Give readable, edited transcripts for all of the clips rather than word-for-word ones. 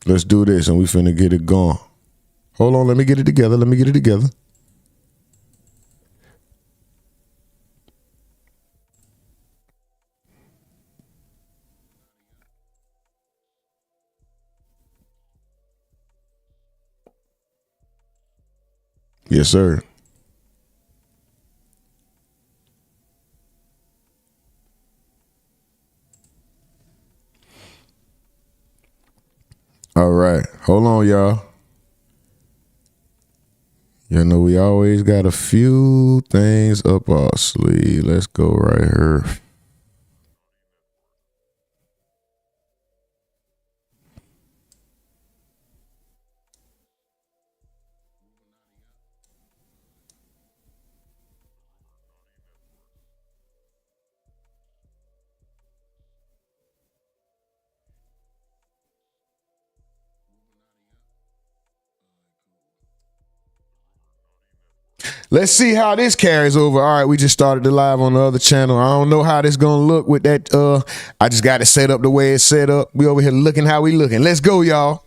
Let's do this, and we finna get it going. Hold on, let me get it together. Yes, sir. All right. Hold on, y'all. You know, we always got a few things up our sleeve. Let's go right here. Let's see how this carries over. All right, we just started the live on the other channel. I don't know how this gonna look with that. I just got it set up the way it's set up. We over here looking how we looking. Let's go, y'all.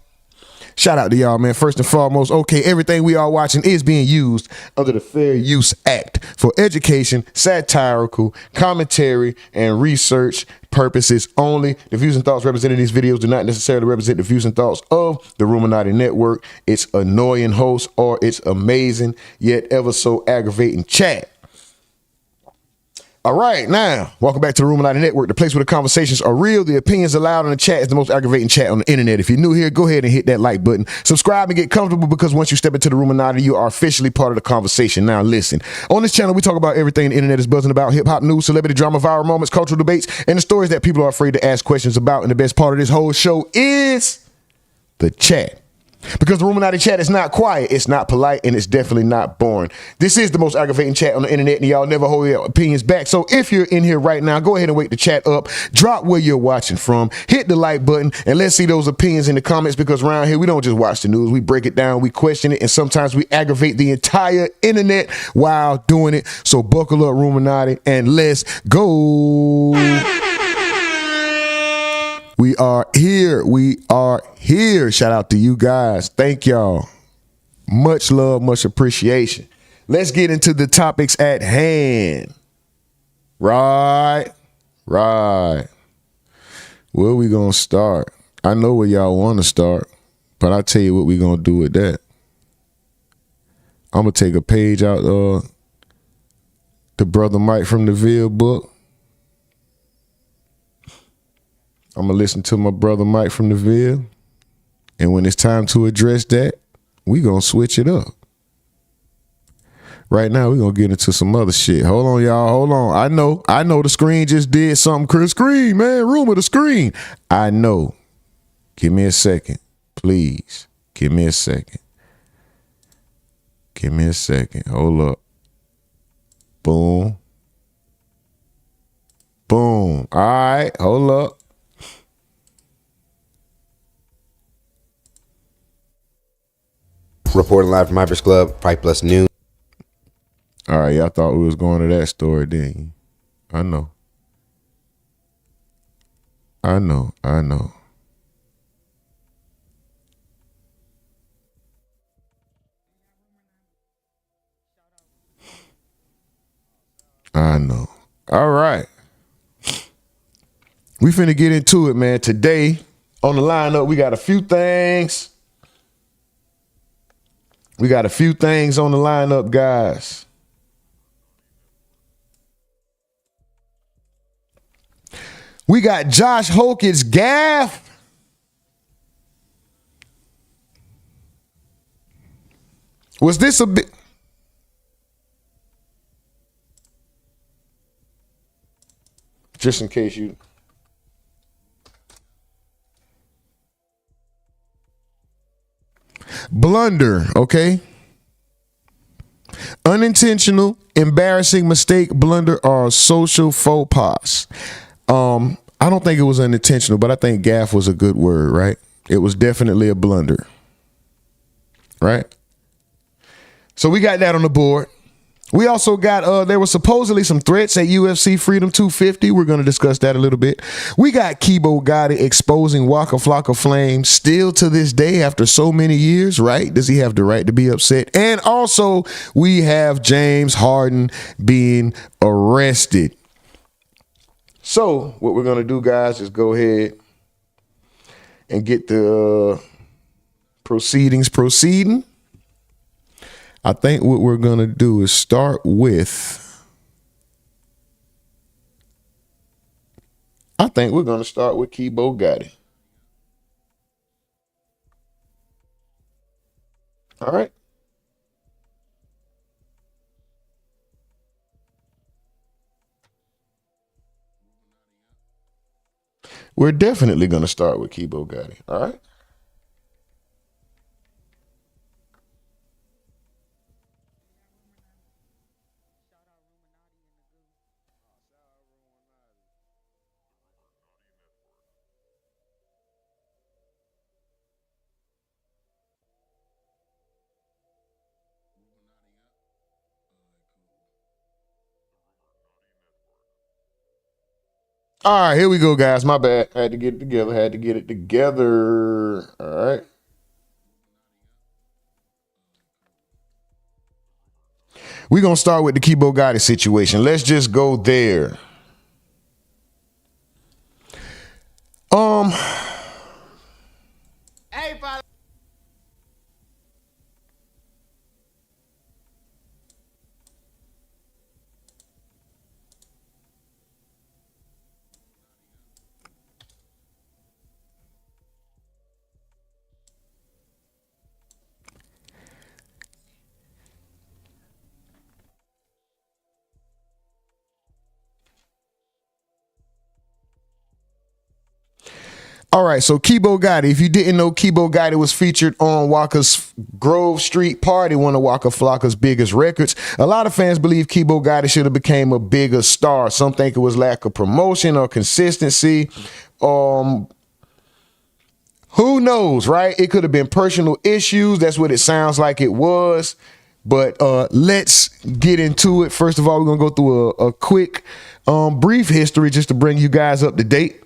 Shout out to y'all, man. First and foremost, okay, everything we are watching is being used under the Fair Use Act for education, satirical, commentary, and research purposes only. The views and thoughts represented in these videos do not necessarily represent the views and thoughts of the Rumonati Network, its annoying host, or its amazing yet ever so aggravating chat. All right, now, welcome back to the Rumonati Network, the place where the conversations are real, the opinions allowed, and the chat is the most aggravating chat on the internet. If you're new here, go ahead and hit that like button. Subscribe and get comfortable, because once you step into the Rumonati, you are officially part of the conversation. Now, listen, on this channel, we talk about everything the internet is buzzing about: hip-hop news, celebrity drama, viral moments, cultural debates, and the stories that people are afraid to ask questions about. And the best part of this whole show is the chat. Because the Rumonati chat is not quiet, it's not polite, and it's definitely not boring. This is the most aggravating chat on the internet, and y'all never hold your opinions back. So if you're in here right now, go ahead and wake the chat up, drop where you're watching from, hit the like button, and let's see those opinions in the comments, because around here, we don't just watch the news, we break it down, we question it, and sometimes we aggravate the entire internet while doing it. So buckle up, Rumonati, and let's go. We are here. We are here. Shout out to you guys. Thank y'all. Much love, much appreciation. Let's get into the topics at hand. Right. Where we gonna start? I know where y'all want to start, but I'll tell you what we gonna do with that. I'm gonna take a page out of the Brother Mike from the Ville book. I'm going to listen to my brother Mike from the Ville. And when it's time to address that, we going to switch it up. Right now, we're going to get into some other shit. Hold on, y'all. Hold on. I know the screen just did something. Chris, screen, man. Rumor the screen. I know. Give me a second. Please. Give me a second. Give me a second. Hold up. Boom. Boom. All right. Hold up. Reporting live from Hypers Club, Fight Plus News. All right, y'all thought we was going to that story, didn't you? I know. I know. I know. All right. We finna get into it, man. Today on the lineup, we got a few things. We got a few things on the lineup, guys. We got Josh Hokit's gaff. Was this a bit? Just in case you. Blunder, okay? Unintentional, embarrassing mistake, blunder, or social faux pas. I don't think it was unintentional, but I think gaff was a good word, right? It was definitely a blunder, right? So we got that on the board. We also got, there was supposedly some threats at UFC Freedom 250. We're going to discuss that a little bit. We got Keebo Gotti exposing Waka Flocka Flame still to this day after so many years, right? Does he have the right to be upset? And also, we have James Harden being arrested. So, what we're going to do, guys, is go ahead and get the proceedings proceeding. I think what we're going to do is start with, Keebo Gotti. All right. We're definitely going to start with Keebo Gotti. All right. All right, here we go, guys. My bad. Had to get it together. All right. We're going to start with the Keebo Gotti situation. Let's just go there. Hey, father. All right, so Keebo Gotti, if you didn't know, Keebo Gotti was featured on Waka's Grove Street Party, one of Waka Flocka's biggest records. A lot of fans believe Keebo Gotti should have became a bigger star. Some think it was lack of promotion or consistency. Who knows, right? It could have been personal issues. That's what it sounds like it was. But let's get into it. First of all, we're going to go through a quick, brief history just to bring you guys up to date.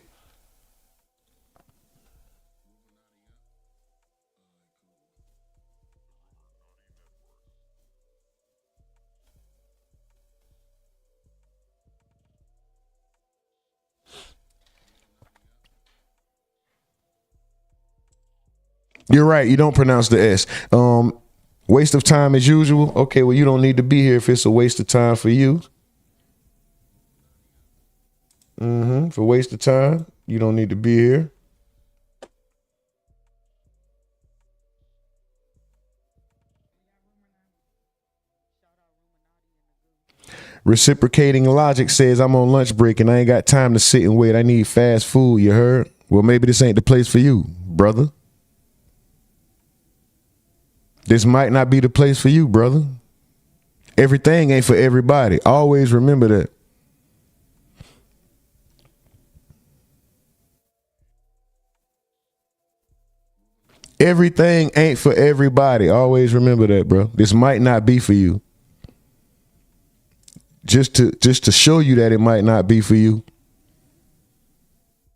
You're right. You don't pronounce the S. Waste of time as usual. Okay, well, you don't need to be here if it's a waste of time for you. For waste of time, you don't need to be here. Reciprocating logic says I'm on lunch break and I ain't got time to sit and wait. I need fast food, you heard? Well, maybe this ain't the place for you, brother. This might not be the place for you, brother. Everything ain't for everybody. Always remember that. Everything ain't for everybody. Always remember that, bro. This might not be for you. Just to show you that it might not be for you,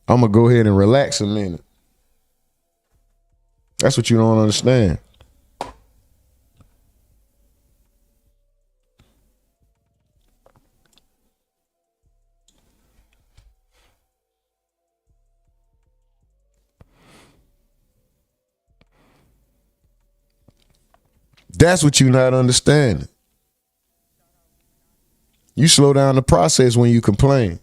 I'm gonna go ahead and relax a minute. That's what you don't understand. That's what you not understanding. You slow down the process when you complain.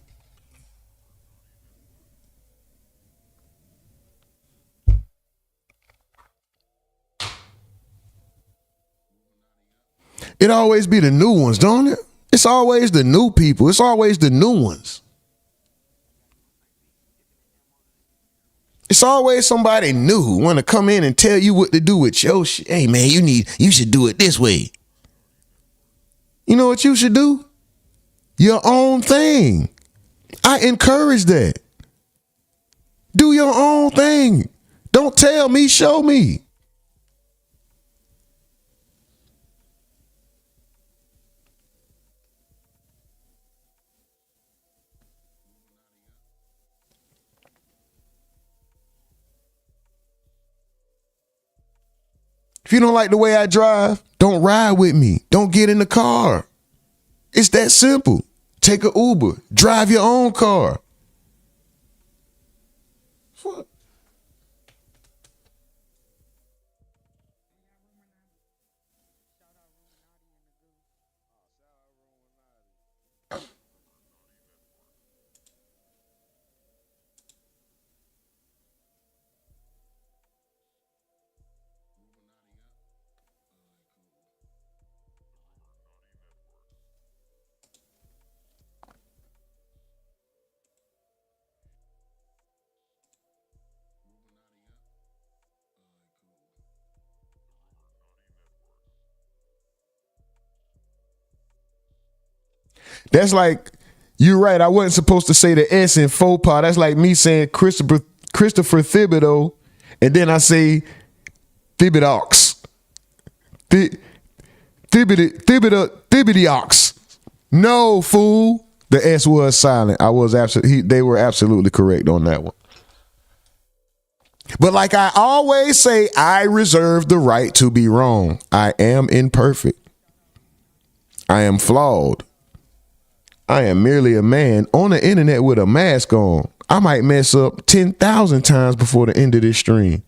It always be the new ones, don't it? It's always the new people. It's always the new ones. It's always somebody new who want to come in and tell you what to do with your shit. Hey man, you should do it this way. You know what you should do? Your own thing. I encourage that. Do your own thing. Don't tell me, show me. If you don't like the way I drive, don't ride with me. Don't get in the car. It's that simple. Take an Uber. Drive your own car. What? That's like, you're right. I wasn't supposed to say the S in faux pas. That's like me saying Christopher Thibodeau, and then I say Thibodeaux. Thibodeaux. No, fool. The S was silent. They were absolutely correct on that one. But like I always say, I reserve the right to be wrong. I am imperfect. I am flawed. I am merely a man on the internet with a mask on. I might mess up 10,000 times before the end of this stream.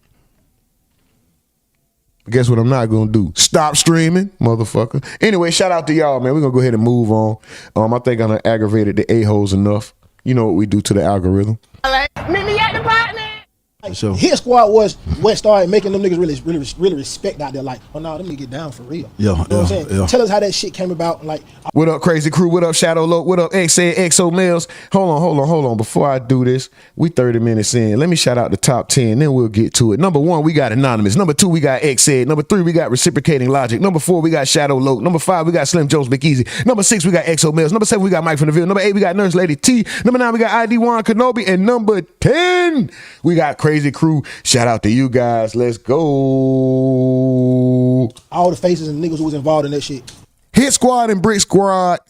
But guess what I'm not going to do? Stop streaming, motherfucker. Anyway, shout out to y'all, man. We're going to go ahead and move on. I think I done aggravated the a-holes enough. You know what we do to the algorithm. Meet me at the partner. So Hit Squad was what started making them niggas really respect out there. Like, oh no, them niggas get down for real. Yeah, you know what I'm saying? Yeah. Tell us how that shit came about. Like, what up, Crazy Crew? What up, Shadow Loke? What up, X-Ed, XO Males? Hold on. Before I do this, we 30 minutes in. Let me shout out the top 10, then we'll get to it. Number 1, we got Anonymous. Number 2, we got X-Ed. Number 3, we got Reciprocating Logic. Number 4, we got Shadow Loke. Number 5, we got Slim Jones McEasy. Number 6, we got XO Males. Number 7, we got Mike from the Ville. Number 8, we got Nurse Lady T. Number 9, we got ID Juan Kenobi. And number 10, we got Crazy Crew. Shout out to you guys. Let's go. all the faces and niggas who was involved in that shit. Hit Squad and Brick Squad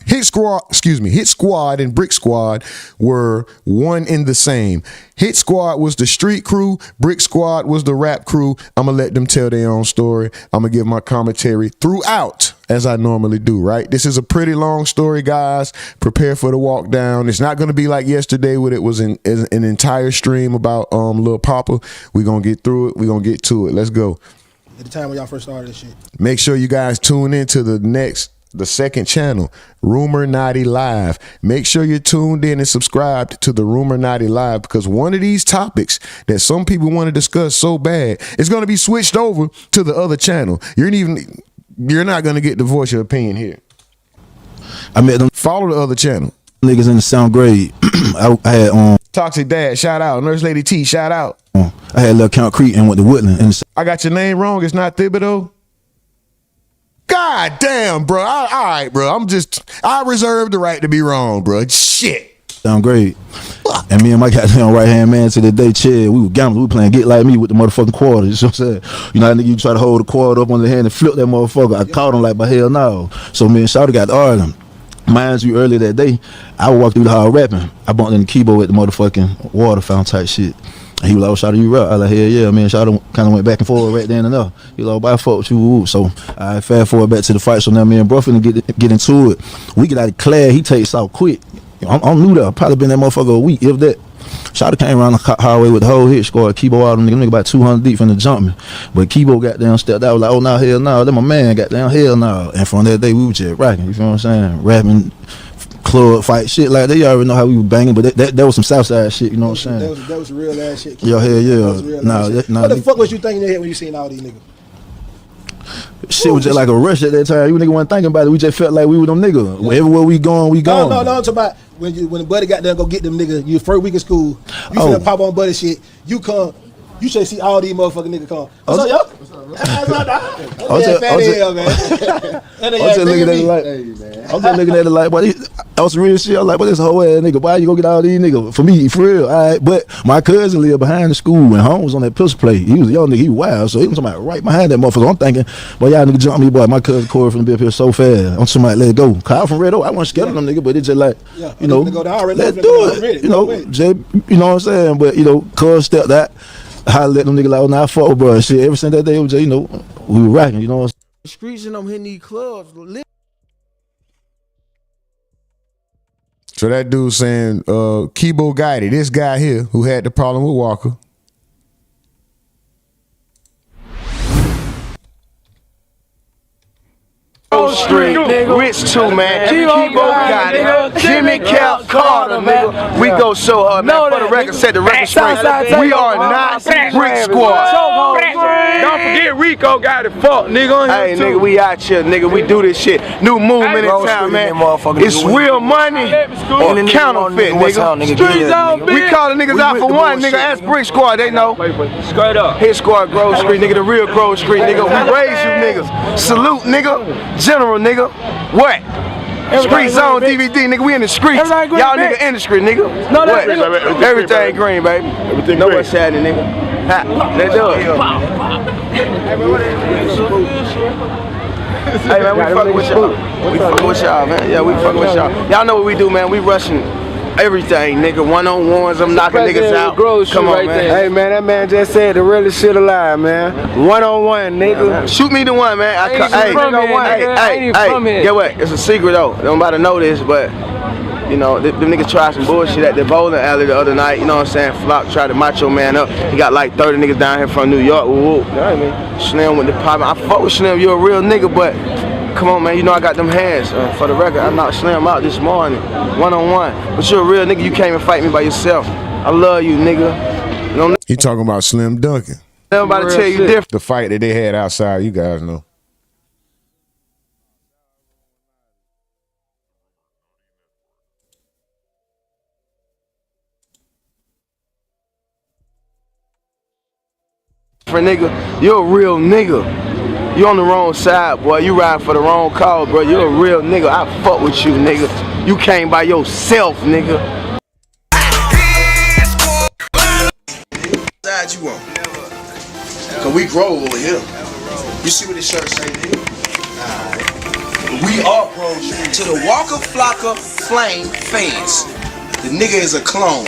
and Brick Squad were one in the same. Hit Squad was the street crew. Brick Squad was the rap crew. I'm going to let them tell their own story. I'm going to give my commentary throughout, as I normally do, right? This is a pretty long story, guys. Prepare for the walk down. It's not going to be like yesterday when it was an entire stream about Lil Papa. We're going to get through it. We're going to get to it. Let's go. At the time when y'all first started this shit. Make sure you guys tune into the second channel, Rumor Naughty Live. Make sure you're tuned in and subscribed to the Rumor Naughty Live, because one of these topics that some people want to discuss so bad is going to be switched over to the other channel. You're not going to get to voice your opinion here. I met them. Follow the other channel. Niggas in the sound grade. I had Toxic Dad, shout out. Nurse Lady T, shout out. I had Lil Concrete and went to Woodland. And I got your name wrong. It's not Thibodeau. God damn, bro. All right, bro. I reserve the right to be wrong, bro. Shit. sound great. And me and my goddamn right hand man to the day chill. We were gambling. We were playing Get Like Me with the motherfucking quarter. You know what I'm saying? You know, that nigga, you try to hold the quarter up on the hand and flip that motherfucker. I caught him like, but hell no. So me and Shawty got to arguing. Mind you, earlier that day, I would walk through the hall rapping. I bumped into Keebo at the motherfucking water fountain type shit. And he was like, oh, Shawty, you rap? I was like, hell yeah, man. Shawty kind of went back and forth right then and there. He was like, bye, fuck with you. So I fast forward back to the fight. So now me and bro finna get into it. We get out of class. He takes out quick. I'm new there. I probably been that motherfucker a week, if that. Shawty came around the hallway with the whole hit squad. Keebo out, them nigga about 200 deep finna jump me. But Keebo got down, stepped out, was like, oh, nah, hell no. Then my man got down, hell no. And from that day, we was just rocking, you feel what I'm saying? Rapping, club, fight, shit like that. You already know how we were banging, but that was some Southside shit, you know what I'm saying? That was real ass shit. Yo, hell yeah. Nah, what the fuck was you thinking in your head when you seen all these niggas? Shit was just like a rush at that time. You nigga wasn't thinking about it. We just felt like we were them niggas. Yeah. Everywhere we going, we going. No, I'm talking about when the buddy got there and go get them niggas. You first week of school. You finna pop on buddy shit. You come. You should see all these motherfucking niggas come. What's up, yo? I'm just looking at it like, boy, I was real shit. I was like, but this whole ass nigga, why you go get all these niggas? For me, for real. All right. But my cousin lived behind the school when home was on that pistol play. He was a young nigga, he was wild. So he was somebody right behind that motherfucker. I'm thinking, boy, y'all nigga jump me, boy. My cousin Corey finna be up here so fast. I'm somebody let it go. Kyle from Red Oak, I wasn't scared of them nigga, but it's just like, you know, let's do it. You know, just, you know what I'm saying? But, you know, cuz stepped that. I let them niggas like, oh, nah, I fuck with bro. Shit, ever since that day, it was just, you know, we were rocking, you know what I'm saying? The streets and I'm hitting these clubs. So that dude saying, Keebo Gotti, this guy here who had the problem with Waka. Street, nigga. Rich too, man. Keebo got it. Jimmy Cap Carter, nigga. We go so hard, man. For the record, set the record straight. We are not Brick Squad. Don't forget Rico got it fucked, nigga. Hey, nigga, we out here, nigga. We do this shit. New movement in town, man. It's real money or counterfeit, nigga. We call the niggas out for one, nigga. Ask Brick Squad, they know. Straight up. Hit Squad Grove Street, nigga. The real Grove Street, nigga. We raise you niggas. Salute, nigga. General, nigga. What? Street Zone DVD, nigga. We in the streets. Y'all nigga in the street, nigga. No, what? Everything green, baby. Everything no what's happening, nigga. Ha, let's do it. Hey man, we fucking with y'all. We fucking with y'all, man. Yeah, we fucking with y'all. Y'all know what we do, man. We rushing everything, nigga. One-on-ones, I'm knocking niggas out. Come on, man. Hey man, that man just said the realest shit alive, man. One-on-one, nigga. Shoot me the one, man. Hey, get what? It's a secret though. Nobody know this, but you know, them niggas tried some bullshit at the bowling alley the other night. You know what I'm saying? Flock tried to macho man up. He got like 30 niggas down here from New York. Woo. You know what I mean? Slim with the pop. I fuck with Slim. You're a real nigga, but come on, man. You know I got them hands. For the record, I knocked Slim out this morning, one-on-one. But you're a real nigga. You came and fight me by yourself. I love you, nigga. You know, he talking about Slim Duncan. Everybody tell you different. The fight that they had outside, you guys know. Nigga, you're a real nigga. You on the wrong side, boy. You riding for the wrong cause, bro. You're a real nigga. I fuck with you, nigga. You came by yourself, nigga. Side you on? Cause we grow over here. You see what this shirt say, nigga? We are Grove Street. To the Waka Flocka Flame fans, the nigga is a clone.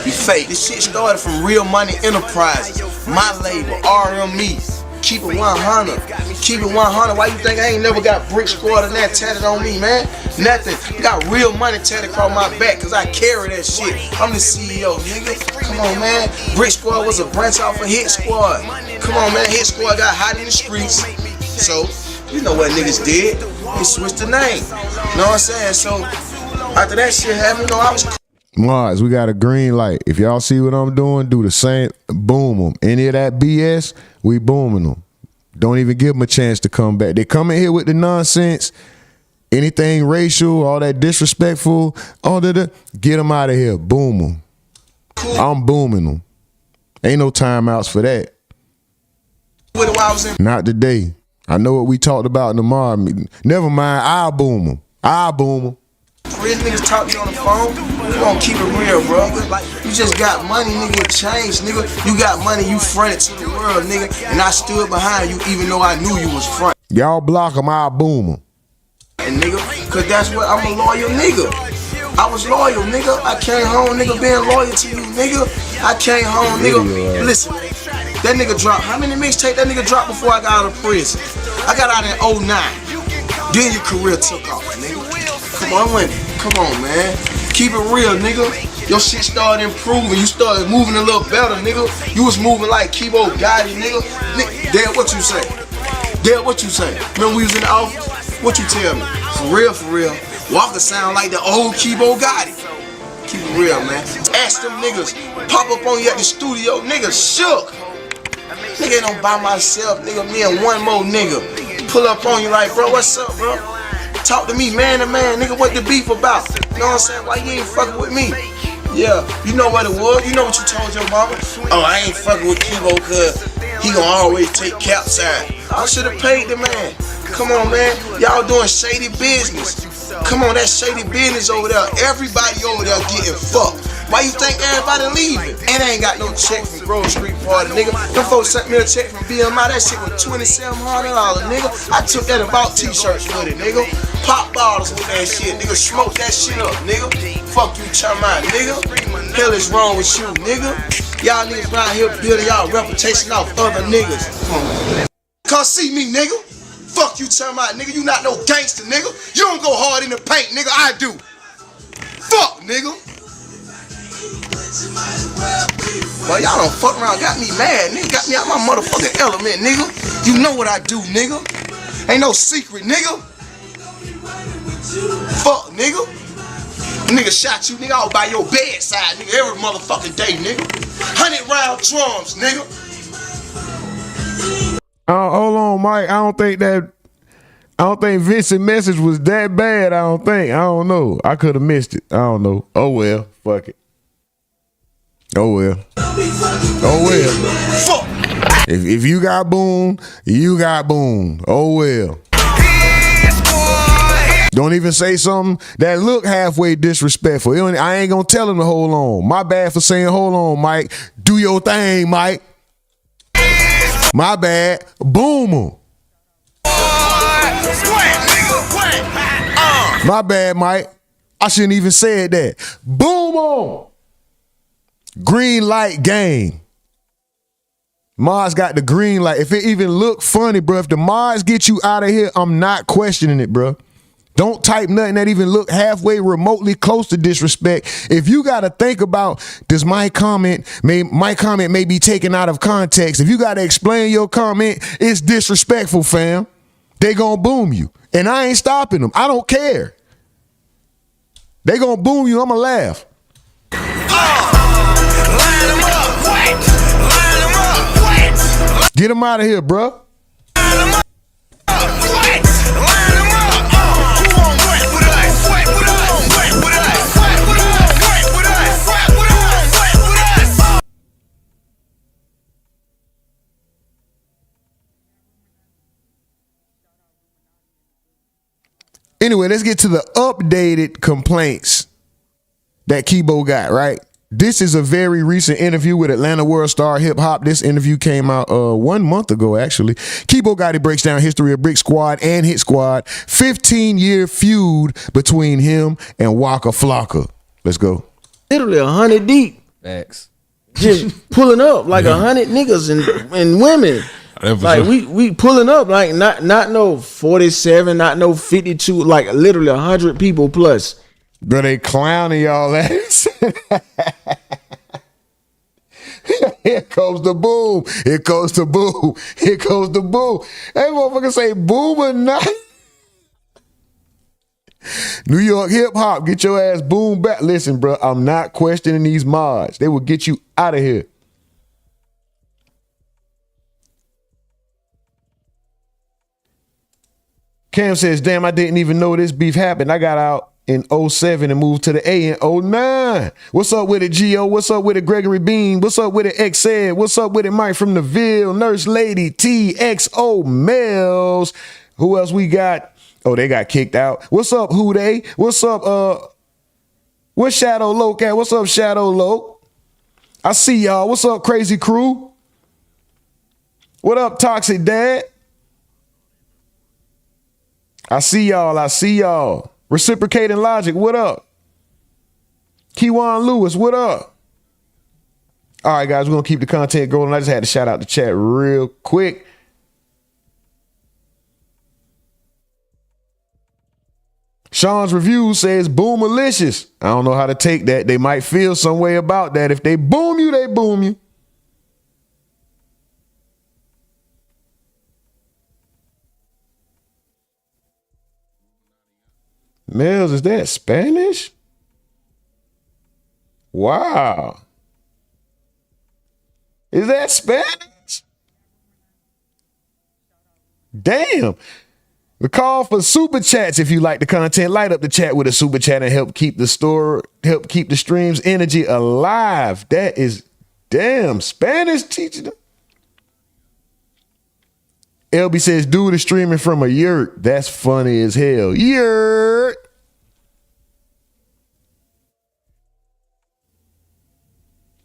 You fake. This shit started from Real Money Enterprises. My label, RME. Keep it 100. Keep it 100. Why you think I ain't never got Brick Squad and that tatted on me, man? Nothing. I got Real Money tatted across my back because I carry that shit. I'm the CEO, nigga. Come on, man. Brick Squad was a branch off of Hit Squad. Come on, man. Hit Squad got hot in the streets. So, you know what niggas did. They switched the name. You know what I'm saying? So, after that shit happened, you know, I was Mars, we got a green light. If y'all see what I'm doing, do the same. Boom them. Any of that BS, we booming them. Don't even give them a chance to come back. They come in here with the nonsense, anything racial, all that disrespectful, all that. Get them out of here. Boom them. I'm booming them. Ain't no timeouts for that. Not today. I know what we talked about in the Mar meeting. Never mind. I'll boom them. I'll boom them. Real niggas talk to you on the phone, you gonna keep it real, bro. Like, you just got money, nigga, it changed, nigga. You got money, you fronted to the world, nigga. And I stood behind you even though I knew you was front. Y'all block them, I'll boom them. And nigga, cause that's what, I'm a loyal nigga. I was loyal, nigga. I came home, nigga, being loyal to you, nigga. I came home, nigga. Listen, that nigga dropped, how many mixtapes that nigga dropped before I got out of prison? I got out in 09. Then your career took off, nigga. Come on, man. Keep it real, nigga. Your shit started improving. You started moving a little better, nigga. You was moving like Keebo Gotti, nigga. Dad, what you say? Dad, what you say? Remember we was in the office? What you tell me? For real. Waka sound like the old Keebo Gotti. Keep it real, man. Ask them niggas. Pop up on you at the studio, nigga shook. Nigga ain't no by myself, nigga. Me and one more nigga. Pull up on you like, bro, what's up, bro? Talk to me man to man, nigga, what the beef about? You know what I'm saying? Why you ain't fucking with me? Yeah, you know what it was? You know what you told your mama? Oh, I ain't fucking with Keebo cause he gonna always take caps out. I should've paid the man. Come on, man. Y'all doing shady business. Come on, that shady business over there. Everybody over there getting fucked. Why you think everybody leaving? And I ain't got no check from Grove Street Party, nigga. Them folks sent me a check from BMI. That shit was $2,700, nigga. I took that and bought t-shirts with it, nigga. Pop bottles with that shit, nigga. Smoke that shit up, nigga. Fuck you, talking about, nigga. Hell is wrong with you, nigga. Y'all niggas around here building y'all reputation off other niggas. Come see me, nigga. Fuck you, talking about, nigga. You not no gangster, nigga. You don't go hard in the paint, nigga. I do. Fuck, nigga. Well, y'all don't fuck around, got me mad, nigga. Got me out my motherfucking element, nigga. You know what I do, nigga. Ain't no secret, nigga. Fuck, nigga. Nigga shot you, nigga, out by your bedside, nigga, every motherfucking day, nigga. 100 round drums, nigga. Hold on, Mike. I don't think Vincent's message was that bad. I don't know. I could have missed it. I don't know. Oh well. Fuck it. Oh well. Oh well. Fuck. If you got boom, you got boom. Oh well. Don't even say something that look halfway disrespectful. I ain't gonna tell him to hold on. My bad for saying hold on, Mike. Do your thing, Mike. My bad. Boom 'em. My bad, Mike. I shouldn't even said that. Boom on. Green light gang. Mars got the green light. If it even look funny, bro, if the Mars get you out of here, I'm not questioning it, bro. Don't type nothing that even look halfway remotely close to disrespect. If you got to think about, does my comment may be taken out of context. If you got to explain your comment, it's disrespectful, fam. They gonna boom you. And I ain't stopping them. I don't care. They gonna boom you, I'ma laugh. Get them out of here, bro. Anyway, let's get to the updated complaints that Keebo got, right? This is a very recent interview with Atlanta World Star Hip Hop. This interview came out 1 month ago, actually. Keebo Gotti breaks down history of Brick Squad and Hit Squad. 15-year feud between him and Waka Flocka. Let's go. Literally 100 deep. Facts. Just pulling up like 100 niggas and women. Like we pulling up like not no 47, not no 52, like literally 100 people plus. Bro, they clowning y'all ass. Here goes the boom. Here goes the boom. Here goes the boom. That motherfucker say boom or not. New York hip hop, get your ass boom back. Listen, bro, I'm not questioning these mods. They will get you out of here. Cam says, damn, I didn't even know this beef happened. I got out in 07 and moved to the A in 09. What's up with it, Gio? What's up with it, Gregory Bean? What's up with it, X-Ed? What's up with it, Mike from the Ville? Nurse Lady, TXO Mills. Who else we got? Oh, they got kicked out. What's up, Who They? What's up, what's Shadow Loke at? What's up, Shadow Loke? I see y'all. What's up, Crazy Crew? What up, Toxic Dad? I see y'all. I see y'all. Reciprocating Logic, what up? Keywan Lewis, what up? All right, guys, we're going to keep the content going. I just had to shout out the chat real quick. Sean's review says, boom malicious. I don't know how to take that. They might feel some way about that. If they boom you, they boom you. Mills, is that Spanish? Wow. Is that Spanish? Damn. The call for super chats. If you like the content, light up the chat with a super chat and help keep the stream's energy alive. That is damn Spanish teaching them. LB says, dude is streaming from a yurt. That's funny as hell. Yurt.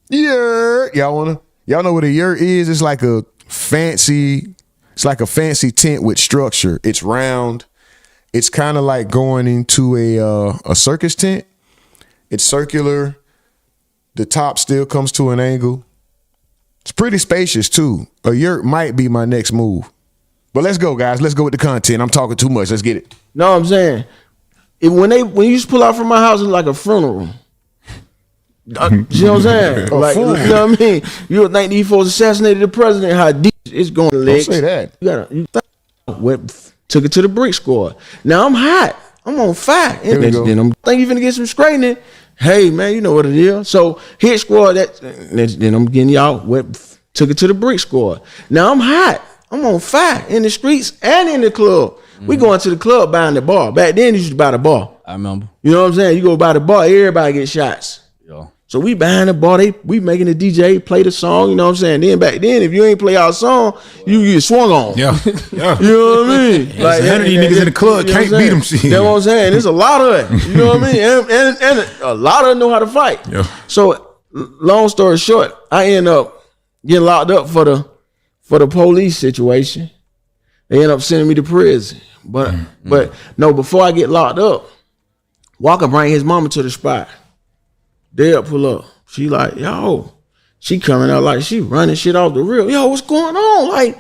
Yurt. Y'all know what a yurt is? It's like a fancy tent with structure. It's round It's kind of like going into a circus tent. It's circular. The top still comes to an angle. It's pretty spacious too. A yurt might be my next move. But let's go, guys. Let's go with the content. I'm talking too much. Let's get it. No, I'm saying when you used to pull out from my house, it's like a funeral. You know what I'm saying? Like, you know what I mean? You would think these folks assassinated the president. How deep it's going to legs. Don't say that. Took it to the brick squad. Now I'm hot. I'm on fire. Here we go. Then I'm think you finna get some straightening. Hey man, you know what it is. So hit squad. Then I'm getting y'all. Took it to the brick squad. Now I'm hot. I'm on fire in the streets and in the club. We going to the club buying the bar. Back then you used to buy the bar. I remember. You know what I'm saying? You go buy the bar, everybody get shots. Yeah. So we buying the bar, we making the DJ play the song, you know what I'm saying? Then back then, if you ain't play our song, you get swung on. Yeah. Yeah. You know what I mean? Like, 100 of these niggas in the club can't beat them shit. You know what I'm saying? There's a lot of it. You know what I mean? And a lot of them know how to fight. Yeah. So long story short, I end up getting locked up for the police situation. They end up sending me to prison. But no, before I get locked up, Waka bring his mama to the spot. They'll pull up. She like, yo, she coming out like she running shit off the reel. Yo, what's going on? Like,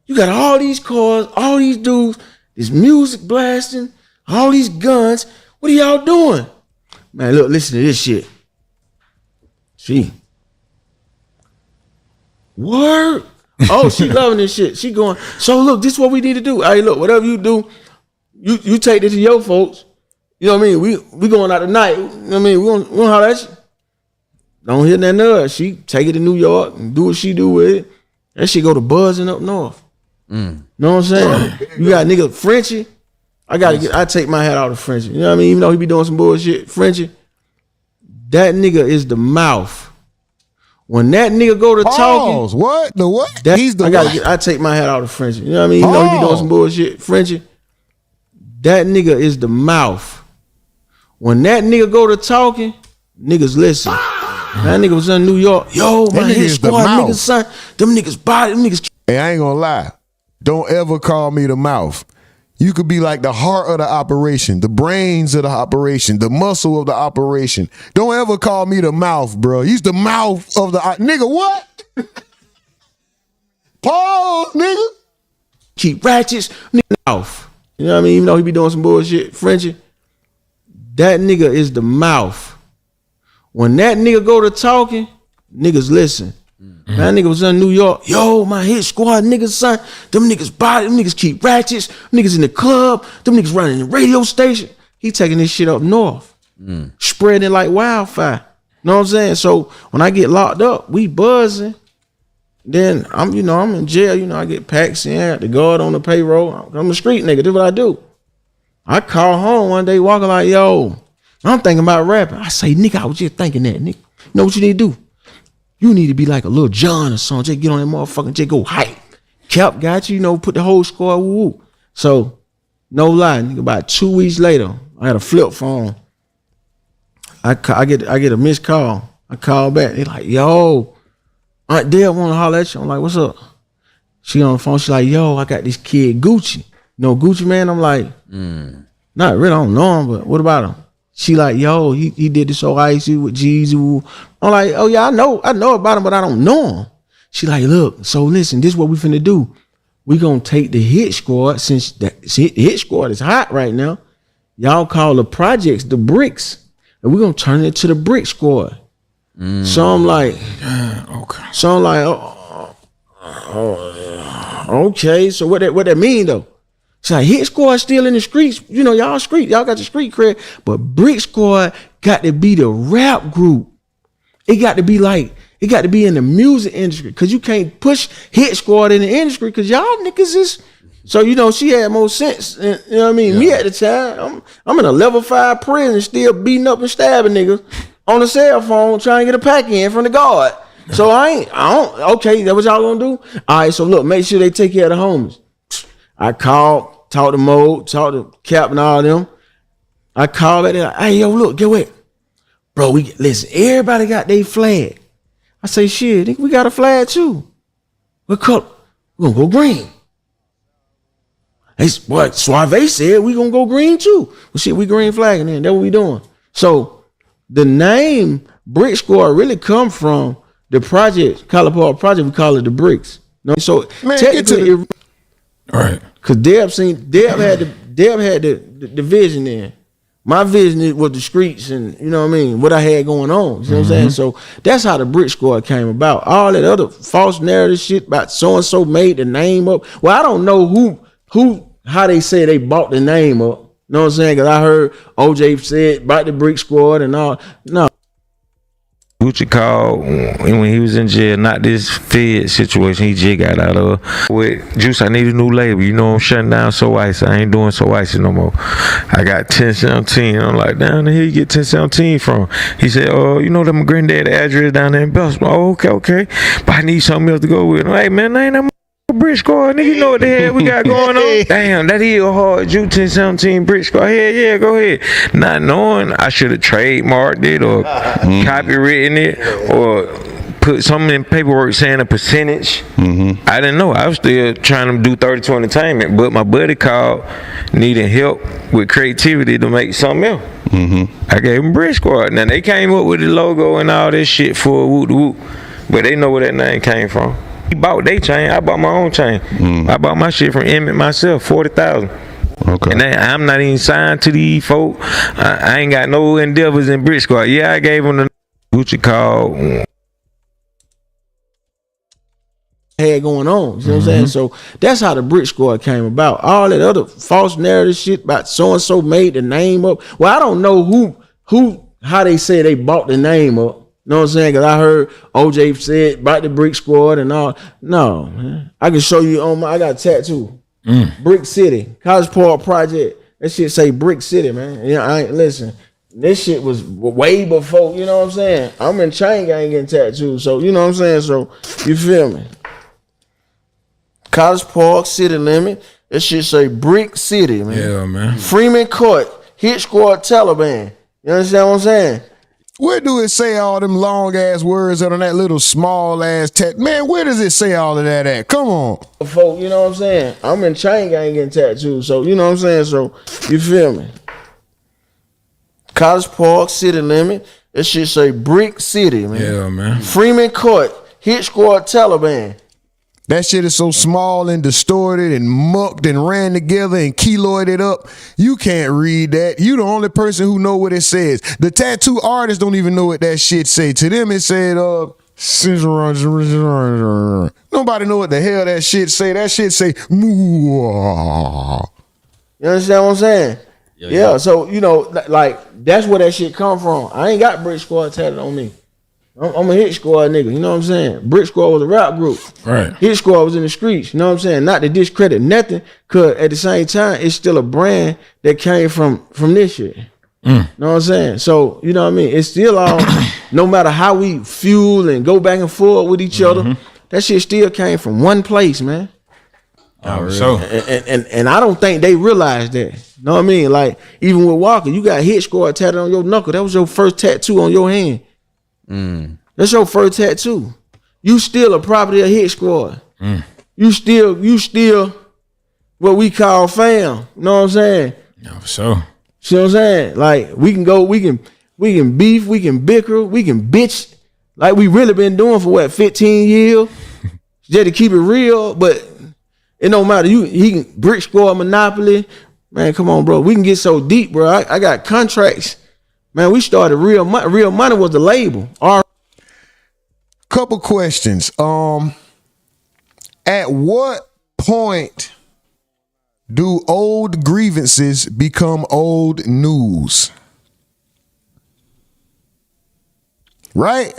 you got all these cars, all these dudes, this music blasting, all these guns. What are y'all doing? Man, look, listen to this shit. Word? Oh, she loving this shit. She going, so look, this is what we need to do. Hey, look, whatever you do, you take this to your folks. You know what I mean? We going out tonight. You know what I mean? We gonna holler at you. Don't hear that nudge. She take it to New York and do what she do with it. That shit go to buzzing up north. Know what I'm saying? You got nigga Frenchie. I take my hat out of Frenchie. You know what I mean? Even though he be doing some bullshit, Frenchie. That nigga is the mouth. When that nigga go to talking, what? The what? I take my hat out of Frenchie. You know what I mean? Even though he be doing some bullshit, Frenchie. That nigga is the mouth. When that nigga go to talking, niggas listen. That nigga was in New York. Yo, my hit squad niggas, son. Them niggas body, them niggas. Hey, I ain't gonna lie. Don't ever call me the mouth. You could be like the heart of the operation, the brains of the operation, the muscle of the operation. Don't ever call me the mouth, bro. He's the mouth of the nigga. What? Pause, nigga. Keep ratchets, nigga mouth. You know what I mean? Even though he be doing some bullshit, Frenchie. That nigga is the mouth. When that nigga go to talking, niggas listen. That nigga was in New York. Yo, my hit squad niggas, son. Them niggas body, them niggas keep ratchets. Them niggas in the club. Them niggas running the radio station. He taking this shit up north. Spreading it like wildfire. Know what I'm saying? So when I get locked up, we buzzing. Then I'm in jail. I get packs in. I got the guard on the payroll. I'm a street nigga. This what I do. I call home one day, walking like, yo, I'm thinking about rapping. I say, nigga, I was just thinking that, nigga. You know what you need to do? You need to be like a Lil Jon or something. Just get on that motherfucking, just go hype. Cap got you, put the whole squad, woo. So, no lie, nigga, about 2 weeks later, I had a flip phone. I get a missed call. I call back. They like, yo, Aunt Dale want to holler at you. I'm like, what's up? She on the phone. She like, yo, I got this kid Gucci. You know Gucci Man? I'm like, not really, I don't know him, but what about him? She like, yo, he did this whole icy with Jeezy. I'm like, oh yeah, I know about him, but I don't know him. She like, look, so listen, this is what we finna do. We gonna take the hit squad, since the hit squad is hot right now. Y'all call the projects the bricks, and we're gonna turn it to the brick squad. So I'm like, okay. So I'm like, okay. So what that mean though? It's like hit squad still in the streets. Y'all y'all got the street cred, but brick squad got to be the rap group. It got to be in the music industry, because you can't push hit squad in the industry, because y'all niggas is. So she had more sense. You know what I mean? Yeah. Me at the time, I'm in a level 5 prison, still beating up and stabbing niggas on a cell phone, trying to get a pack in from the guard. So okay, that what y'all gonna do? All right, so look, make sure they take care of the homies. I called, talked to Mo, talked to Cap and all them. I called back there, like, hey, yo, look, get what? Bro, listen, everybody got their flag. I say, shit, nigga, we got a flag too. What color? We're gonna go green. What Suave said, we gonna go green too. Well, shit, we green flagging then. That's what we doing. So the name Brick Squad really come from the project, College Park project. We call it the Bricks. No, so Man, technically, All right. cause Deb had the vision in. My vision was the streets and you know what I mean, what I had going on. You know what I'm saying? So that's how the Brick Squad came about. All that other false narrative shit about so and so made the name up. Well, I don't know how they say they bought the name up. You know what I'm saying? Cause I heard OJ said about the Brick Squad and all. No. Gucci called when he was in jail, not this Fed situation he just got out of. With Juice, I need a new label. You know I'm shutting down So Icy. I ain't doing So Icy no more. I got 1017. I'm like, down here you get 1017 from? He said, oh, you know that my granddad address down there in Belsman. Oh, okay. But I need something else to go with. Hey man, ain't that Brick Squad, nigga, you know what the hell we got going on? Damn, that is a hard Juice 1017 Brick Squad. Yeah, go ahead. Not knowing I should have trademarked it or copywritten it or put something in paperwork saying a percentage. I didn't know. I was still trying to do 32 Entertainment, but my buddy called needing help with creativity to make something else. I gave him Brick Squad. Now they came up with the logo and all this shit for Whoop Whoop, but they know where that name came from. He bought their chain. I bought my own chain. I bought my shit from Emmett myself, 40,000. Okay. And I'm not even signed to these folk. I ain't got no endeavors in Brick Squad. Yeah, I gave him the Gucci call. Had going on. You know what I'm saying? So that's how the Brick Squad came about. All that other false narrative shit about so and so made the name up. Well, I don't know how they say they bought the name up. You know what I'm saying? Because I heard OJ said about the Brick Squad and all. No, man. I can show you I got a tattoo. Brick City, College Park Project. That shit say Brick City, man. Yeah, listen. This shit was way before, you know what I'm saying? I'm in chain gang getting tattoos. So, you know what I'm saying? So, you feel me? College Park, City Limit. That shit say Brick City, man. Yeah, man. Freeman Court, Hit Squad, Taliban. You understand what I'm saying? Where do it say all them long ass words on that little small ass man, where does it say all of that at? Come on. Folk, you know what I'm saying? I'm in chain gang getting tattoos. So, you know what I'm saying? So, you feel me? College Park, City Limit. That shit say Brick City, man. Yeah, man. Freeman Court, Hit Squad, Taliban. That shit is so small and distorted and mucked and ran together and keloided up. You can't read that. You the only person who know what it says. The tattoo artists don't even know what that shit say. To them it said, nobody know what the hell that shit say. That shit say, Moo. You understand what I'm saying? Yeah. So, you know, like, that's where that shit come from. I ain't got Brick Squad tatted on me. I'm a Hit Squad nigga, you know what I'm saying? Brick Squad was a rap group. Right. Hit Squad was in the streets, you know what I'm saying? Not to discredit nothing, cause at the same time, it's still a brand that came from this shit. You know what I'm saying? So, you know what I mean? It's still all, no matter how we fuel and go back and forth with each other, that shit still came from one place, man. Oh, so. And I don't think they realized that. You know what I mean? Like, even with Waka, you got Hit Squad tatted on your knuckle. That was your first tattoo on your hand. That's your first tattoo. You still a property of Hit Squad. You still what we call fam. You know what I'm saying? No, so. See what I'm saying? Like, we can beef, we can bicker, we can bitch like we really been doing for what, 15 years? Just to keep it real, but it don't matter. He can Brick Squad Monopoly. Man, come on, bro. We can get so deep, bro. I got contracts. Man, we started Real Money. Real Money was the label. Couple questions. At what point do old grievances become old news? Right?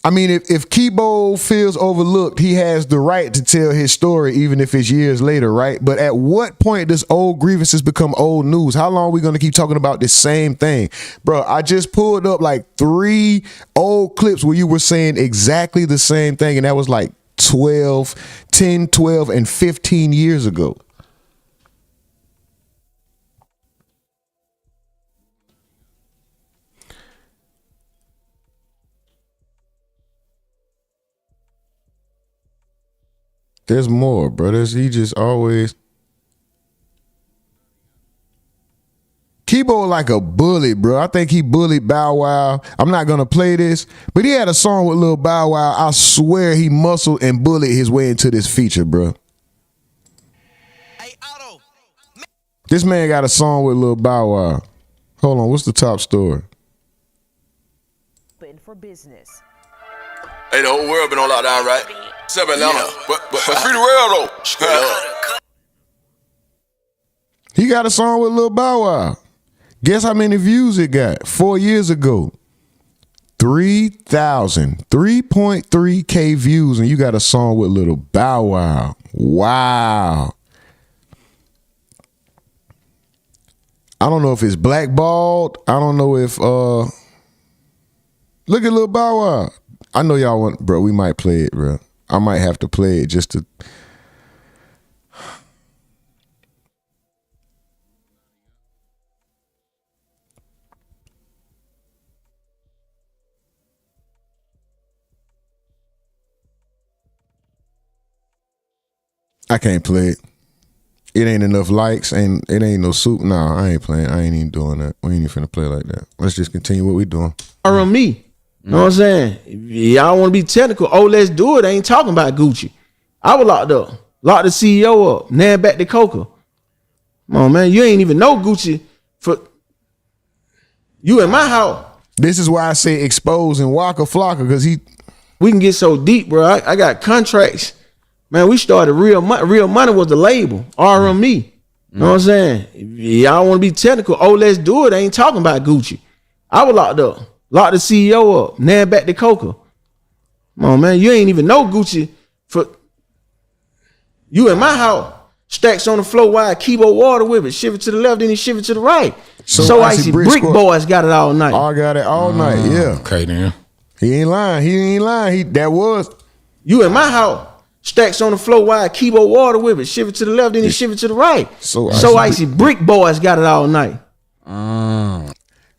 I mean, if Keebo feels overlooked, he has the right to tell his story, even if it's years later, right? But at what point does old grievances become old news? How long are we going to keep talking about this same thing? Bro, I just pulled up like 3 old clips where you were saying exactly the same thing, and that was like 10, 12, and 15 years ago. There's more, brothers. He just always. Keebo like a bully, bro. I think he bullied Bow Wow. I'm not gonna play this, but he had a song with Lil Bow Wow. I swear he muscled and bullied his way into this feature, bro. This man got a song with Lil Bow Wow. Hold on, what's the top story? For business. Hey, the whole world been on lockdown, right? Except Atlanta. Yeah. But free the world, though. He got a song with Lil Bow Wow. Guess how many views it got 4 years ago? 3.3K views, and you got a song with Lil Bow Wow. Wow. I don't know if it's blackballed. I don't know if look at Lil Bow Wow. I know y'all want, bro. We might play it, bro. I might have to play it just to. I can't play it. It ain't enough likes and it ain't no soup. Nah, I ain't playing. I ain't even doing that. We ain't even finna play like that. Let's just continue what we doing. On me. You know what I'm saying? If y'all want to be technical, let's do it. I ain't talking about Gucci. I was locked up. Locked the CEO up. Now back to Coca. Come on, man. You ain't even know Gucci for you in my house. This is why I say expose and Waka Flocka, because we can get so deep, bro. I got contracts. Man, we started Real Money. Real Money was the label. RME. You know what I'm saying? If y'all want to be technical, let's do it. I ain't talking about Gucci. I was locked up. Locked the CEO up. Now back to Coca. Come on, man. You ain't even know Gucci for you in my house. Stacks on the floor, wide Keebo water with it. Shift it to the left, then he shift it to the right. So icy brick boys got it all night. I got it all night, yeah. Okay, then. He ain't lying. That was. You in my house. Stacks on the floor, wide Keebo water with it. Shift it to the left, then he shift it to the right. So icy brick boys got it all night.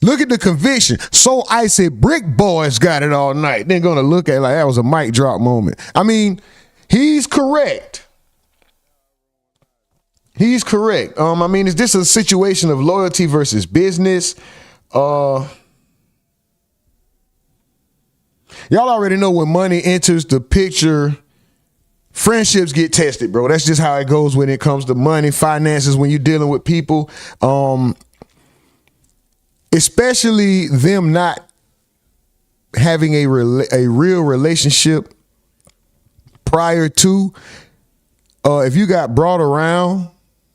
Look at the conviction. So icy brick boys got it all night. They're gonna look at it like that was a mic drop moment. I mean, he's correct. He's correct. I mean, is this a situation of loyalty versus business? Y'all already know when money enters the picture, friendships get tested, bro. That's just how it goes when it comes to money, finances, when you're dealing with people. Especially them not having a real relationship prior to. If you got brought around,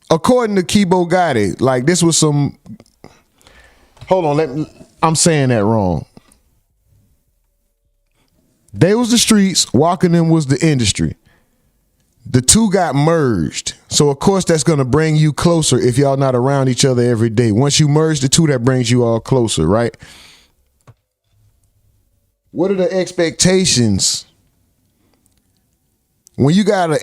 according to Keebo Gotti, like this was some. Hold on, I'm saying that wrong. They was the streets, Walking them was the industry. The two got merged. So of course that's gonna bring you closer if y'all not around each other every day. Once you merge the two, that brings you all closer, right? What are the expectations when you got a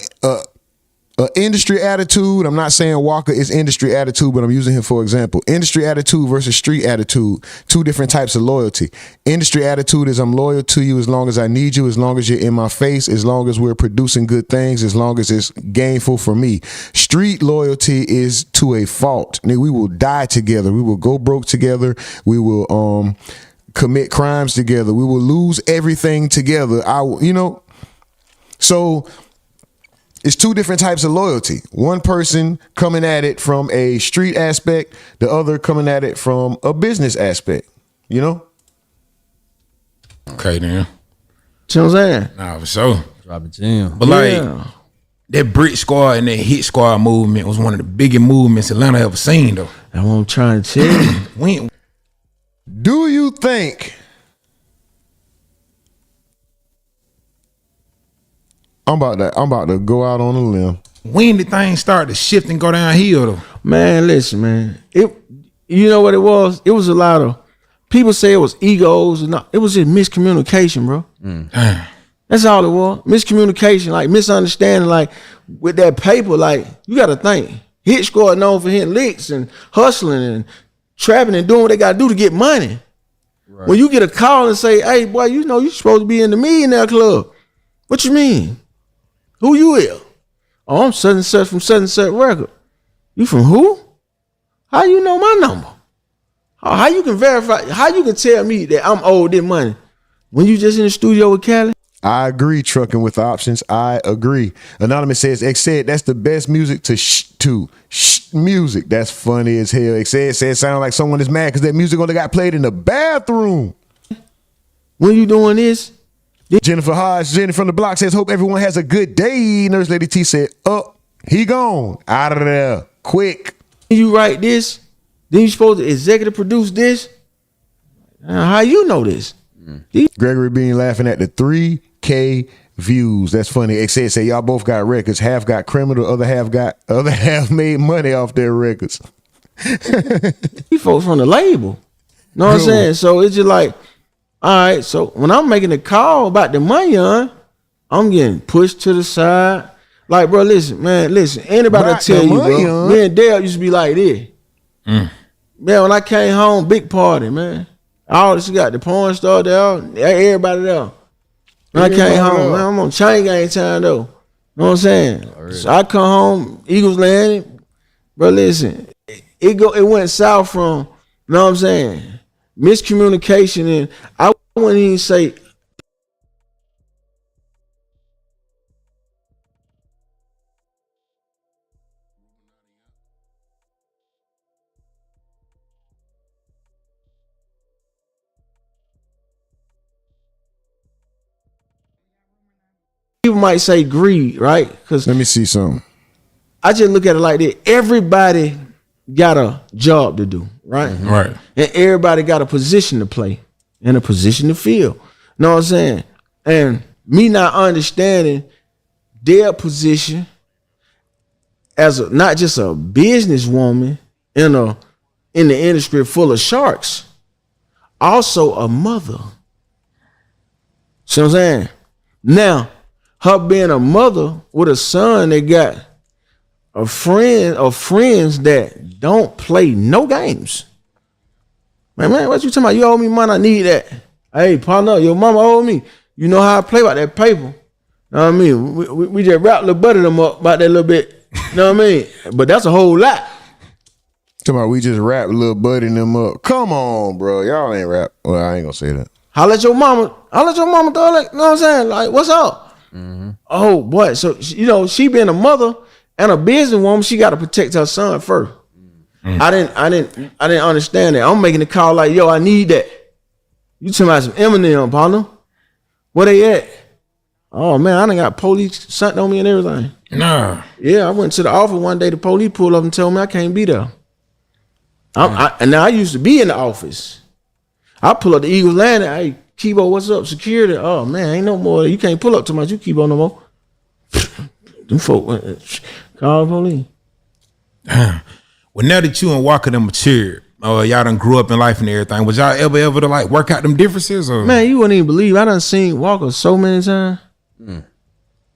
industry attitude? I'm not saying Walker is industry attitude, but I'm using him for example. Industry attitude versus street attitude, two different types of loyalty. Industry attitude is I'm loyal to you as long as I need you, as long as you're in my face, as long as we're producing good things, as long as it's gainful for me. Street loyalty is to a fault. We will die together. We will go broke together. We will commit crimes together. We will lose everything together. So it's two different types of loyalty. One person coming at it from a street aspect, the other coming at it from a business aspect, you know? Okay, then. You know what I'm saying? Nah, for sure. Drop it in. But that Brick Squad and that Hit Squad movement was one of the biggest movements Atlanta ever seen, though. That's what I'm trying to tell you. Do you think I'm about to go out on a limb? When did things start to shift and go downhill, though? Man, listen, man. You know what it was? It was a lot of people say it was egos. It was just miscommunication, bro. That's all it was. Miscommunication, like misunderstanding, like with that paper, like you got to think. Hit Squad known for hitting licks and hustling and trapping and doing what they got to do to get money. Right. When you get a call and say, hey, boy, you know you supposed to be in the millionaire club. What you mean? Who you is? Oh, I'm such and such from such and such record. You from who? How you know my number? How you can verify? How you can tell me that I'm owed this money when you just in the studio with Cali? I agree, trucking with options. I agree. Anonymous says, X said that's the best music to music. That's funny as hell. X said sound like someone is mad because that music only got played in the bathroom. When you doing this? Jennifer Hodge, Jenny from the block says, hope everyone has a good day. Nurse Lady T said, he gone. Out of there. Quick. You write this, then you supposed to executive produce this. How you know this? Gregory Bean laughing at the 3K views. That's funny. X said, y'all both got records. Half got criminal, other half made money off their records. You folks from the label. Know what I'm saying? So it's just like, all right, so when I'm making a call about the money on, I'm getting pushed to the side. Like, bro, listen, anybody will tell you, bro, me and Dale used to be like this. Man, when I came home, big party, man. All this got the porn star there, everybody there. When I came home, man, I'm on chain gang time though. Know what I'm saying? So I come home, Eagles landing. Bro, listen, it went south from, you know what I'm saying? Miscommunication, and I wouldn't even say people might say greed, right? Because let me see something. I just look at it like this. Everybody got a job to do, right? Right. And everybody got a position to play and a position to fill. Know what I'm saying? And me not understanding their position as not just a businesswoman in the industry full of sharks, also a mother. See what I'm saying? Now, her being a mother with a son that got a friend or friends that don't play no games. Man, what you talking about? You owe me money, I need that. Hey, partner, your mama owe me. You know how I play about that paper. Know what I mean? We just wrap little buddy them up about that little bit. Know what I mean? But that's a whole lot. Talking about we just rap little buddy them up. Come on, bro. Y'all ain't rap. Well, I ain't gonna say that. I'll let your mama throw like, you know what I'm saying? Like, what's up? Mm-hmm. Oh boy. So you know, she being a mother and a businesswoman, she gotta protect her son first. Mm-hmm. I didn't understand that. I'm making the call like, yo, I need that. You talking about some Eminem, partner? Where they at? Oh man, I done got police something on me and everything. Nah. Yeah, I went to the office one day. The police pulled up and told me I can't be there. And now I used to be in the office. I pull up the Eagles landing. Hey, Keebo, what's up? Security. Oh man, ain't no more. You can't pull up too much. You Keebo no more. Them folk call the police. Well, now that you and Waka done matured, y'all done grew up in life and everything, was y'all ever to like work out them differences? Or? Man, you wouldn't even believe I done seen Waka so many times.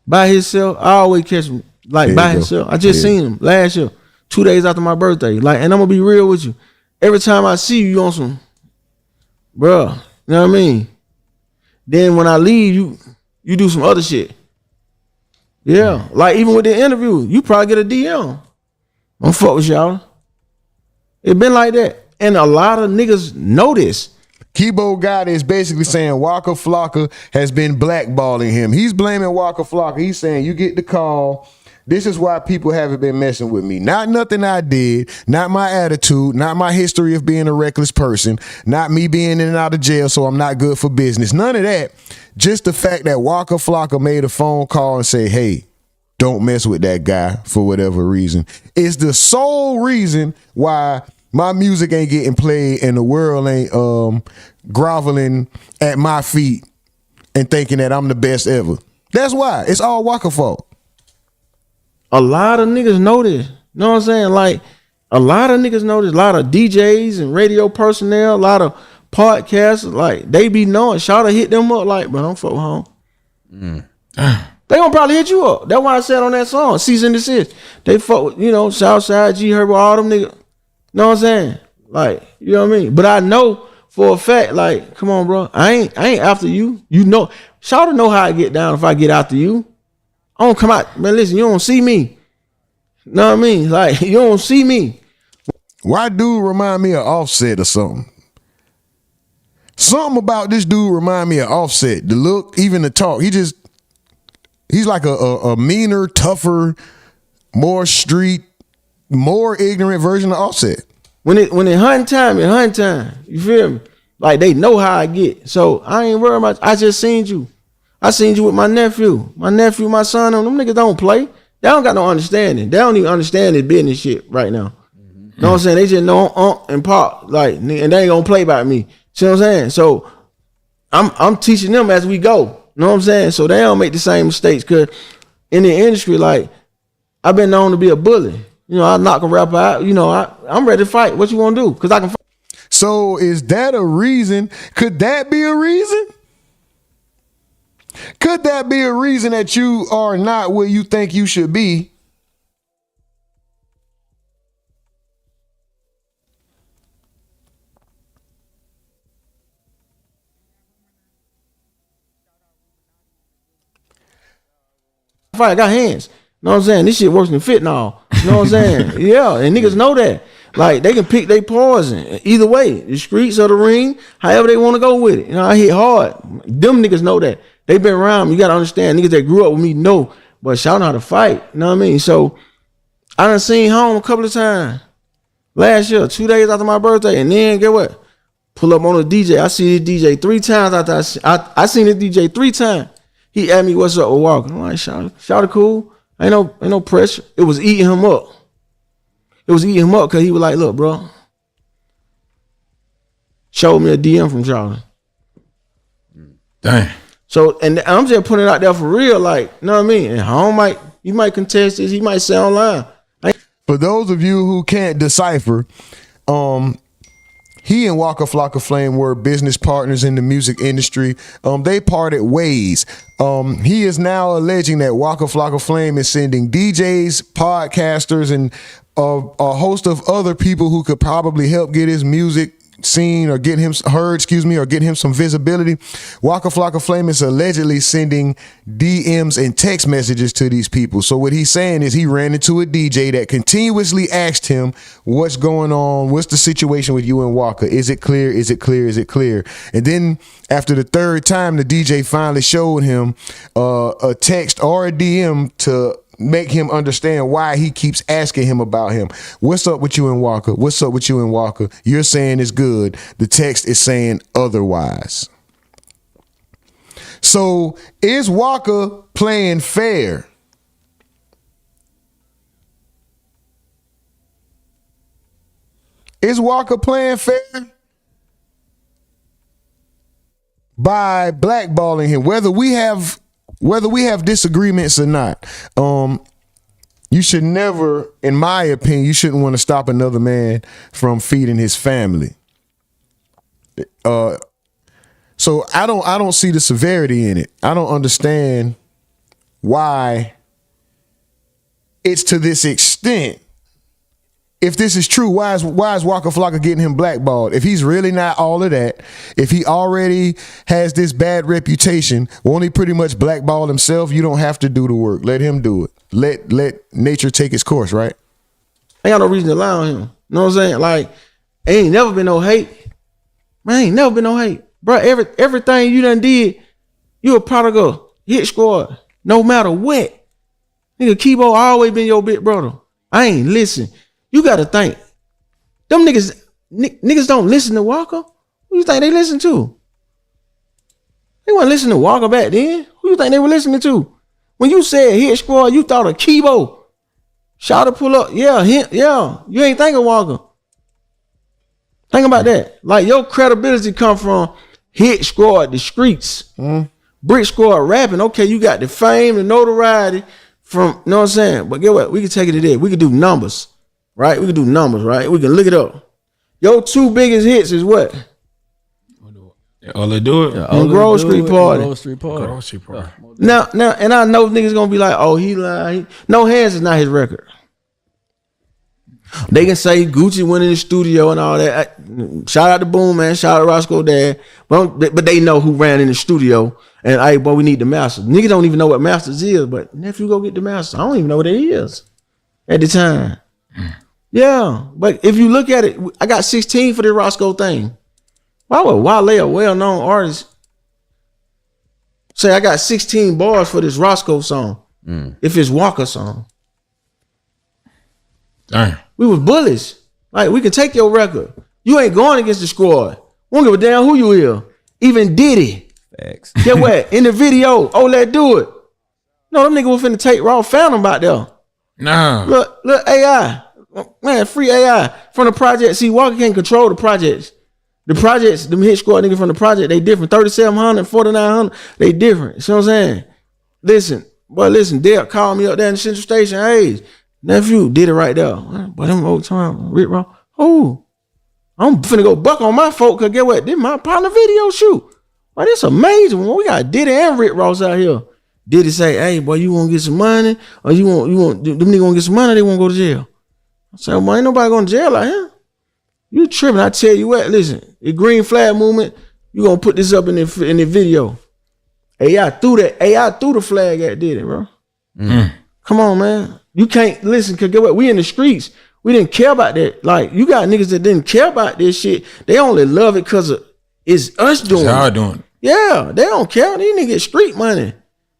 By himself. I always catch him like by himself. I just seen him last year, 2 days after my birthday. Like, and I'm gonna be real with you. Every time I see you, you on some, bruh, you know what I mean? Then when I leave, you do some other shit. Yeah, like even with the interview, you probably get a DM. Don't fuck with y'all. It been like that. And a lot of niggas know this. Keebo Gotti is basically saying Waka Flocka has been blackballing him. He's blaming Waka Flocka. He's saying, you get the call. This is why people haven't been messing with me. Not nothing I did, not my attitude, not my history of being a reckless person, not me being in and out of jail, so I'm not good for business. None of that. Just the fact that Waka Flocka made a phone call and say, hey, don't mess with that guy for whatever reason. It's the sole reason why my music ain't getting played and the world ain't groveling at my feet and thinking that I'm the best ever. That's why. It's all Waka fault. A lot of niggas know this. Know what I'm saying? Like, a lot of niggas know this. A lot of DJs and radio personnel, a lot of podcasters, like, they be knowing. Shout out hit them up like, but don't fuck home. They gonna probably hit you up. That's why I said on that song, Cease and Desist. They fuck with, you know, Southside, G Herbo, all them niggas. Know what I'm saying? Like, you know what I mean? But I know for a fact, like, come on, bro. I ain't after you. You know, Shout out know how I get down if I get after you. I don't come out, man. Listen, you don't see me. Know what I mean? Like, you don't see me. Why dude remind me of Offset or something? Something about this dude remind me of Offset. The look, even the talk. He's like a meaner, tougher, more street, more ignorant version of Offset. When it hunting time, it hunting time. You feel me? Like they know how I get. So I ain't worried about. I just seen you. I seen you with my nephew. My nephew, my son, them niggas don't play. They don't got no understanding. They don't even understand this business shit right now. You know what I'm saying? They just know and pop, like, and they ain't gonna play by me. See what I'm saying? So I'm teaching them as we go. You know what I'm saying? So they don't make the same mistakes. Cause in the industry, like, I've been known to be a bully. You know, I knock a rapper out. You know, I'm ready to fight. What you want to do? Cause I can fight. So is that a reason? Could that be a reason? Could that be a reason that you are not where you think you should be? I got hands. You know what I'm saying? This shit works than fentanyl. You know what I'm saying? Yeah, and niggas know that. Like, they can pick their poison either way, the streets or the ring, however they want to go with it. You know, I hit hard. Them niggas know that. They been around me. You got to understand, niggas that grew up with me know, but shout out how to fight. You know what I mean? So, I done seen home a couple of times. Last year, 2 days after my birthday, and then get what? Pull up on a DJ. I see this DJ 3 times after I seen this DJ 3 times. He asked me what's up with Walker. I'm like, shout it cool. Ain't no pressure. It was eating him up. It was eating him up because he was like, look, bro. Showed me a DM from Charlie. Dang. So, and I'm just putting it out there for real, like, you know what I mean? And home he might contest this, he might say online. For those of you who can't decipher, he and Waka Flocka Flame were business partners in the music industry. They parted ways. He is now alleging that Waka Flocka Flame is sending DJs, podcasters, and a host of other people who could probably help get his music seen or get him heard, or get him some visibility. Waka Flocka Flame is allegedly sending DMs and text messages to these people. So what he's saying is he ran into a DJ that continuously asked him, what's going on? What's the situation with you and Waka? Is it clear? Is it clear? Is it clear? And then after the third time, the DJ finally showed him a text or a DM to make him understand why he keeps asking him about him. What's up with you and Waka? What's up with you and Waka? You're saying it's good. The text is saying otherwise. So is Waka playing fair? Is Waka playing fair? By blackballing him, whether we have disagreements or not, you should never, in my opinion, you shouldn't want to stop another man from feeding his family. So I don't see the severity in it. I don't understand why it's to this extent. If this is true, why is Waka Flocka getting him blackballed? If he's really not all of that, if he already has this bad reputation, won't he pretty much blackball himself? You don't have to do the work. Let him do it. Let nature take its course, right? Ain't got no reason to lie on him. You know what I'm saying? Like, ain't never been no hate. Man, ain't never been no hate. Bro, everything you done did, you a product of Hit Squad. No matter what. Nigga, Keebo always been your big brother. I ain't listen. You gotta think. Them niggas don't listen to Waka. Who you think they listen to? They wasn't listening to Waka back then. Who you think they were listening to? When you said Hit Squad, you thought of Keebo. Shout to pull up. Yeah, you ain't think of Waka. Think about that. Like, your credibility come from Hit Squad, the streets. Brick Squad rapping. Okay, you got the fame, the notoriety from, you know what I'm saying? But get what? We can take it to there. We can do numbers. Right? We can do numbers, right? We can look it up. Your 2 biggest hits is what? All they do it. On Grove Street Party. Grove Street Party. Now, and I know niggas gonna be like, oh, he lied. No Hands is not his record. They can say Gucci went in the studio and all that. Shout out to Boom, man. Shout out to Roscoe Dad. But they know who ran in the studio. And hey, boy, we need the Masters. Niggas don't even know what Masters is, but nephew, go get the Masters. I don't even know what it is at the time. Yeah, but if you look at it, I got 16 for the Roscoe thing. Why would Wale, a well-known artist, say I got 16 bars for this Roscoe song if it's Waka song? Damn. We was bullies. Like, we can take your record. You ain't going against the squad. We don't give a damn who you is. Even Diddy. Facts. Get what? In the video, oh, let's do it. No, them niggas was finna take Raw Phantom out there. Nah. Look, AI. Man, free AI. From the project. See, Walker can't control the projects. The projects, them hit squad niggas from the project, they different. 3,700, 4,900, they different. You see what I'm saying? Listen, Derek called me up there in the Central Station. Hey, nephew, did it right there. But them old time, Rick Ross. Oh, I'm finna go buck on my folk, cause get what? This my partner video shoot. Well, this amazing. We got Diddy and Rick Ross out here. Diddy say, hey, boy, you want to get some money? Or you want them niggas want to get some money, or they want to go to jail? I said, well, ain't nobody going to jail out here. You tripping. I tell you what, listen, the green flag movement, you going to put this up in the video. AI threw the flag at Diddy, bro. Come on, man. You can't listen, cause get what? We in the streets. We didn't care about that. Like, you got niggas that didn't care about this shit. They only love it because it's us doing it. Y'all doing it. Yeah, they don't care. These niggas get street money.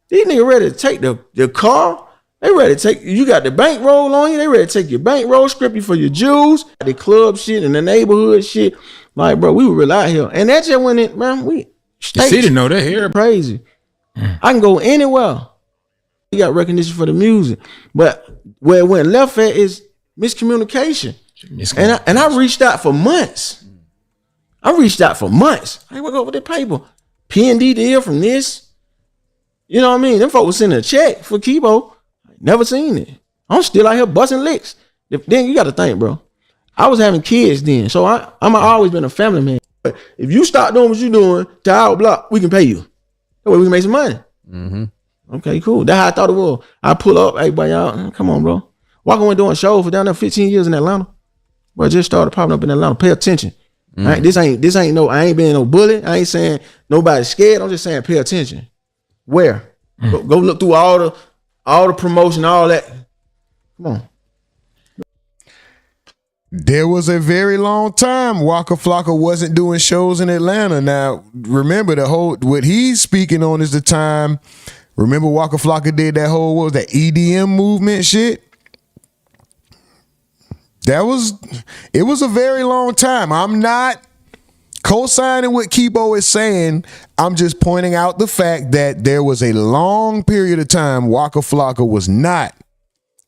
These niggas ready to take the car. They ready to take, you got the bankroll on you. They ready to take your bankroll, strip you for your jewels, the club shit and the neighborhood shit. Like, bro, we were real out here. And that just went in, man, The city know that here. Crazy. I can go anywhere. You got recognition for the music. But where it went left at is miscommunication. And I reached out for months. I ain't work over the paper. P&D deal from this. You know what I mean? Them folks was sending a check for Keebo. Never seen it. I'm still out here busting licks. Then you got to think, bro. I was having kids then, so I'm always been a family man. But if you start doing what you doing to our block, we can pay you. That way we can make some money. Okay, cool. That's how I thought it was. I pull up, hey, boy, y'all, come on, bro. Walker went doing shows for down there 15 years in Atlanta. But just started popping up in Atlanta. Pay attention. Right? This ain't no. I ain't being no bully. I ain't saying nobody's scared. I'm just saying pay attention. Where? Go look through all the promotion, all that. Come on. There was a very long time Waka Flocka wasn't doing shows in Atlanta. Now, remember what he's speaking on is the time. Remember Waka Flocka did that whole, what was that, EDM movement shit? It was a very long time. I'm not co-signing what Keebo is saying. I'm just pointing out the fact that there was a long period of time Waka Flocka was not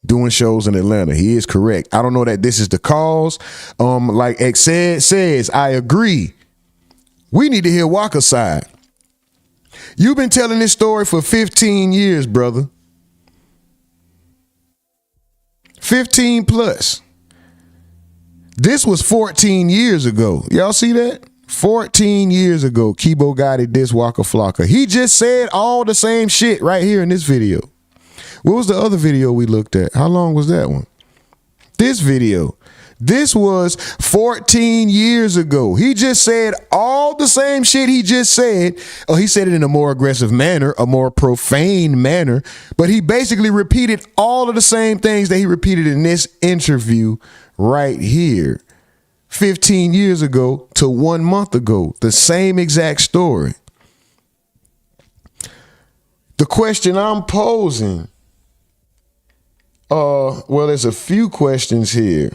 doing shows in Atlanta. He is correct. I don't know that this is the cause. Like X says, I agree. We need to hear Waka's side. You've been telling this story for 15 years, brother. 15 plus. This was 14 years ago. Y'all see that? 14 years ago, Keebo Gotti dissed Waka Flocka. He just said all the same shit right here in this video. What was the other video we looked at? How long was that one? This video. This was 14 years ago. He just said all the same shit he just said. Oh, he said it in a more aggressive manner, a more profane manner, but he basically repeated all of the same things that he repeated in this interview right here. 15 years ago to 1 month ago, the same exact story. The question I'm posing, well, there's a few questions here.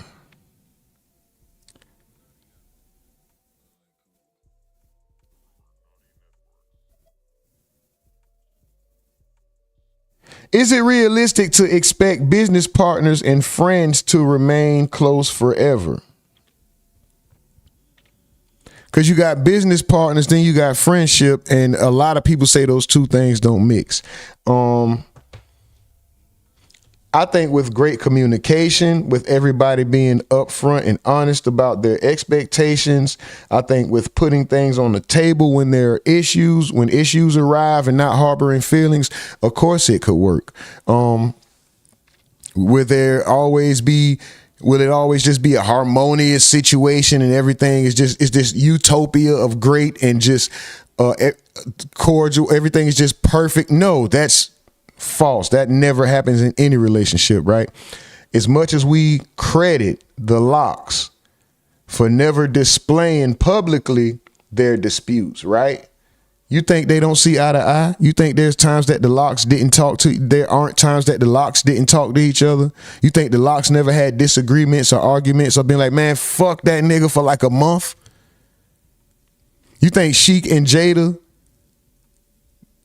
Is it realistic to expect business partners and friends to remain close forever? Because you got business partners, then you got friendship, and a lot of people say those two things don't mix. I think with great communication, with everybody being upfront and honest about their expectations, I think with putting things on the table when there are issues, when issues arrive and not harboring feelings, of course it could work. Will it always just be a harmonious situation and everything is this utopia of great and just cordial, everything is just perfect? No, that's false. That never happens in any relationship, right? as much as we credit the Locks for never displaying publicly their disputes, right? You think they don't see eye to eye? You think there's times that the Locks didn't talk to, there aren't times that the Locks didn't talk to each other? You think the Locks never had disagreements or arguments or been like, man, fuck that nigga for like a month? You think Sheik and Jada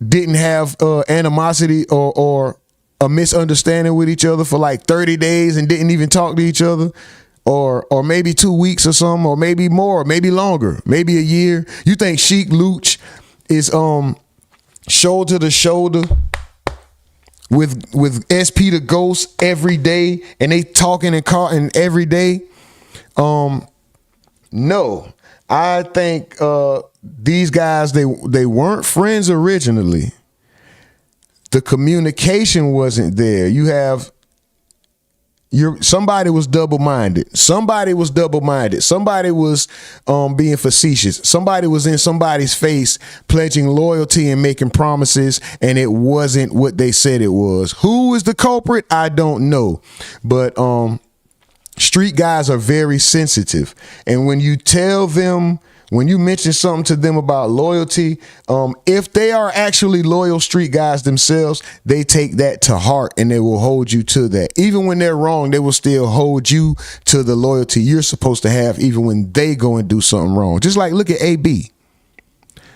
didn't have animosity or a misunderstanding with each other for like 30 days and didn't even talk to each other? Or maybe 2 weeks or something, or maybe more, maybe longer, maybe a year. You think Sheik Luch is shoulder to shoulder with SP the Ghost every day, and they talking and calling every day? No. I think these guys, they weren't friends originally. The communication wasn't there. Somebody was double-minded. Somebody was being facetious. Somebody was in somebody's face pledging loyalty and making promises, and it wasn't what they said it was. Who is the culprit? I don't know. But street guys are very sensitive. And when you tell them, when you mention something to them about loyalty, if they are actually loyal street guys themselves, they take that to heart and they will hold you to that. Even when they're wrong, they will still hold you to the loyalty you're supposed to have, even when they go and do something wrong. Just like look at AB.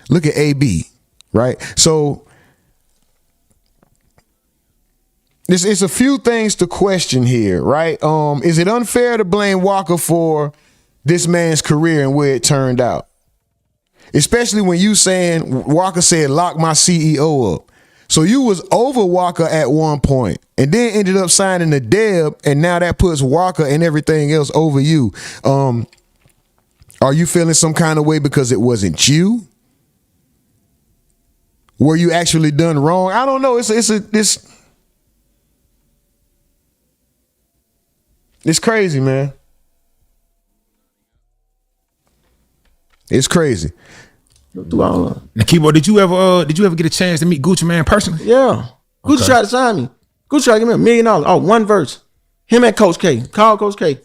Look at AB, right? So it's a few things to question here, right? Is it unfair to blame Waka for this man's career and where it turned out? Especially when you saying Waka said, lock my CEO up. So you was over Waka at one point and then ended up signing a Deb, and now that puts Waka and everything else over you. Are you feeling some kind of way because it wasn't you? Were you actually done wrong? I don't know. It's crazy, man. It's crazy. Now, Keebo, did you ever get a chance to meet Gucci Mane personally? Yeah. Gucci tried to sign me. Gucci tried to give me $1 million. Oh, one verse. Him and Coach K. Call Coach K.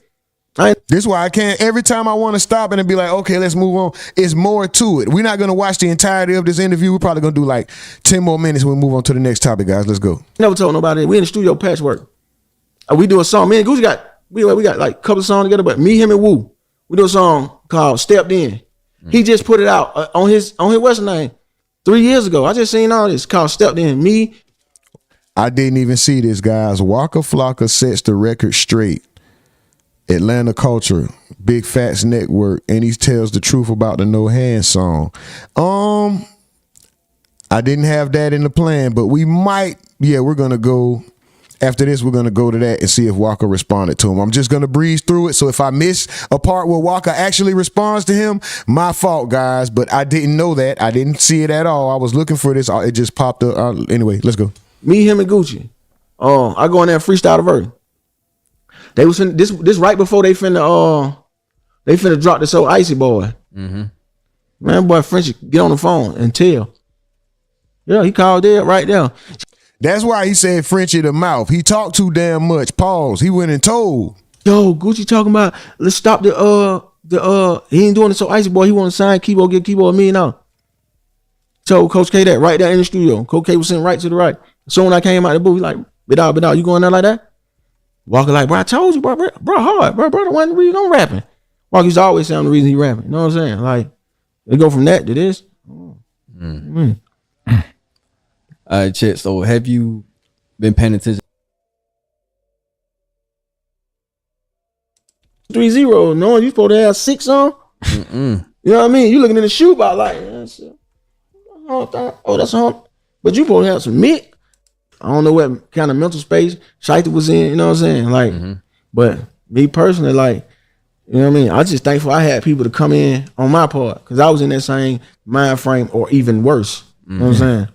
This is why I can't, every time I want to stop and be like, okay, let's move on. It's more to it. We're not going to watch the entirety of this interview. We're probably going to do like 10 more minutes. We'll move on to the next topic, guys. Let's go. Never told nobody. We in the studio patchwork. We do a song. Me and Gucci we got like a couple of songs together, but me, him, and Woo. We do a song called Stepped In. He just put it out on his what's the name 3 years ago. I just seen all this called Stepped In. Me. I didn't even see this, guys. Waka Flocka sets the record straight. Atlanta culture, Big Fats Network, and he tells the truth about the No Hands song. I didn't have that in the plan, but we might. Yeah, we're gonna go. After this, we're going to go to that and see if Waka responded to him. I'm just going to breeze through it. So if I miss a part where Waka actually responds to him, my fault, guys. But I didn't know that. I didn't see it at all. I was looking for this. It just popped up. Anyway, let's go. Me, him, and Gucci. I go in there and freestyle the verse. They was this right before they finna drop the So Icy Boy. Mm-hmm. Man, boy, Frenchie, get on the phone and tell. Yeah, he called there right there. That's why he said Frenchie the mouth. He talked too damn much. Pause. He went and told. Yo, Gucci talking about let's stop the he ain't doing it So Icy Boy. He want to sign Keebo, give Keebo $1 million. Told Coach K that right there in the studio. Coach K was sitting right to the right. So when I came out the booth, he like, bit out, you going there like that? Walker like, bro, I told you, bro, hard, bro, the one reason I'm rapping. Walker used to always sound the reason he rapping. You know what I'm saying? Like, they go from that to this. All right, Chet, so have you been paying attention? 3-0, knowing you supposed to have 6 on? You know what I mean? You looking in the shoe box like, oh, that's a hump. But you supposed to have some meat. I don't know what kind of mental space Shaita was in, you know what I'm saying? Like, but me personally, like, you know what I mean? I just thankful I had people to come in on my part because I was in that same mind frame or even worse. You know what I'm saying?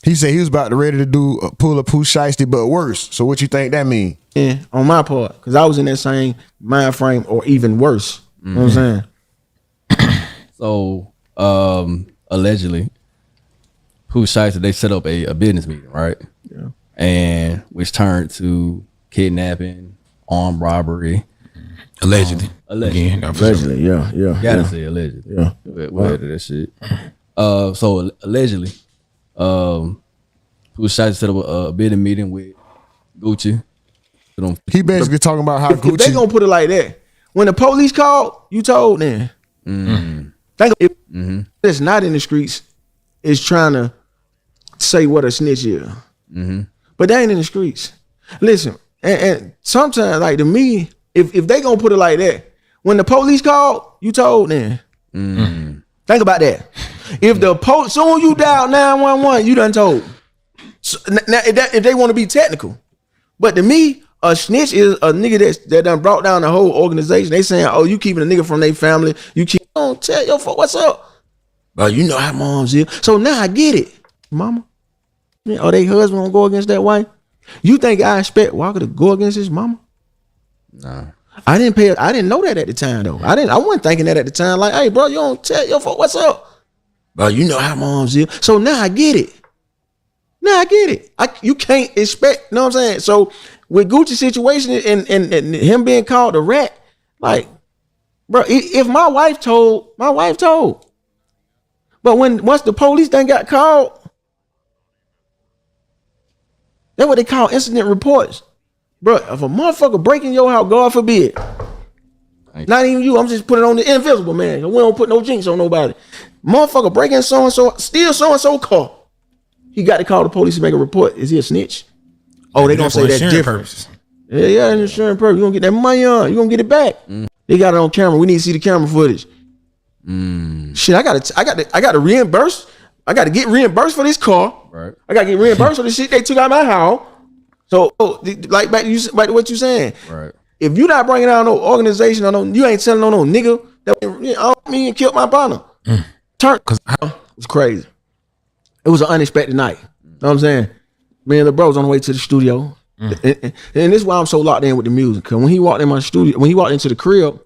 He said he was about to ready to pull a Pooh Shiesty, but worse. So what you think that mean? Yeah, on my part, because I was in that same mind frame or even worse. You know what I'm saying? So, allegedly, Pooh Shiesty, they set up a business meeting, right? Yeah. And which turned to kidnapping, armed robbery. Allegedly. Allegedly, yeah. Gotta say allegedly. Yeah. We'll edit that shit. So allegedly, who was shot to set up a bidding meeting with Gucci. He basically talking about how if they Gucci. gonna put it like that, when the police called, you told them. Think if it's not in the streets, it's trying to say what a snitch is. But they ain't in the streets. Listen, and sometimes, like to me, if they gonna put it like that, when the police called, you told them. Think about that. If the soon you dial 911, you done told. So, now, if they want to be technical, but to me, a snitch is a nigga that done brought down the whole organization. They saying, oh, you keeping a nigga from their family. You keep on tell your fuck what's up. But you know how moms is. So now I get it, mama. Or they husband gonna go against that wife? You think I expect Waka to go against his mama? Nah. I didn't know that at the time though. I wasn't thinking that at the time. Like, hey, bro, you don't tell your fuck what's up. But you know how moms is. So now I get it. You can't expect, you know what I'm saying? So with Gucci situation and him being called a rat, like, bro, if my wife told. But once the police thing got called, that's what they call incident reports. Bro, if a motherfucker breaking your house, God forbid, not even you, I'm just putting it on the invisible man. We don't put no jinx on nobody. Motherfucker breaking so-and-so, steal so-and-so car. He got to call the police to make a report. Is he a snitch? Oh, they gonna say that's different. Purposes. Yeah, insurance purpose. You gonna get that money on. You gonna get it back. They got it on camera. We need to see the camera footage. Shit, I gotta reimburse. I gotta get reimbursed for this car. Right. I gotta get reimbursed for the shit they took out my house. So, like back to what you saying. Right. If you not bringing out no organization, you ain't telling no nigga that I mean killed my partner. Cause it was crazy. It was an unexpected night. You know what I'm saying? Me and the bros on the way to the studio. And this is why I'm so locked in with the music. Cause when he walked in my studio, when he walked into the crib,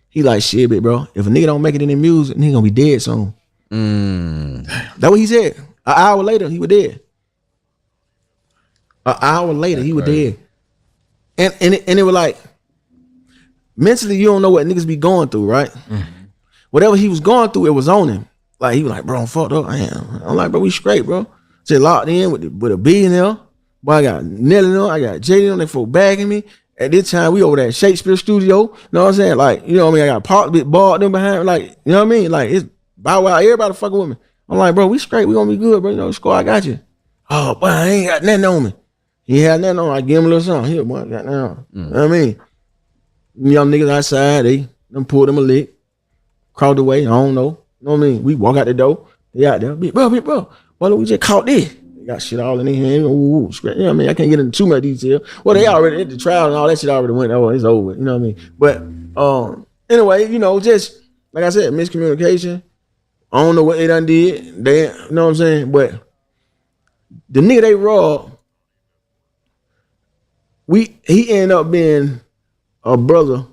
he like, shit, big bro. If a nigga don't make it in the music, he gonna be dead soon. That's what he said. An hour later, he was dead. An hour later, he was dead. And it was like, mentally, you don't know what niggas be going through, right? Whatever he was going through, it was on him. Like, he was like, bro, I'm fucked up. I am. I'm like, bro, we straight, bro. Just locked in with a billionaire. Boy, I got Nelly on, I got JD on, they folk bagging me. At this time, we over there at Shakespeare Studio. You know what I'm saying? Like, you know what I mean? I got Park bit barred them behind. Like, you know what I mean? Like, it's Bow Wow, everybody fucking with me. I'm like, bro, we straight. We gonna be good, bro. You know, score, I got you. Oh, boy, I ain't got nothing on me. He had nothing on. I give him a little something. Here, boy, I got nothing on. You know what I mean? Young niggas outside, they done pulled them a lick. Crawled away, I don't know. You know what I mean? We walk out the door. They out there. Bro. Why don't we just caught this? They got shit all in their hand. Ooh, you know what I mean? I can't get into too much detail. Well, they already did the trial and all that shit already went over. It's over. You know what I mean? But anyway, you know, just like I said, miscommunication. I don't know what they done did. They, you know what I'm saying? But the nigga they robbed, he ended up being a brother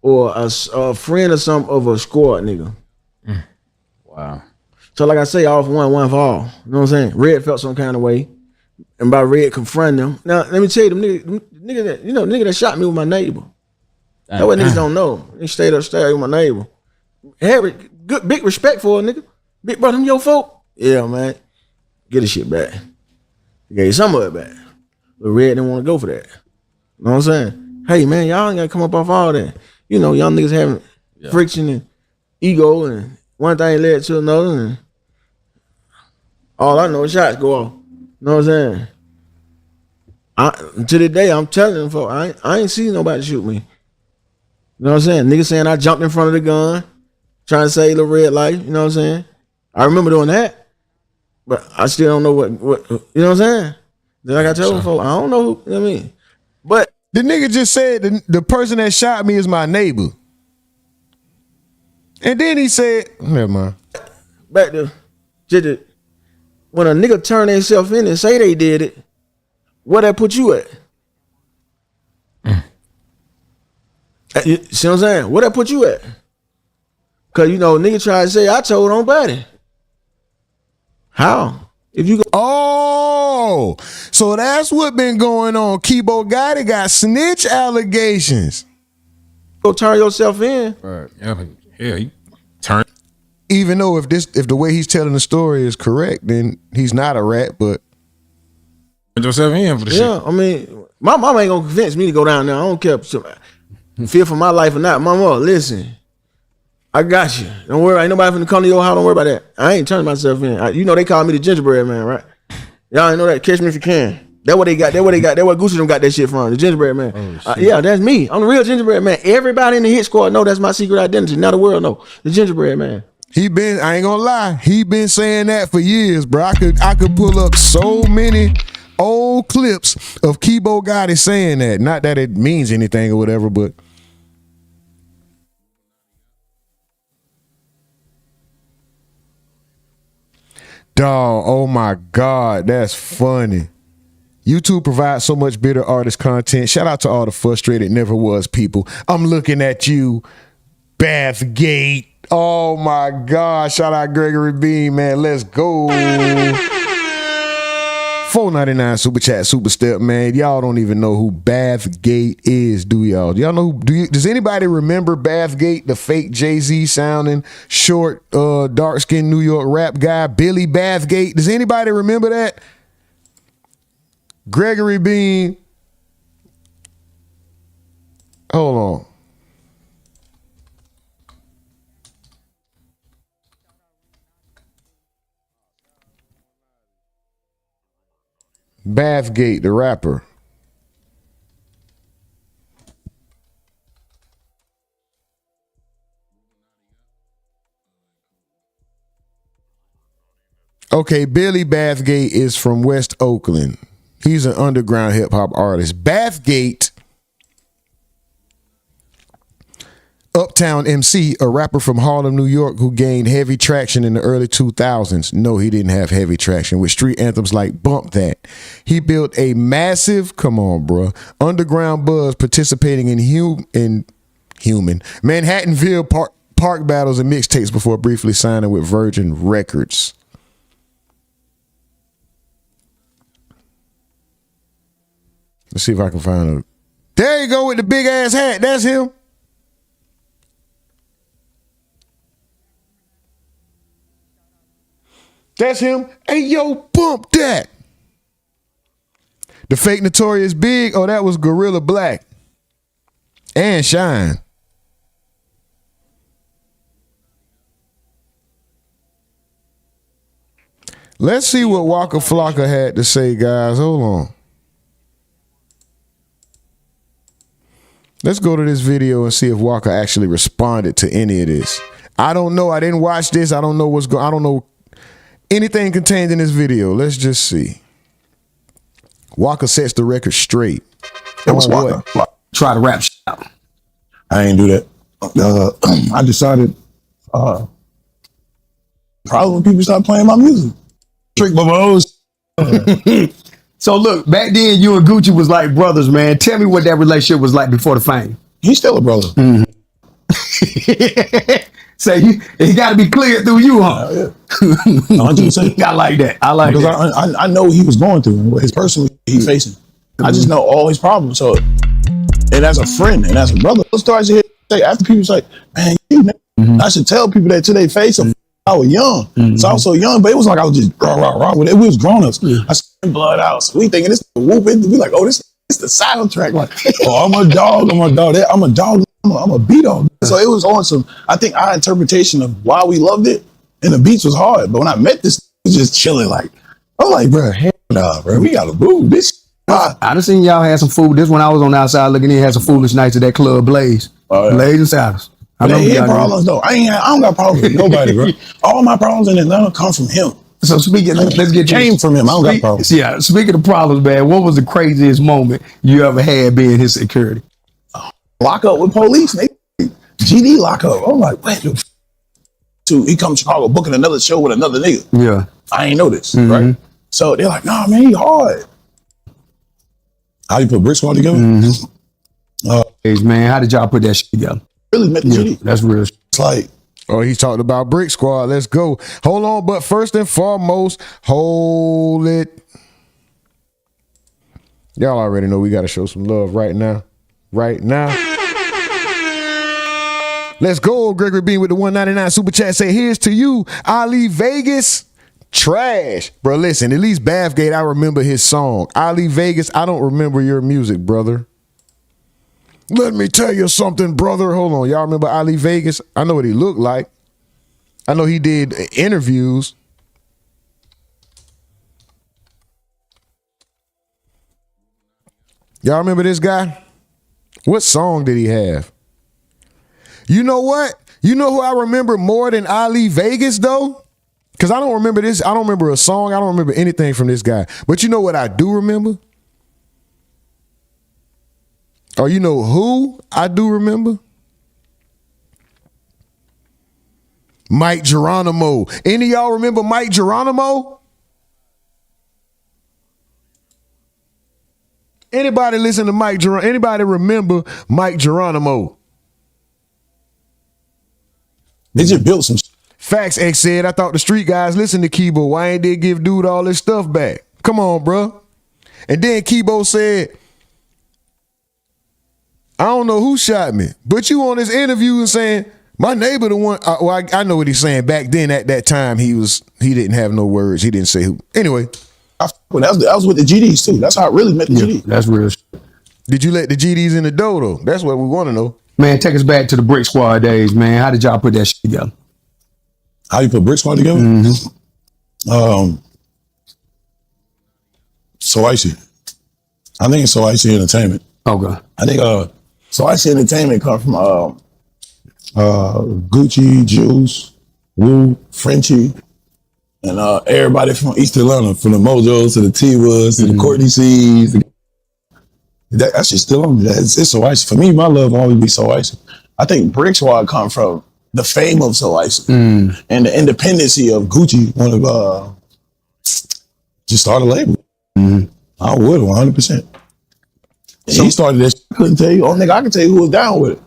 or a friend or something of a squad nigga. Wow. So like I say, all for one for all. You know what I'm saying? Red felt some kind of way. And by Red confronting them. Now, let me tell you, them nigga that shot me with my neighbor. That's what niggas don't know. They stayed upstairs with my neighbor. Had good, big respect for a nigga. Big brother, them your folk. Yeah, man. Get the shit back. He gave some of it back. But Red didn't want to go for that. You know what I'm saying? Hey, man, y'all ain't got to come up off all that. You know, young niggas having friction and ego, and one thing led to another, and all I know is shots go off. You know what I'm saying? To the day, I'm telling them, folks, I ain't seen nobody shoot me. You know what I'm saying? Niggas saying I jumped in front of the gun, trying to save the red light. You know what I'm saying? I remember doing that, but I still don't know what you know what I'm saying? Then like I told them, folks, I don't know who, you know what I mean? But the nigga just said the person that shot me is my neighbor. And then he said, never mind. Back to just when a nigga turn themselves in and say they did it, where that put you at? You see what I'm saying? Where that put you at? Cause you know, nigga try to say I told on buddy. How? If you go, Oh, so that's what been going on. Keebo Gotti got snitch allegations. Go turn yourself in. Right. Yeah, he turn. Even though if the way he's telling the story is correct, then he's not a rat, but Turn yourself in for the shit. Yeah, I mean, my mama ain't gonna convince me to go down there. I don't care. Fear for my life or not. Mama, listen. I got you. Don't worry. Ain't nobody finna come to your house. Don't worry about that. I ain't turning myself in. You know they call me the gingerbread man, right? Y'all ain't know that. Catch me if you can. That what they got. That what they got. That what Gucci them got that shit from. The gingerbread man. Yeah, that's me. I'm the real gingerbread man. Everybody in the hit squad know that's my secret identity. Now the world know. The gingerbread man. I ain't gonna lie, he been saying that for years, bro. I could pull up so many old clips of Keebo Gotti saying that. Not that it means anything or whatever, but dawg, oh my God, that's funny. YouTube provides so much bitter artist content. Shout out to all the frustrated never was people. I'm looking at you, Bathgate. Oh my God. Shout out Gregory Bean, man. Let's go. $4.99 super chat, super step, man. Y'all don't even know who Bathgate is, do y'all? Y'all know? Does anybody remember Bathgate, the fake Jay-Z sounding, short, dark-skinned New York rap guy, Billy Bathgate? Does anybody remember that? Gregory Bean. Hold on. Bathgate, the rapper. Okay, Billy Bathgate is from West Oakland. He's an underground hip hop artist. Bathgate, Uptown MC, a rapper from Harlem, New York, who gained heavy traction in the early 2000s. No, he didn't have heavy traction with street anthems like Bump That. He built a massive, come on, bro, underground buzz participating in Manhattanville park battles and mixtapes before briefly signing with Virgin Records. Let's see if I can find a. There you go with the big ass hat. That's him. That's him. Hey, yo, Bump That. The fake Notorious Big. Oh, that was Gorilla Black. And Shine. Let's see what Waka Flocka had to say, guys. Hold on. Let's go to this video and see if Waka actually responded to any of this. I don't know. I didn't watch this. I don't know what's going. I don't know anything contained in this video. Let's just see. Waka sets the record straight. That was Waka. Try to rap shit out. I ain't do that. I decided probably when people start playing my music. Trick my hoes. So look, back then you and Gucci was like brothers, man. Tell me what that relationship was like before the fame. He's still a brother. Mm-hmm. So he got to be clear through you, huh? Yeah. 100%. I like that. I like that. Because I know what he was going through and what his personal he's facing. I just know all his problems. So, and as a friend and as a brother, those stories you hear after people say, man, I should tell people that to their face. I was young. So I was so young, but it was like I was just rah with it. We was grown ups. I spent blood out. So we thinking this whooping. We like, oh, this is the soundtrack. Like, oh, I'm a dog. I'm a dog. I'm a dog. I'm a beat on. So it was on some, I think our interpretation of why we loved it, and the beats was hard. But when I met this, it was just chilling. Like, I'm like, bro, hell nah, bro. We gotta move this. I done seen y'all had some food. This when I was on the outside looking in, had some foolish nights at that club Blaze. Oh, yeah. Blaze and Saddles. I know he had problems though. I don't got problems with nobody, bro. All my problems in Atlanta come from him. So speaking, let's get came from him. I don't got problems. Yeah, speaking of problems, man, what was the craziest moment you ever had being his security? Lock up with police, GD lock up. I'm like, wait, he come to Chicago booking another show with another nigga. Yeah, I ain't know this, right? So they're like, nah, man, he hard. How you put Brick Squad together? Man, how did y'all put that shit together? Really met the GD. That's real. It's like, oh, he talked about Brick Squad. Let's go. Hold on, but first and foremost, hold it. Y'all already know we got to show some love right now. Right now. Let's go. Gregory Bean with the 199 super chat. Say, here's to you, Ali Vegas. Trash. Bro, listen, at least Bathgate, I remember his song. Ali Vegas, I don't remember your music, brother. Let me tell you something, brother. Hold on. Y'all remember Ali Vegas? I know what he looked like. I know he did interviews. Y'all remember this guy? What song did he have? You know what? You know who I remember more than Ali Vegas, though? Because I don't remember this. I don't remember a song. I don't remember anything from this guy. But you know what I do remember? Or you know who I do remember? Mike Geronimo. Any of y'all remember Mike Geronimo? Anybody listen to Mike Geronimo? Anybody remember Mike Geronimo? They just built some. Facts X said, I thought the street guys listened to Keebo. Why ain't they give dude all this stuff back? Come on, bro. And then Keebo said, I don't know who shot me, but you on this interview and saying, my neighbor the one, I know what he's saying. Back then at that time, he didn't have no words. He didn't say who. Anyway. That was with the GDs too. That's how I really met the GDs. That's real. Did you let the GDs in the door though? That's what we want to know. Man, take us back to the Brick Squad days, man. How did y'all put that shit together? How you put Brick Squad together? So Icy. I think it's So Icy Entertainment. Okay. I think So Icy Entertainment come from Gucci, Juice, Woo, Frenchie, and everybody from East Atlanta, from the Mojos to the T-Woods to the Courtney C's. That shit's still on me. It's So Icy. For me, my love will always be So Icy. I think Brick Squad come from the fame of So Icy and the independency of Gucci. Want to just start a label. I would 100%. He started this. I couldn't tell you. Oh, nigga, I can tell you who was down with it.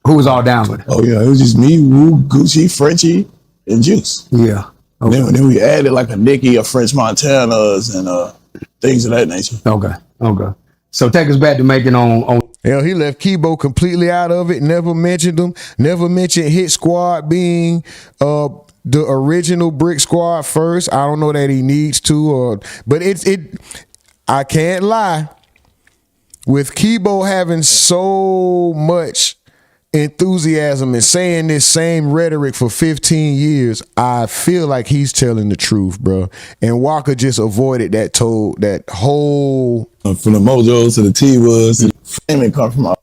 Who was all down with it? Oh yeah, it was just me, Woo, Gucci, Frenchie, and Juice. Yeah. Okay. Then we added like a Nicki, a French Montana's, and things of that nature. Okay. So take us back to making on. Hell, he left Keebo completely out of it. Never mentioned him. Never mentioned Hit Squad being the original Brick Squad first. I don't know that he needs to, but I can't lie. With Keebo having so much enthusiasm and saying this same rhetoric for 15 years, I feel like he's telling the truth, bro. And Waka just avoided that whole from the Mojos to the T-Woods, fame come from.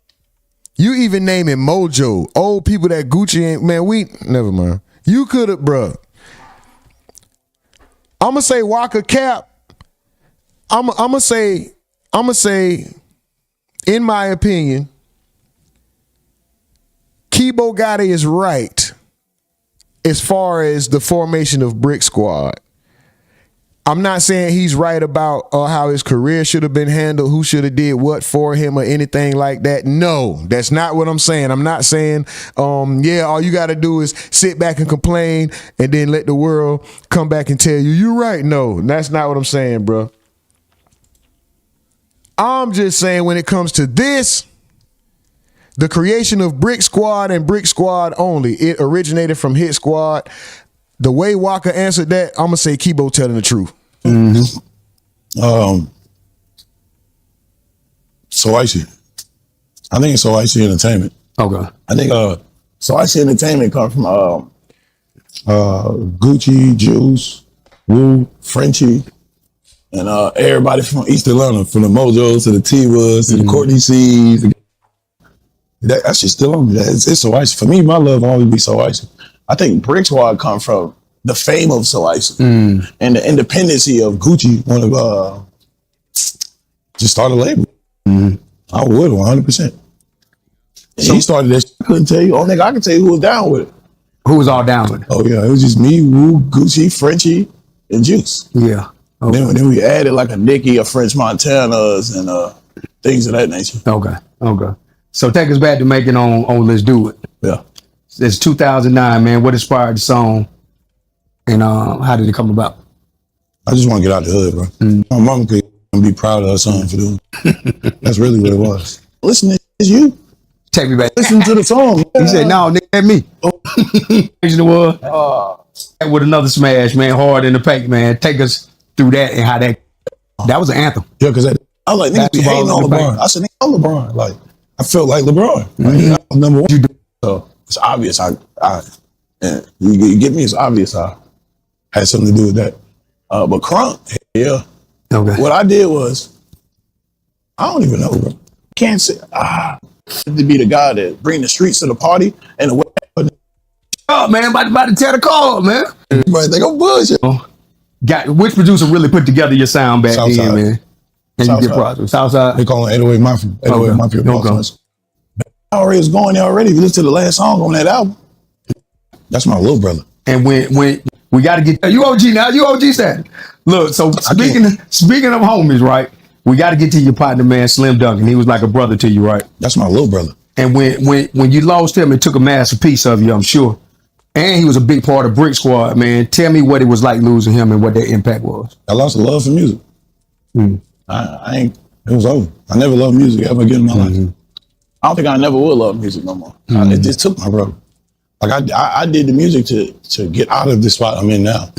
You even naming Mojo, old people that Gucci ain't, man, never mind. You could have, bro. I'm gonna say Waka cap. I'm gonna say, in my opinion, Keebo Gotti is right as far as the formation of Brick Squad. I'm not saying he's right about how his career should have been handled, who should have did what for him or anything like that. No, that's not what I'm saying. I'm not saying, all you got to do is sit back and complain and then let the world come back and tell you, you're right. No, that's not what I'm saying, bro. I'm just saying when it comes to this, the creation of Brick Squad and Brick Squad only, it originated from Hit Squad. The way Waka answered that, I'm gonna say Keebo telling the truth. So Icy. I think it's So Icy Entertainment. Okay. I think So Icy Entertainment come from Gucci, Juice, Woo, Frenchie, and everybody from East Atlanta, from the Mojos to the T-Woods to the Courtney C's. That shit's still on me. It's So Icy. For me, my love will always be So Icy. I think Brick Squad come from the fame of So Icy and the independency of Gucci. Want to just start a label. I would 100%. So he started this. I couldn't tell you. Oh, nigga, I can tell you who was down with it. Who was all down with it? Oh yeah, it was just me, Woo, Gucci, Frenchie, and Juice. Yeah. Okay. Then we added like a Nicki, a French Montana's, and things of that nature. Okay. So take us back to making on Let's Do It. Yeah. It's 2009, man. What inspired the song, and how did it come about? I just want to get out the hood, bro. My mom could and be proud of her son for doing. That's really what it was. Listen, it's you. Take me back. Listen to the song. He said, "No, nigga, that me." The word. With another smash, man, hard in the paint, man. Take us through that and how that was an anthem. Yeah, because I was like, niggas be hating on LeBron. I said, nigga, I'm LeBron. Like, I felt like LeBron. Like, I was number 1. So it's obvious. You get me? It's obvious. I had something to do with that. But Crunk, yeah. Okay. What I did was, I don't even know, bro. Can't say to be the guy that bring the streets to the party and the way. Oh man, about to tear the car up, man. Right, they go bullshit. Which producer really put together your sound back then, man? And you get projects. Southside. They call it 808 Mafia. 808 Mafia. I already was going there already. If you listen to the last song on that album, that's my little brother. And when we got to get you OG now, you OG said. Look, so speaking of homies, right? We got to get to your partner, man, Slim Duncan. He was like a brother to you, right? That's my little brother. And when you lost him, it took a massive piece of you, I'm sure. And he was a big part of Brick Squad, man. Tell me what it was like losing him and what that impact was. I lost a love for music. It was over. I never loved music ever again in my life. I don't think I never will love music no more. It just took my brother. Like I did the music to get out of this spot I'm in now.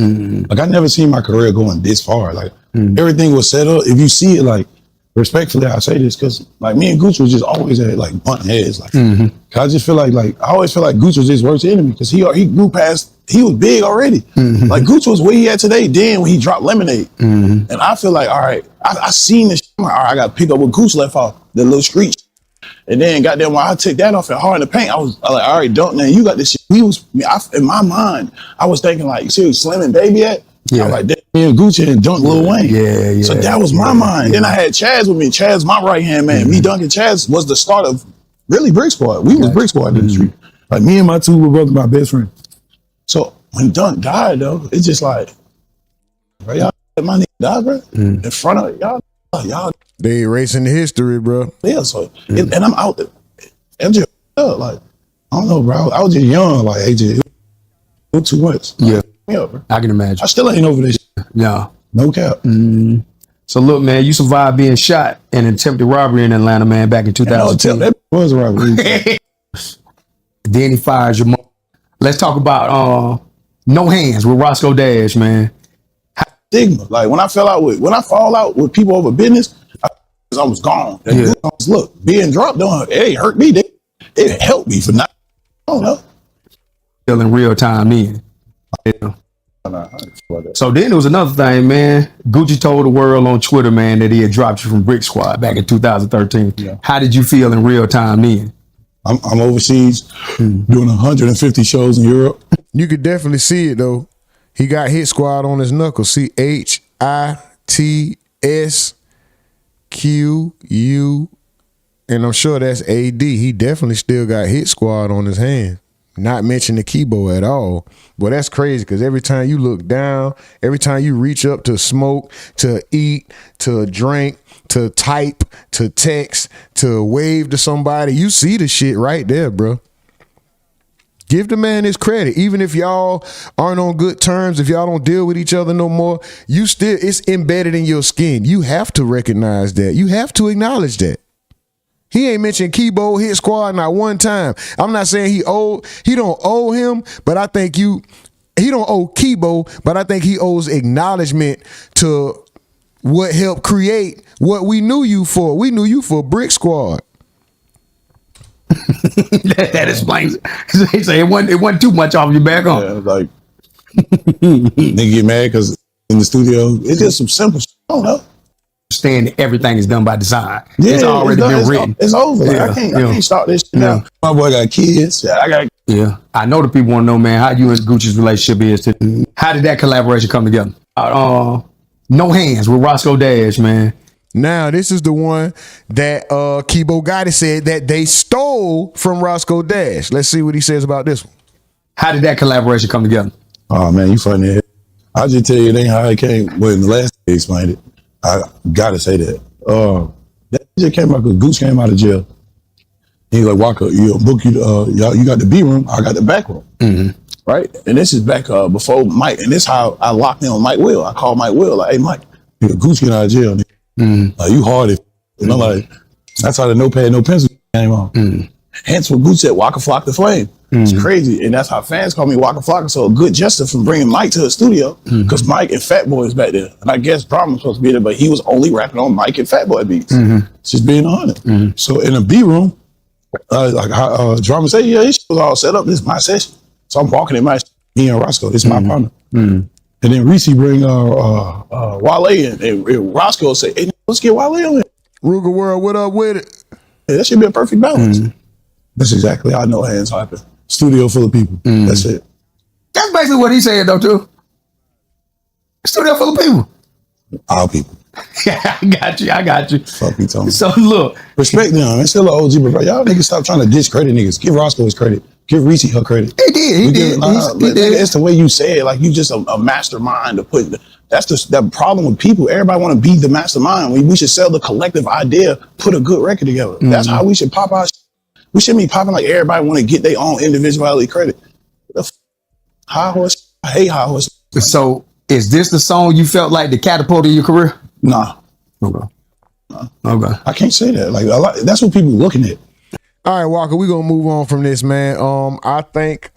Like I never seen my career going this far. Like everything was set up. If you see it, like respectfully, I say this because like me and Gooch was just always at like button heads. Like I just feel like I always feel like Gooch was his worst enemy because he grew past. He was big already. Like Gooch was where he at today. Then when he dropped Lemonade, and I feel like all right, I seen this. All right, I got to pick up what Gooch left off the little screech. And then goddamn, when I took that off and Hard in the Paint, I was like, all right, don't, man, you got this shit. In my mind, I was thinking like, see who Slim and Baby at? Yeah. I was like, that me and Gucci and Dunk Lil Wayne. Yeah. So that was my mind. Then I had Chaz with me. Chaz, my right hand man. Me, Dunk, and Chaz was the start of really Brick Squad. We was Brick Squad in the street. Like me and my two little brothers, my best friend. So when Dunk died though, it's just like, bro, y'all let my nigga die, bro. In front of y'all. They erasing the history, bro. Yeah, so and I'm out there. I'm just like, I don't know, bro. I was just young, like AJ. It was too much. Yeah, bro. I can imagine. I still ain't over this. Yeah, no cap. So look, man, you survived being shot in an attempted robbery in Atlanta, man, back in 2010. That was a robbery. Then he fires your mom. Let's talk about No Hands with Roscoe Dash, man. Stigma. Like when I fall out with people over business, I was gone. Look, being dropped on it ain't hurt me. It helped me for not. I don't know. Still in real time then. Yeah. So then there was another thing, man. Gucci told the world on Twitter, man, that he had dropped you from Brick Squad back in 2013. Yeah. How did you feel in real time then? I'm overseas doing 150 shows in Europe. You could definitely see it though. He got Hit Squad on his knuckles. CHITSQU, and I'm sure that's AD. He definitely still got Hit Squad on his hand. Not mentioning Keebo at all. But that's crazy because every time you look down, every time you reach up to smoke, to eat, to drink, to type, to text, to wave to somebody, you see the shit right there, bro. Give the man his credit. Even if y'all aren't on good terms, if y'all don't deal with each other no more, it's embedded in your skin. You have to recognize that. You have to acknowledge that. He ain't mentioned Keebo, Hit Squad, not one time. I'm not saying he don't owe him, but I think he don't owe Keebo, but I think he owes acknowledgement to what helped create what we knew you for. We knew you for Brick Squad. that explains it. They say it wasn't too much off your back on. Yeah, like they get mad because in the studio, it's just some simple shit. I don't know. Understand everything is done by design. Yeah, it's already been written. It's over. Like, I can't start this shit now. My boy got kids. Yeah, I know the people want to know, man, how you and Gucci's relationship is. How did that collaboration come together? No Hands with Roscoe Dash, man. Now, this is the one that Keebo Gotti said that they stole from Roscoe Dash. Let's see what he says about this one. How did that collaboration come together? Oh, man, you funny. I'll just tell you, it ain't how it came. When the last day explained it, I gotta say that. That just came out because Goose came out of jail. He's like, Waka, you book you got the B room, I got the back room. Right? And this is back before Mike, and this is how I locked in on Mike Will. I called Mike Will, like, hey Mike, Goose get out of jail. You hard it. You know, like that's how the notepad, no pencil came on. Hence what Gucci said, Waka Flock the Flame. It's crazy. And that's how fans call me Waka Flocka. So a good gesture from bringing Mike to the studio. Because Mike and Fat Boy is back there. And I guess Problem was supposed to be there, but he was only rapping on Mike and Fat Boy beats. Just being honest. So in the B room, like how drama say, yeah, this shit was all set up. This is my session. So I'm walking in my me and Roscoe. This is my partner. And then Reese bring Wale in. And Roscoe say, hey, let's get Wale on it. Ruger World, what up with it? Yeah, that should be a perfect balance. That's exactly how I know hands happen. Studio full of people. That's it. That's basically what he said though too. Studio full of people. All people. Yeah, I got you. Fuck you, Tony. So look, respect them. It's still an OG, but bro, y'all niggas stop trying to discredit niggas. Give Roscoe his credit. Give Reese her credit. He did. He did. It's the way you say it. Like you just a mastermind to put. That's the problem with people. Everybody want to be the mastermind. We should sell the collective idea. Put a good record together. That's how we should pop our. We shouldn't be popping like everybody want to get their own individuality credit. High horse. I hate high horse. So is this the song you felt like the catapult in your career? Nah. Okay. Okay. I can't say that. Like that's what people looking at. All right, Walker, we're gonna move on from this, man. I think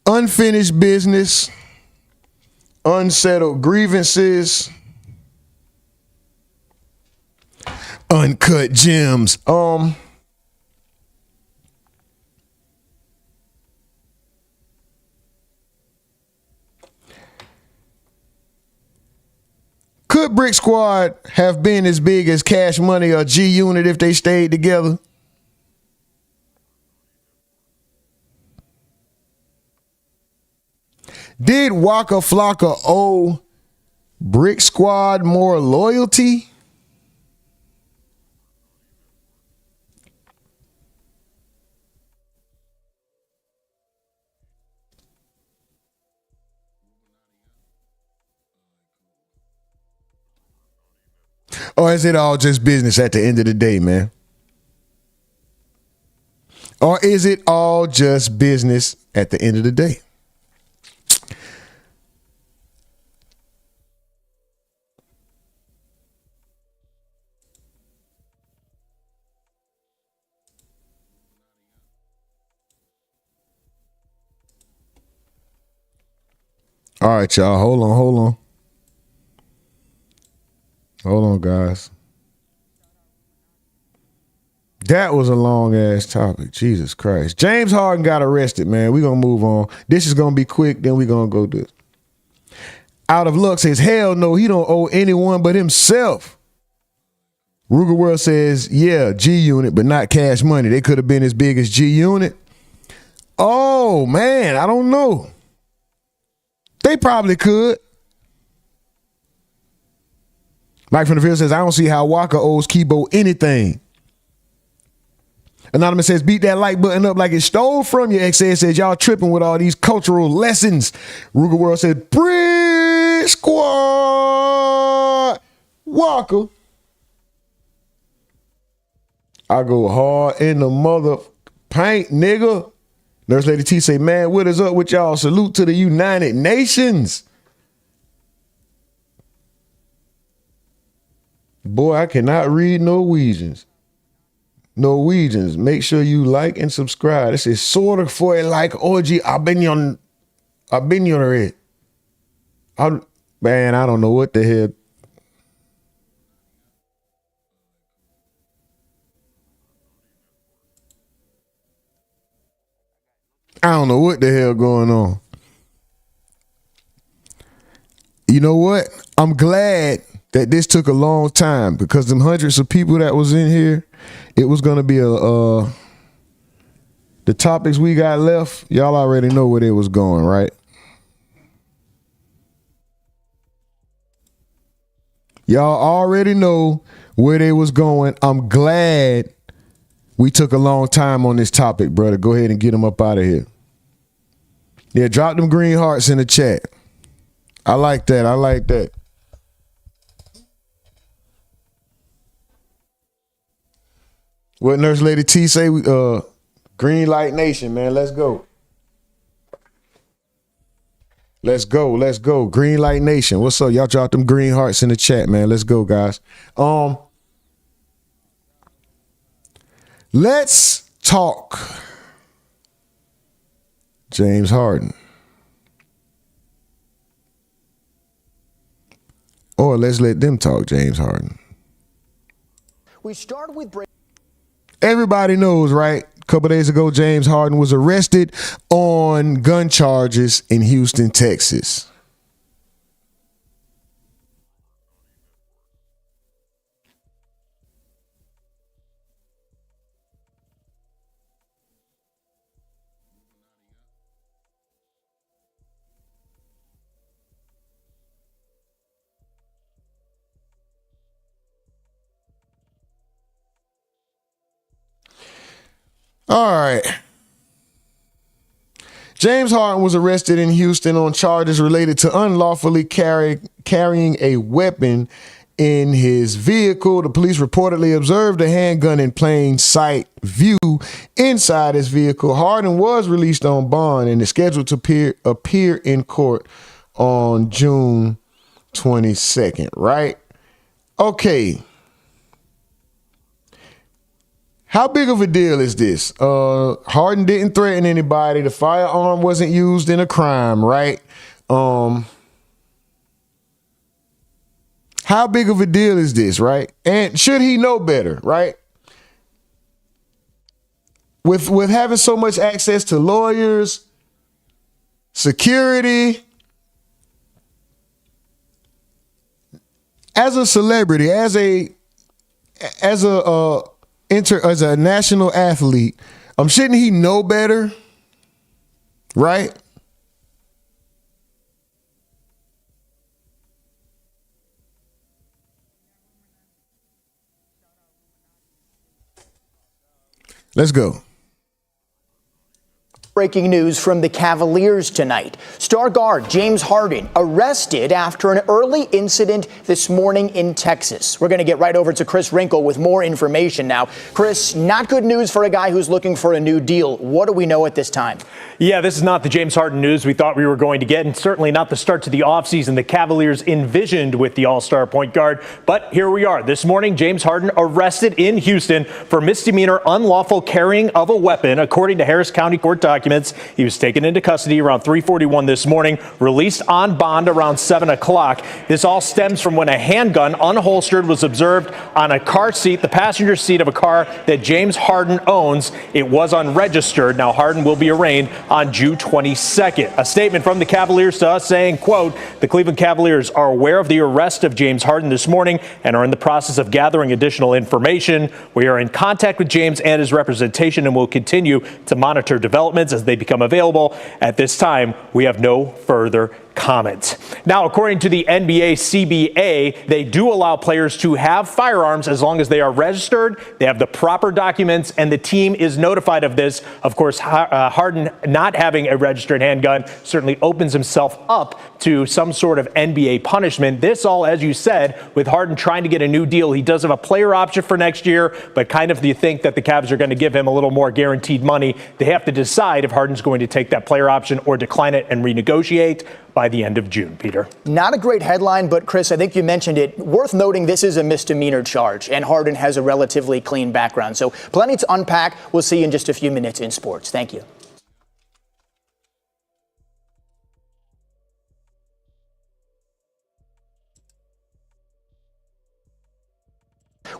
unfinished business, unsettled grievances, uncut gems. Could Brick Squad have been as big as Cash Money or G Unit if they stayed together? Did Waka Flocka owe Brick Squad more loyalty? Or is it all just business at the end of the day, man? Or is it all just business at the end of the day? All right, y'all. Hold on. Hold on, guys. That was a long ass topic. Jesus Christ. James Harden got arrested, man. We're going to move on. This is going to be quick. Then we're going to go do it. Out of Luck says, hell no, he don't owe anyone but himself. Ruger World says, yeah, G Unit, but not Cash Money. They could have been as big as G Unit. Oh, man, I don't know. They probably could. Mike from the field says, I don't see how Waka owes Keebo anything. Anonymous says, beat that like button up like it stole from you. XS says, y'all tripping with all these cultural lessons. Ruger World says, Brick Squad. Waka. I go hard in the mother paint, nigga. Nurse Lady T say, man, what is up with y'all? Salute to the United Nations. Boy, I cannot read Norwegians. Make sure you like and subscribe. This is sort of for a like orgy. I've been on it. Man, I don't know what the hell. I don't know what the hell going on. You know what? I'm glad that this took a long time because them hundreds of people that was in here, it was going to be the topics we got left. Y'all already know where they was going, right? Y'all already know where they was going. I'm glad we took a long time on this topic, brother. Go ahead and get them up out of here. Yeah, drop them green hearts in the chat. I like that. What Nurse Lady T say? Green Light Nation, man. Let's go. Let's go. Let's go. Green Light Nation. What's up? Y'all drop them green hearts in the chat, man. Let's go, guys. Let's talk James Harden. Or let's let them talk James Harden. We start with everybody knows, right? A couple days ago, James Harden was arrested on gun charges in Houston, Texas. All right. James Harden was arrested in Houston on charges related to unlawfully carrying a weapon in his vehicle. The police reportedly observed a handgun in plain sight view inside his vehicle. Harden was released on bond and is scheduled to appear in court on June 22nd, right? Okay. How big of a deal is this? Harden didn't threaten anybody. The firearm wasn't used in a crime, right? How big of a deal is this, right? And should he know better, right? With having so much access to lawyers, security, as a celebrity, as a national athlete, shouldn't he know better? Right? Let's go. Breaking news from the Cavaliers tonight. Star guard James Harden arrested after an early incident this morning in Texas. We're going to get right over to Chris Wrinkle with more information now. Chris, not good news for a guy who's looking for a new deal. What do we know at this time? Yeah, this is not the James Harden news we thought we were going to get, and certainly not the start to the offseason the Cavaliers envisioned with the all-star point guard. But here we are. This morning, James Harden arrested in Houston for misdemeanor unlawful carrying of a weapon, according to Harris County court documents. He was taken into custody around 3:41 this morning, released on bond around 7 o'clock. This all stems from when a handgun, unholstered, was observed on a car seat, the passenger seat of a car that James Harden owns. It was unregistered. Now, Harden will be arraigned on June 22nd. A statement from the Cavaliers to us saying, quote, the Cleveland Cavaliers are aware of the arrest of James Harden this morning and are in the process of gathering additional information. We are in contact with James and his representation and will continue to monitor developments as they become available. At this time, we have no further comment. Now, according to the NBA CBA, they do allow players to have firearms as long as they are registered, they have the proper documents, and the team is notified of this. Of course, Harden not having a registered handgun certainly opens himself up to some sort of NBA punishment. This all, as you said, with Harden trying to get a new deal. He does have a player option for next year, but kind of do you think that the Cavs are going to give him a little more guaranteed money? They have to decide if Harden's going to take that player option or decline it and renegotiate by the end of June, Peter. Not a great headline, but Chris, I think you mentioned it. Worth noting, this is a misdemeanor charge, and Harden has a relatively clean background. So plenty to unpack. We'll see you in just a few minutes in sports. Thank you.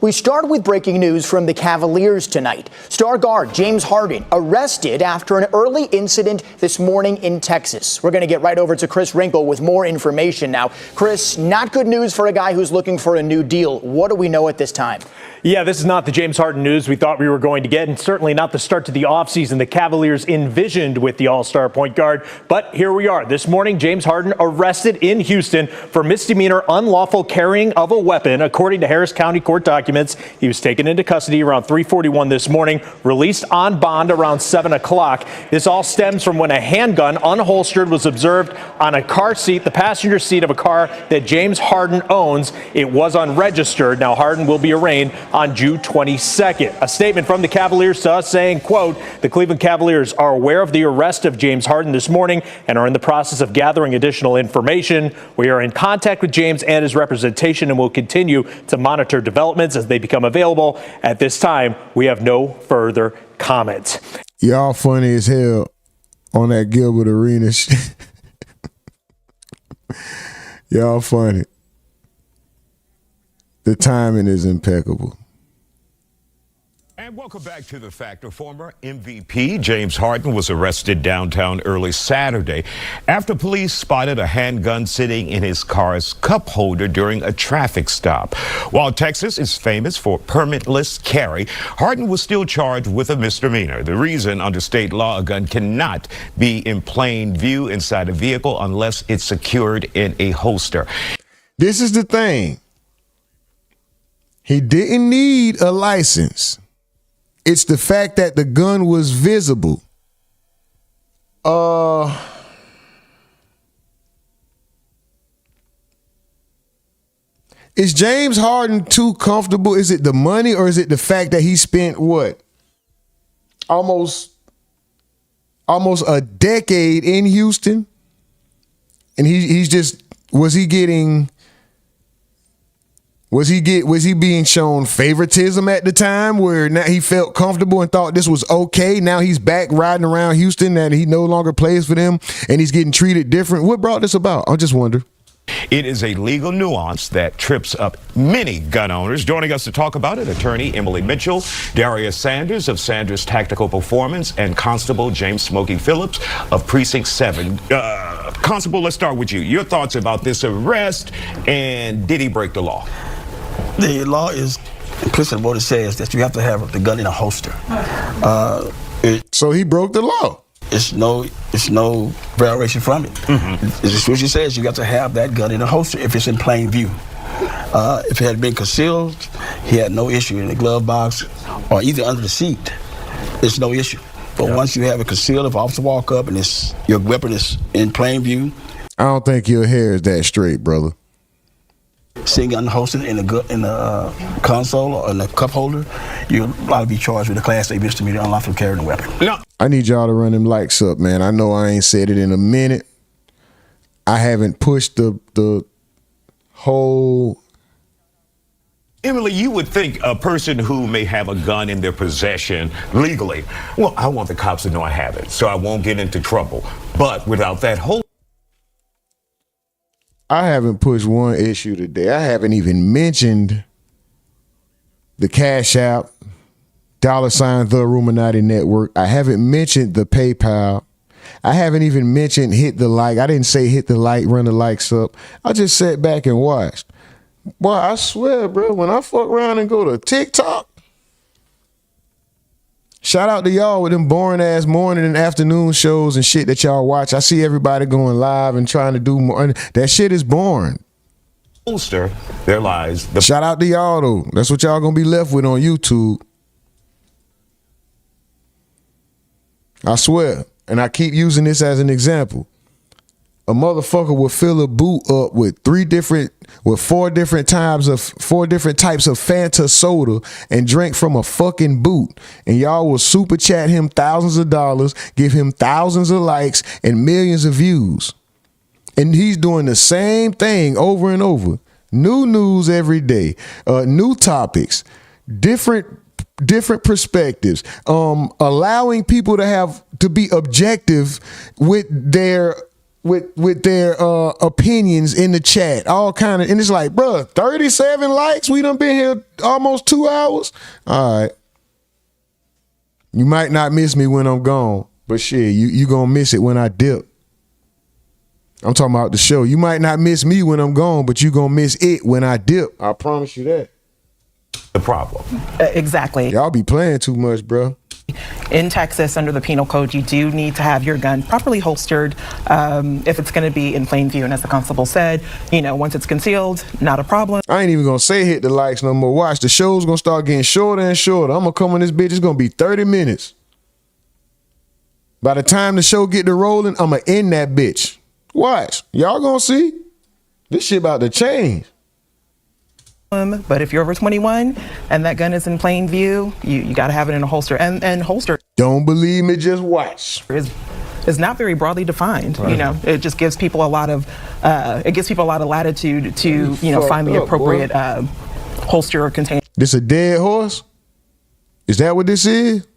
We start with breaking news from the Cavaliers tonight. Star guard James Harden arrested after an early incident this morning in Texas. We're going to get right over to Chris Wrinkle with more information now. Chris, not good news for a guy who's looking for a new deal. What do we know at this time? Yeah, this is not the James Harden news we thought we were going to get, and certainly not the start to the offseason the Cavaliers envisioned with the all-star point guard. But here we are. This morning, James Harden arrested in Houston for misdemeanor unlawful carrying of a weapon, according to Harris County court documents. documents. He was taken into custody around 3:41 this morning, released on bond around 7 o'clock. This all stems from when a handgun unholstered was observed on a car seat, the passenger seat of a car that James Harden owns. It was unregistered. Now Harden will be arraigned on June 22nd. A statement from the Cavaliers to us saying, quote, the Cleveland Cavaliers are aware of the arrest of James Harden this morning and are in the process of gathering additional information. We are in contact with James and his representation and will continue to monitor developments as they become available. At this time, we have no further comment. Y'all funny as hell on that Gilbert Arena shit. Y'all funny. The timing is impeccable. And welcome back to The Factor. Former MVP James Harden was arrested downtown early Saturday after police spotted a handgun sitting in his car's cup holder during a traffic stop. While Texas is famous for permitless carry, Harden was still charged with a misdemeanor. The reason, under state law, a gun cannot be in plain view inside a vehicle unless it's secured in a holster. This is the thing. He didn't need a license. It's the fact that the gun was visible. Is James Harden too comfortable? Is it the money or is it the fact that he spent what? Almost a decade in Houston? And he's just, was he being shown favoritism at the time where now he felt comfortable and thought this was okay? Now he's back riding around Houston that he no longer plays for them and he's getting treated different. What brought this about? I just wonder. It is a legal nuance that trips up many gun owners. Joining us to talk about it, attorney Emily Mitchell, Darius Sanders of Sanders Tactical Performance, and Constable James Smokey Phillips of Precinct 7. Constable, let's start with you. Your thoughts about this arrest, and did he break the law? The law is implicit in what it says, that you have to have the gun in a holster. So he broke the law. It's no variation from it. It's what it says, you got to have that gun in a holster if it's in plain view. If it had been concealed, he had no issue in the glove box or either under the seat. It's no issue. But once you have it concealed, if an officer walk up and your weapon is in plain view. I don't think your hair is that straight, brother. Seeing gun holstered in the console or in the cup holder, you're allowed to be charged with a Class A misdemeanor unlawfully carrying a weapon. No. I need y'all to run them likes up, man. I know I ain't said it in a minute. I haven't pushed the whole. Emily, you would think a person who may have a gun in their possession legally, well, I want the cops to know I have it, so I won't get into trouble. But without that whole. I haven't pushed one issue today. I haven't even mentioned the Cash App, $ the RUMORNATI Network. I haven't mentioned the PayPal. I haven't even mentioned hit the like. I didn't say hit the like, run the likes up. I just sat back and watched. Boy, I swear, bro, when I fuck around and go to TikTok, shout out to y'all with them boring ass morning and afternoon shows and shit that y'all watch. I see everybody going live and trying to do more. That shit is boring. Holster, there lies the. Shout out to y'all though. That's what y'all gonna be left with on YouTube. I swear. And I keep using this as an example. A motherfucker will fill a boot up with four different types of Fanta soda and drink from a fucking boot. And y'all will super chat him thousands of dollars, give him thousands of likes and millions of views. And he's doing the same thing over and over. New news every day, new topics, different perspectives, allowing people to be objective with their opinions in the chat, all kind of, and it's like, bruh, 37 likes. We done been here almost 2 hours. All right. You might not miss me when I'm gone, but shit, you gonna miss it when I dip. I'm talking about the show. You might not miss me when I'm gone, but you gonna miss it when I dip. I promise you that. The problem. Exactly. Y'all be playing too much, bro. In Texas, under the penal code, you do need to have your gun properly holstered if it's going to be in plain view. And as the constable said, you know, once it's concealed, not a problem. I ain't even gonna say hit the likes no more. Watch, the show's gonna start getting shorter and shorter. I'm gonna come on this bitch, it's gonna be 30 minutes. By the time the show get to rolling, I'm gonna end that bitch. Watch, y'all gonna see. This shit about to change. But if you're over 21 and that gun is in plain view, you got to have it in a holster. And holster. Don't believe me, just watch. Is not very broadly defined. Right. You know, it just gives people a lot of latitude to find the appropriate holster or container. This a dead horse? Is that what this is?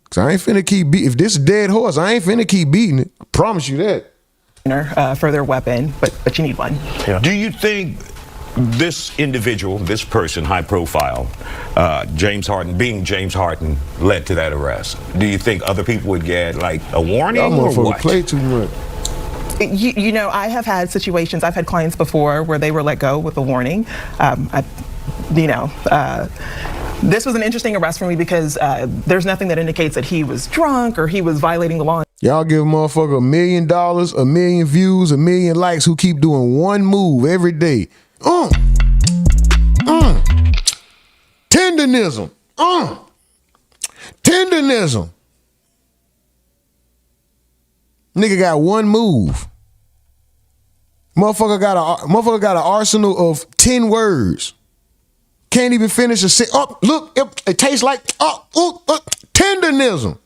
Cause I ain't finna keep beating. If this is a dead horse, I ain't finna keep beating it. I promise you that. For their weapon, but you need one. Yeah. Do you think this individual, this person, high profile, James Harden, being James Harden, led to that arrest? Do you think other people would get like a warning or what? Play too much. You know, I have had situations, I've had clients before where they were let go with a warning. This was an interesting arrest for me because there's nothing that indicates that he was drunk or he was violating the law. Y'all give a motherfucker $1 million, 1 million views, 1 million likes who keep doing one move every day. Tendonism. Tendonism. Nigga got one move. Motherfucker got an arsenal of 10 words. Can't even finish a sentence. Oh, look, it tastes like tendonism.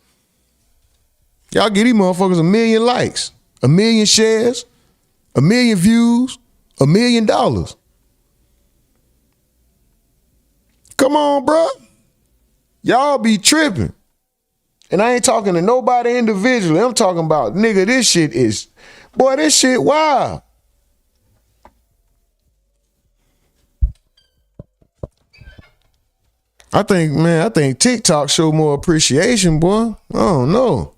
Y'all give these motherfuckers 1 million likes, 1 million shares, 1 million views, $1 million. Come on, bro. Y'all be tripping. And I ain't talking to nobody individually. I'm talking about, nigga, this shit wild. I think TikTok show more appreciation, boy. I don't know.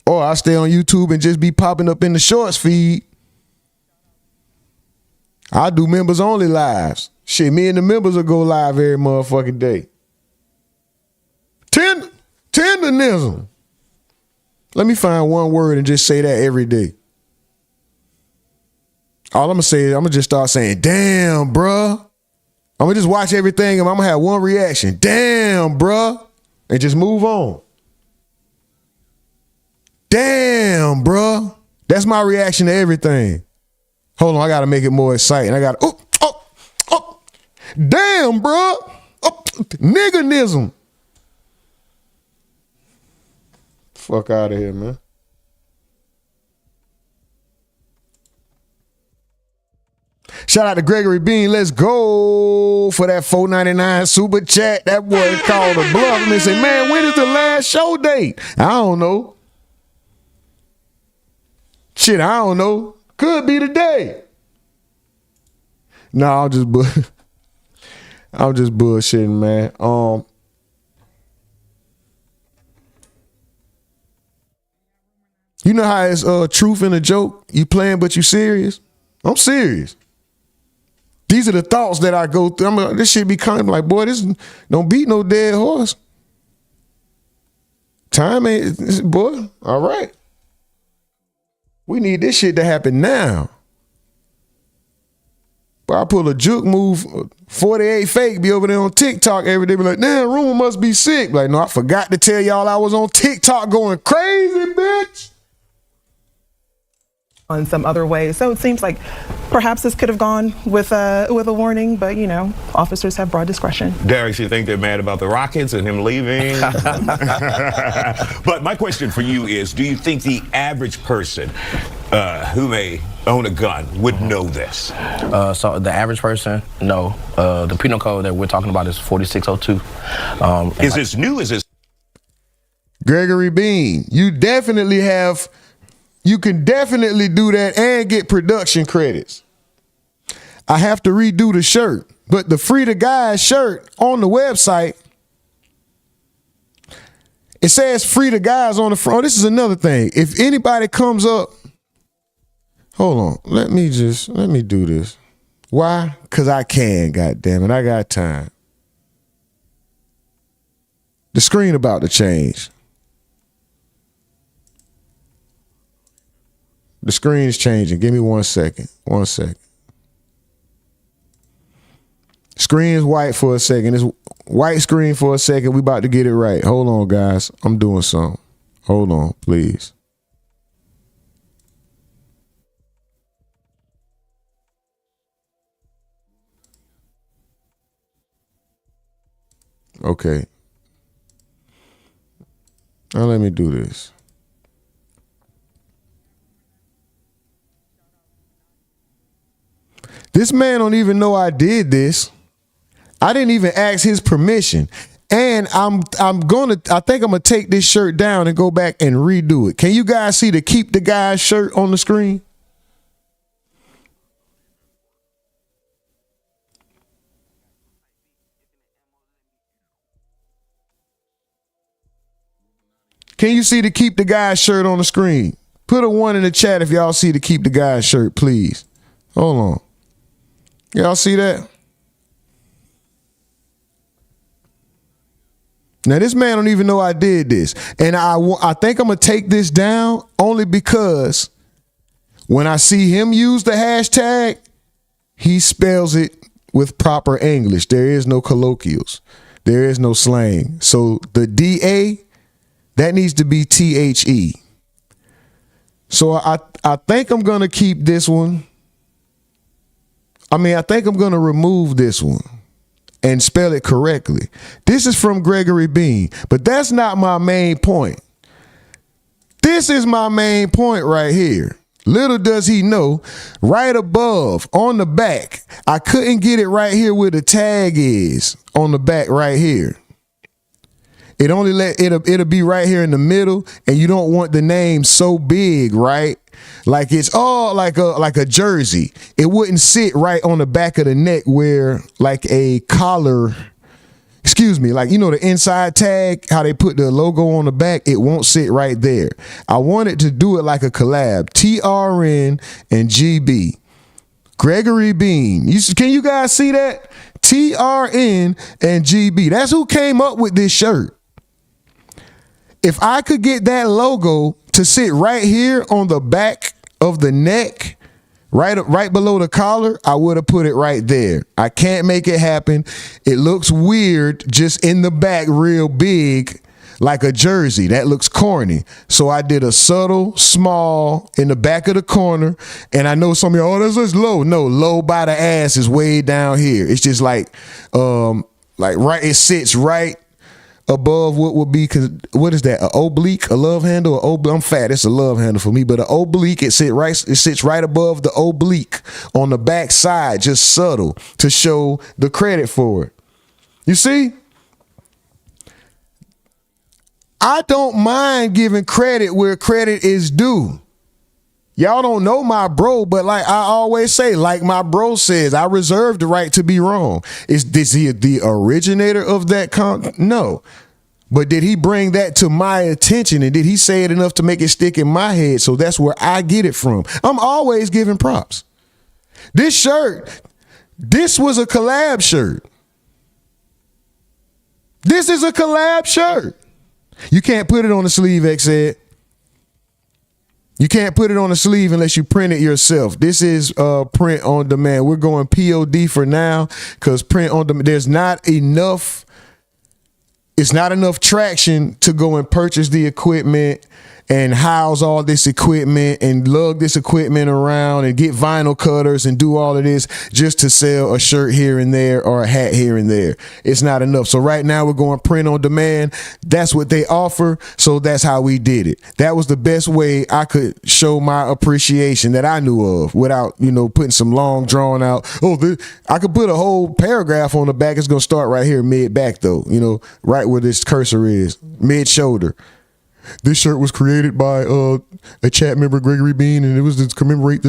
Or I stay on YouTube and just be popping up in the shorts feed. I do members only lives. Shit, me and the members will go live every motherfucking day. Tendonism. Let me find one word and just say that every day. All I'm gonna say is I'm gonna just start saying, damn, bruh. I'm gonna just watch everything and I'm gonna have one reaction. Damn, bruh. And just move on. Damn, bruh. That's my reaction to everything. Hold on, I gotta make it more exciting. I gotta, damn, bruh. Nigganism. Fuck out of here, man. Shout out to Gregory Bean. Let's go for that $4.99 super chat. That boy called a bluff and said, man, when is the last show date? I don't know. Shit, I don't know. Could be today. No, I'm just bullshitting, man. You know how it's truth in a joke? You playing but you serious? I'm serious. These are the thoughts that I go through. This shit be kind of like, boy, this don't beat no dead horse. Time ain't, boy, all right. We need this shit to happen now. But I pull a juke move, 48 fake, be over there on TikTok every day, be like, damn, Rumor must be sick. Like, no, I forgot to tell y'all I was on TikTok going crazy, bitch. On some other ways. So it seems like perhaps this could have gone with a warning, but you know, officers have broad discretion. Darius, you think they're mad about the Rockets and him leaving? But my question for you is, do you think the average person who may own a gun would know this? So the average person, no. The penal code that we're talking about is 4602. Is this new? Is this? Gregory Bean, you can definitely do that and get production credits. I have to redo the shirt, but the Free the Guys shirt on the website, it says Free the Guys on the front. Oh, this is another thing. If anybody comes up, hold on, let me do this. Why? Because I can, goddammit. I got time. The screen about to change. The screen is changing. Give me 1 second. 1 second. Screen is white for a second. It's white screen for a second. We about to get it right. Hold on, guys. I'm doing something. Hold on, please. Okay. Now let me do this. This man don't even know I did this. I didn't even ask his permission. And I think I'm gonna take this shirt down and go back and redo it. Can you guys see the keep the guy's shirt on the screen? Can you see the keep the guy's shirt on the screen? Put a 1 in the chat if y'all see the keep the guy's shirt, please. Hold on. Y'all see that? Now, this man don't even know I did this. And I think I'm going to take this down only because when I see him use the hashtag, he spells it with proper English. There is no colloquials. There is no slang. So the DA, that needs to be THE. So I think I'm going to keep this one. I think I'm going to remove this one and spell it correctly. This is from Gregory Bean, but that's not my main point. This is my main point right here. Little does he know, right above on the back, I couldn't get it right here where the tag is on the back right here. It only it'll be right here in the middle, and you don't want the name so big, right? Like it's all like a jersey. It wouldn't sit right on the back of the neck where like a collar, like the inside tag, how they put the logo on the back, it won't sit right there. I wanted to do it like a collab. TRN and GB. Gregory Bean. Can you guys see that? TRN and GB. That's who came up with this shirt. If I could get that logo to sit right here on the back of the neck, right below the collar, I would have put it right there. I can't make it happen. It looks weird just in the back real big like a jersey. That looks corny. So I did a subtle small in the back of the corner. And I know some of y'all, that's just low. No, low by the ass is way down here. It's just like right, it sits right above what would be, what is that? An oblique, a love handle, I'm fat. It's a love handle for me, but an oblique, it sits right above the oblique on the back side, just subtle to show the credit for it. You see? I don't mind giving credit where credit is due. Y'all don't know my bro, but like I always say, like my bro says, I reserve the right to be wrong. Is he the originator of that No. But did he bring that to my attention, and did he say it enough to make it stick in my head? So that's where I get it from. I'm always giving props. This shirt, this was a collab shirt. This is a collab shirt. You can't put it on the sleeve, X-Ed. You can't put it on the sleeve unless you print it yourself. This is print on demand. We're going POD for now because print on demand, there's not enough. It's not enough traction to go and purchase the equipment and house all this equipment and lug this equipment around and get vinyl cutters and do all of this just to sell a shirt here and there or a hat here and there. It's not enough. So right now we're going print on demand. That's what they offer. So that's how we did it. That was the best way I could show my appreciation that I knew of without, putting some long drawn out. I could put a whole paragraph on the back. It's going to start right here mid back though, right where this cursor is, mid shoulder. This shirt was created by a chat member, Gregory Bean, and it was to commemorate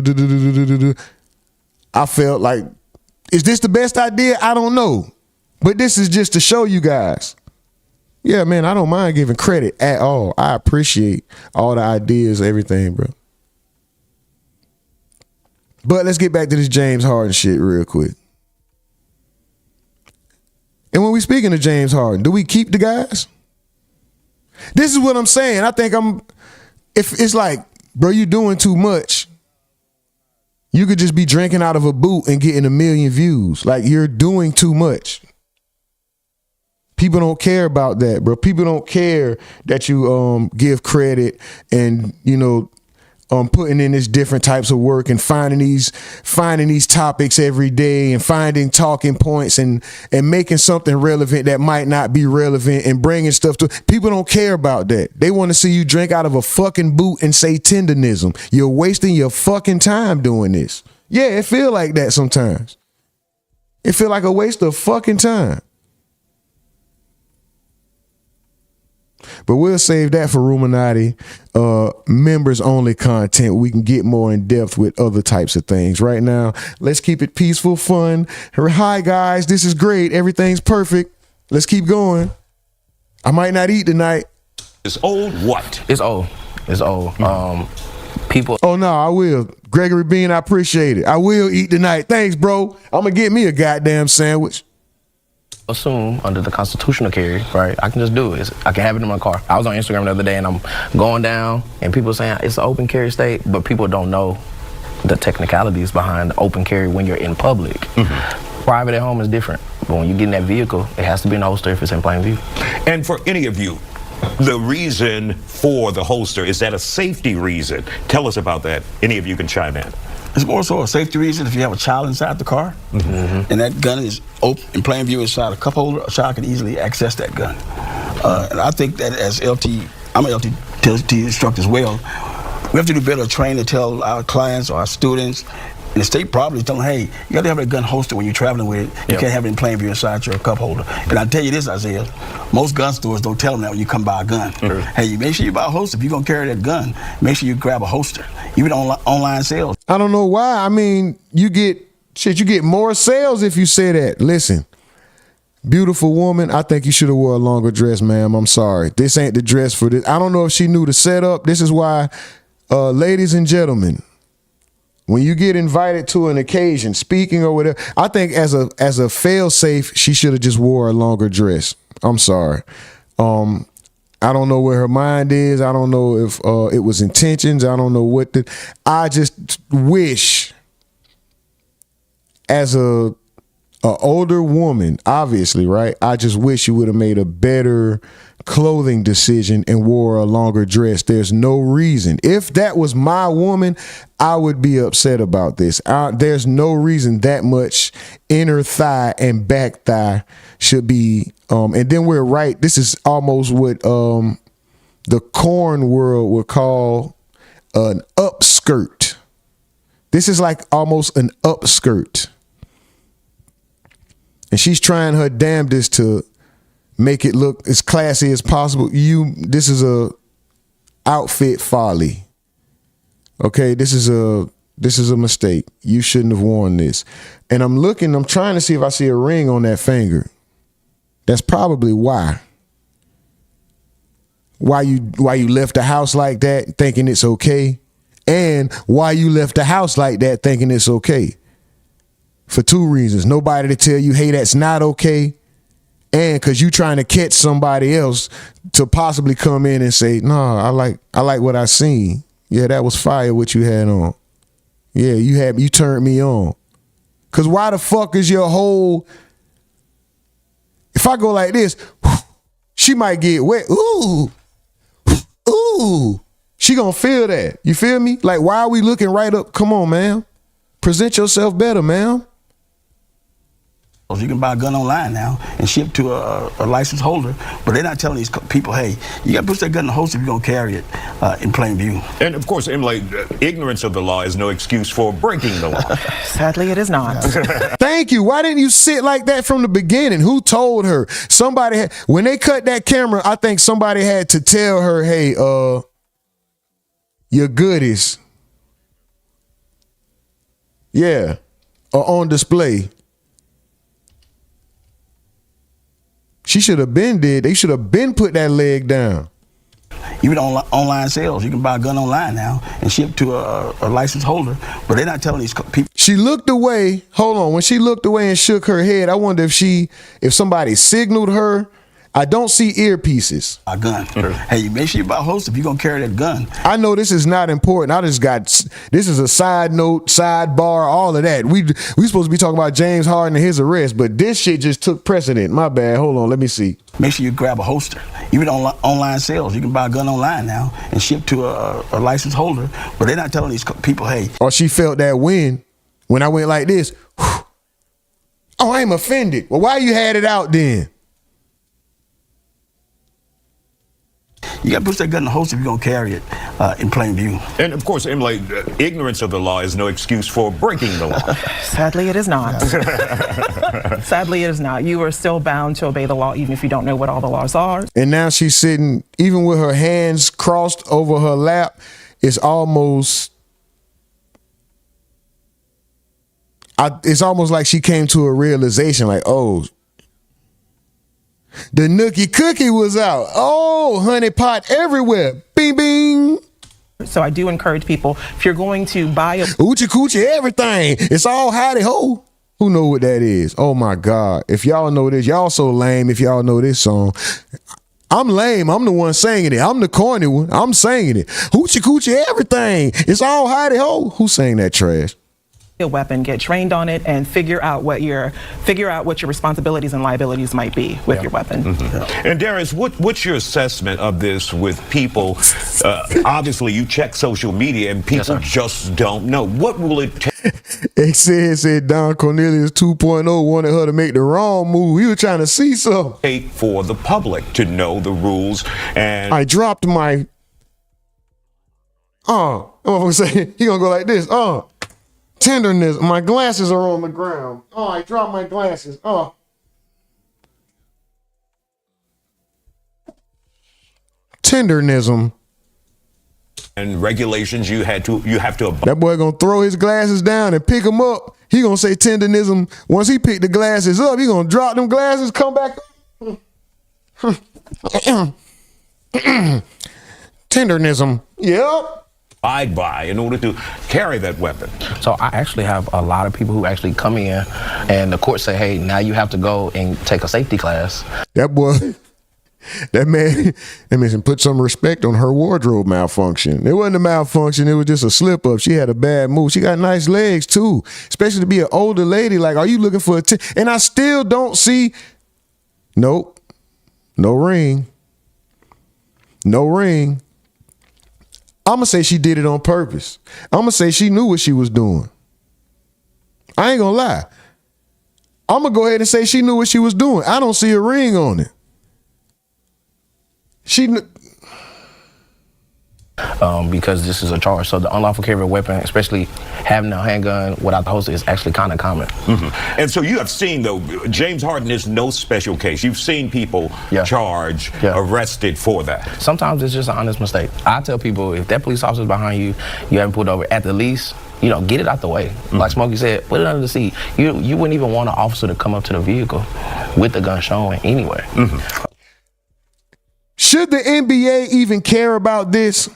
I felt like, is this the best idea? I don't know. But this is just to show you guys. Yeah, man, I don't mind giving credit at all. I appreciate all the ideas, everything, bro. But let's get back to this James Harden shit real quick. And when we speaking of James Harden, do we keep the guys? This is what I'm saying. I think if it's like, bro, you doing too much. You could just be drinking out of a boot and getting 1 million views. Like, you're doing too much. People don't care about that, bro. People don't care that you give credit and, you know, putting in these different types of work and finding these topics every day and finding talking points and making something relevant that might not be relevant and bringing stuff to people. Don't care about that. They want to see you drink out of a fucking boot and say tendonism. You're wasting your fucking time doing this. Yeah, it feel like that sometimes. It feel like a waste of fucking time. But we'll save that for Rumonati members only content. We can get more in depth with other types of things. Right now, let's keep it peaceful, fun. Hi guys, this is great. Everything's perfect. Let's keep going. I might not eat tonight. It's old what? It's old. It's old. People. Oh no, I will. Gregory Bean, I appreciate it. I will eat tonight. Thanks, bro. I'm gonna get me a goddamn sandwich. Assume under the constitutional carry, right? I can just do it. I can have it in my car. I was on Instagram the other day and I'm going down and people saying it's an open carry state, but people don't know the technicalities behind the open carry when you're in public. Private at home is different, but when you get in that vehicle, it has to be in a holster if it's in plain view. And for any of you, the reason for the holster, is that a safety reason? Tell us about that. Any of you can chime in. It's more so a safety reason if you have a child inside the car and that gun is open in plain view inside a cup holder, a child can easily access that gun. And I think that as I'm an LT instructor as well, we have to do better training to tell our clients or our students and the state probably tell them, hey, you got to have a gun holster when you're traveling with it. You can't have it in plain view inside your cup holder. And I tell you this, Isaiah, most gun stores don't tell them that when you come buy a gun. Hey, make sure you buy a holster. If you're going to carry that gun, make sure you grab a holster. Even online sales. I don't know why. I mean, you get more sales if you say that. Listen, beautiful woman, I think you should have wore a longer dress, ma'am. I'm sorry. This ain't the dress for this. I don't know if she knew the setup. This is why, ladies and gentlemen, when you get invited to an occasion, speaking or whatever, I think as a fail-safe, she should have just wore a longer dress. I'm sorry. I don't know where her mind is. I don't know if it was intentions. I don't know I just wish as a older woman, obviously, right? I just wish you would have made a better clothing decision and wore a longer dress. There's no reason. If that was my woman, I would be upset about this. There's no reason that much inner thigh and back thigh should be. And then we're right. This is almost what the corn world would call an upskirt. This is like almost an upskirt. And she's trying her damnedest to make it look as classy as possible. This is a outfit folly. Okay, this is a mistake. You shouldn't have worn this. And I'm trying to see if I see a ring on that finger. That's probably why. Why you left the house like that thinking it's okay, and why you left the house like that thinking it's okay. For 2 reasons. Nobody to tell you, hey, that's not okay. And because you trying to catch somebody else to possibly come in and say, no, I like what I seen. Yeah, that was fire what you had on. Yeah, you turned me on. Cause why the fuck is your whole, if I go like this, she might get wet. Ooh. She gonna feel that. You feel me? Like, why are we looking right up? Come on, man. Present yourself better, man. You can buy a gun online now and ship to a licensed holder, but they're not telling these people, hey, you got to put that gun in the holster if you're going to carry it in plain view. And of course, Emily, ignorance of the law is no excuse for breaking the law. Sadly, it is not. Thank you. Why didn't you sit like that from the beginning? Who told her? Somebody, when they cut that camera, I think somebody had to tell her, hey, your goodies, yeah, are on display. She should have been dead. They should have been put that leg down. Even online sales, you can buy a gun online now and ship to a licensed holder, but they're not telling these people. She looked away. Hold on. When she looked away and shook her head, I wonder if somebody signaled her. I don't see earpieces. A gun. Hey, make sure you buy a holster if you're gonna carry that gun. I know this is not important. This is a side note, sidebar, all of that. We supposed to be talking about James Harden and his arrest, but this shit just took precedent. My bad. Hold on, let me see. Make sure you grab a holster. Even online sales, you can buy a gun online now and ship to a licensed holder. But they're not telling these people, hey. Or she felt that wind when I went like this. Whew. Oh, I'm offended. Well, why you had it out then? You got to put that gun in the holster if you're going to carry it in plain view. And of course, Emily, ignorance of the law is no excuse for breaking the law. Sadly, it is not. Sadly, it is not. You are still bound to obey the law even if you don't know what all the laws are. And now she's sitting, even with her hands crossed over her lap, it's almost like she came to a realization like, oh, the nookie cookie was out. Oh, honey pot everywhere. Bing, bing. So I do encourage people, if you're going to buy a Oochie coochie everything, it's all howdy ho. Who know what that is? Oh my God. If y'all know this, y'all so lame if y'all know this song. I'm lame. I'm the one singing it. I'm the corny one. I'm singing it. Hoochie coochie everything. It's all howdy ho. Who sang that trash? A weapon, get trained on it, and figure out what your responsibilities and liabilities might be with your weapon. And Darius, what's your assessment of this with people? Obviously, you check social media and people just don't know. What will it take? It said Don Cornelius 2.0 wanted her to make the wrong move. He was trying to see something. Take for the public to know the rules. And I dropped my. I'm gonna say he gonna go like this. Tenderness. My glasses are on the ground. Oh, I dropped my glasses. Tendernism. And regulations you have to That boy gonna throw his glasses down and pick them up. He gonna say tendernism. Once he pick the glasses up, he gonna drop them glasses, come back. Tendernism. Yep. By in order to carry that weapon. So I actually have a lot of people who actually come in and the court say, hey, now you have to go and take a safety class. That man put some respect on her wardrobe malfunction. It wasn't a malfunction, it was just a slip up. She had a bad move. She got nice legs too, especially to be an older lady. Like, are you looking for and I still don't see, nope, no ring. No ring. I'm going to say she did it on purpose. I'm going to say she knew what she was doing. I ain't going to lie. I'm going to go ahead and say she knew what she was doing. I don't see a ring on it. Because this is a charge. So the unlawful carry of a weapon, especially having a handgun without the holster, is actually kind of common. And so you have seen, though, James Harden is no special case. You've seen people charged, arrested for that. Sometimes it's just an honest mistake. I tell people, if that police officer's behind you, you haven't pulled over, at the least, get it out the way. Like Smokey said, put it under the seat. You wouldn't even want an officer to come up to the vehicle with the gun showing anyway. Should the NBA even care about this?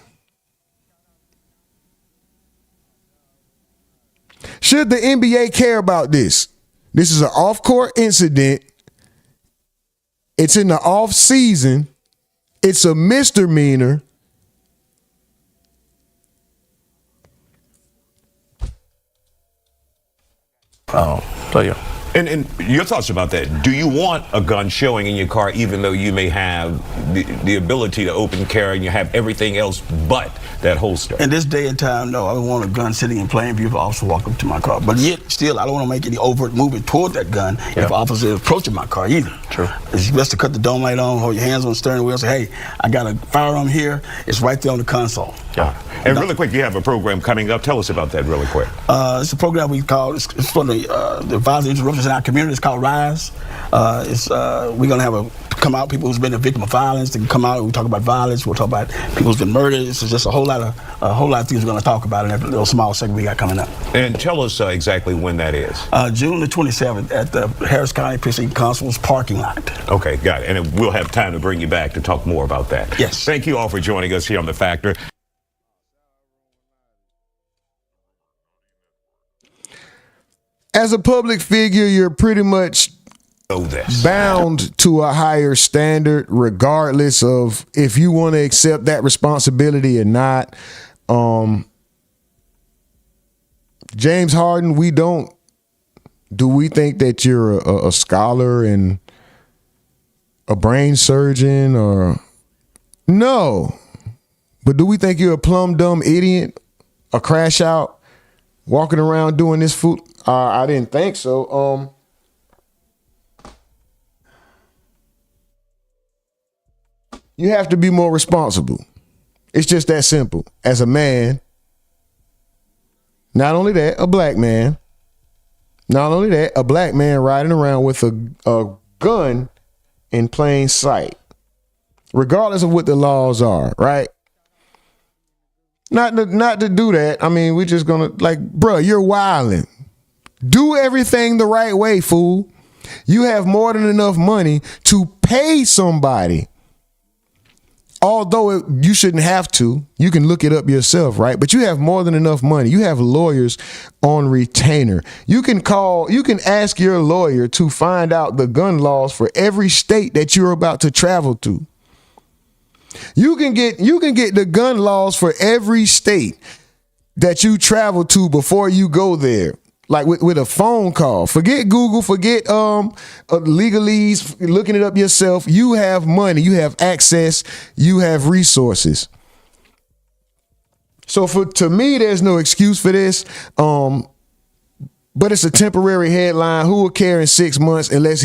Should the NBA care about this? This is an off-court incident. It's in the off season. It's a misdemeanor. And your thoughts about that? Do you want a gun showing in your car, even though you may have the ability to open carry and you have everything else but that holster? In this day and time, no, I don't want a gun sitting in plain view if an officer walk up to my car. But yet, still, I don't want to make any overt movement toward that gun if an officer is approaching my car either. True. It's best to cut the dome light on, hold your hands on the steering wheel, say, hey, I got a firearm here. It's right there on the console. And really quick, you have a program coming up. Tell us about that really quick. It's a program we call, it's for the violence interruptions in our community. It's called RISE. We're going to come out, people who's been a victim of violence, they can come out and we talk about violence. We'll talk about people who's been murdered. It's just a whole lot of things we're going to talk about in that little small segment we got coming up. And tell us exactly when that is. June the 27th at the Harris County Precinct Constable's parking lot. Okay, got it. And we'll have time to bring you back to talk more about that. Yes. Thank you all for joining us here on The Factor. As a public figure, you're pretty much know this. Bound to a higher standard, regardless of if you want to accept that responsibility or not. James Harden, do we think that you're a scholar and a brain surgeon or no? But do we think you're a plumb dumb idiot, a crash out, walking around doing this food? I didn't think so. You have to be more responsible. It's just that simple. As a man, not only that, a black man. Not only that, a black man riding around with a gun in plain sight, regardless of what the laws are, right? Not to do that. I mean, we're just gonna bruh, you're wilding. Do everything the right way, fool. You have more than enough money to pay somebody. Although you shouldn't have to, you can look it up yourself, right? But you have more than enough money. You have lawyers on retainer. You can ask your lawyer to find out the gun laws for every state that you're about to travel to. You can get the gun laws for every state that you travel to before you go there. Like with a phone call. Forget Google, forget legalese, looking it up yourself. You have money, you have access, you have resources. So to me, there's no excuse for this. But it's a temporary headline. Who will care in 6 months unless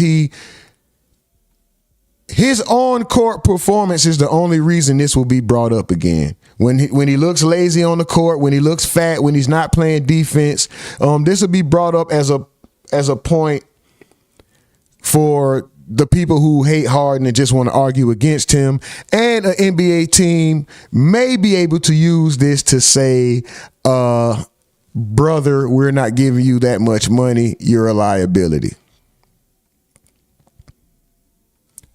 his on-court performance is the only reason this will be brought up again. When he looks lazy on the court, when he looks fat, when he's not playing defense, this will be brought up as a point for the people who hate Harden and just want to argue against him. And an NBA team may be able to use this to say, brother, we're not giving you that much money. You're a liability.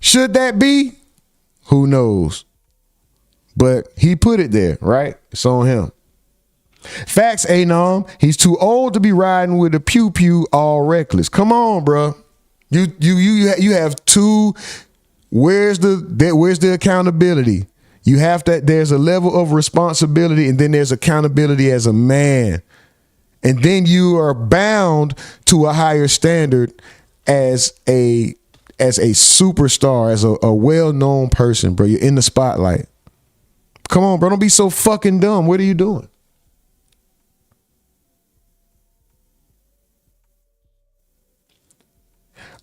Should that be? Who knows? But he put it there, right? It's on him. Facts, Anom. He's too old to be riding with a pew-pew all reckless. Come on, bro. You have two. Where's the accountability? You have to. There's a level of responsibility, and then there's accountability as a man, and then you are bound to a higher standard as a superstar, as a well-known person, bro. You're in the spotlight. Come on, bro. Don't be so fucking dumb. What are you doing?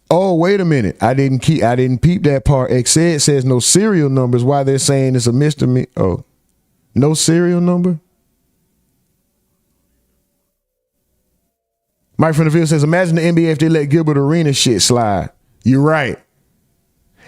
Oh, wait a minute. I didn't peep that part. It says no serial numbers. Why they're saying it's a misdemeanor? Oh, no serial number? Mike from the field says, imagine the NBA if they let Gilbert Arenas shit slide. You're right.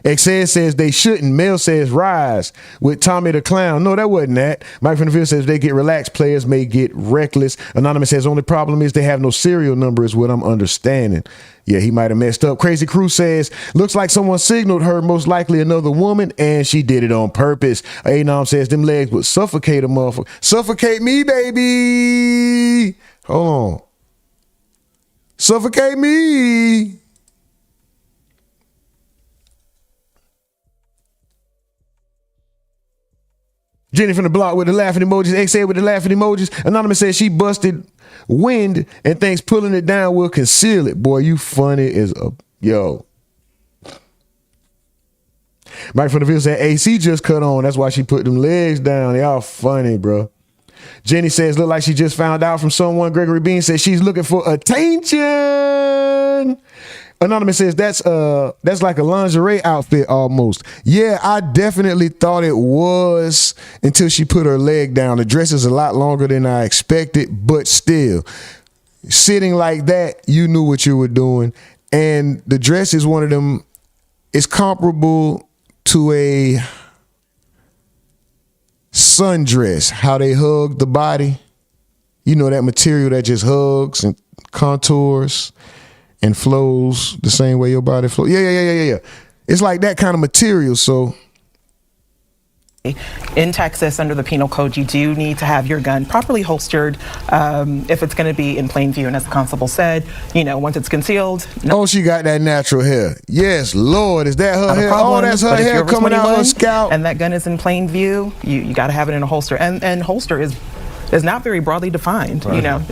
Xed says they shouldn't. Mel says rise with Tommy the Clown. No, that wasn't that. Mike from the field says they get relaxed. Players may get reckless. Anonymous says only problem is they have no serial number is what I'm understanding. Yeah, he might have messed up. Crazy Crew says looks like someone signaled her, most likely another woman, and she did it on purpose. Anom says them legs would suffocate a motherfucker. Suffocate me, baby. Hold on. Suffocate me. Jenny from the block with the laughing emojis. Xed with the laughing emojis. Anonymous says she busted wind and thinks pulling it down will conceal it. Boy, you funny as a yo. Mike from the field said AC just cut on. That's why she put them legs down. Y'all funny, bro. Jenny says look like she just found out from someone. Gregory Bean says she's looking for attention. Anonymous says that's like a lingerie outfit almost. Yeah, I definitely thought it was until she put her leg down. The dress is a lot longer than I expected, but still, sitting like that, you knew what you were doing. And the dress is one of them, it's comparable to a sundress, how they hug the body. You know, that material that just hugs and contours and flows the same way your body flows. Yeah. It's like that kind of material. So In Texas, under the penal code, you do need to have your gun properly holstered if it's going to be in plain view. And as the constable said, once it's concealed. Oh, she got that natural hair. Yes, Lord, is that her hair? Oh, that's her hair coming out her scalp. And that gun is in plain view. You got to have it in a holster. And holster is not very broadly defined. Right.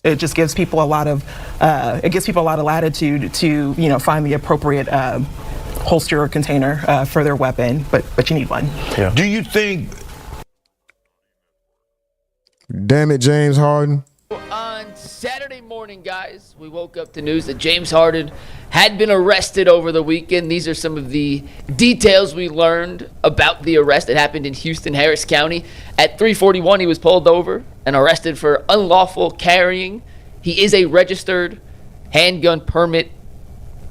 It just gives people a lot of latitude to find the appropriate holster or container for their weapon, but you need one. Yeah. Do you think? Damn it, James Harden. On Saturday morning, guys, we woke up to news that James Harden had been arrested over the weekend. These are some of the details we learned about the arrest. It happened in Houston, Harris County. At 3:41, he was pulled over and arrested for unlawful carrying. He is a registered handgun permit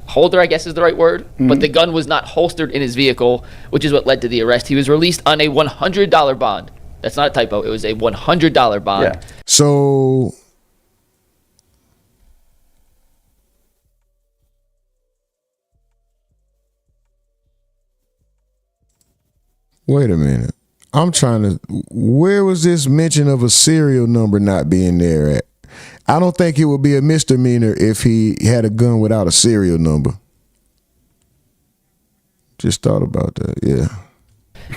holder, I guess is the right word, but the gun was not holstered in his vehicle, which is what led to the arrest. He was released on a $100 bond. That's not a typo. It was a $100 bond. Yeah. So wait a minute. I'm trying to, where was this mention of a serial number not being there at? I don't think it would be a misdemeanor if he had a gun without a serial number. Just thought about that, yeah.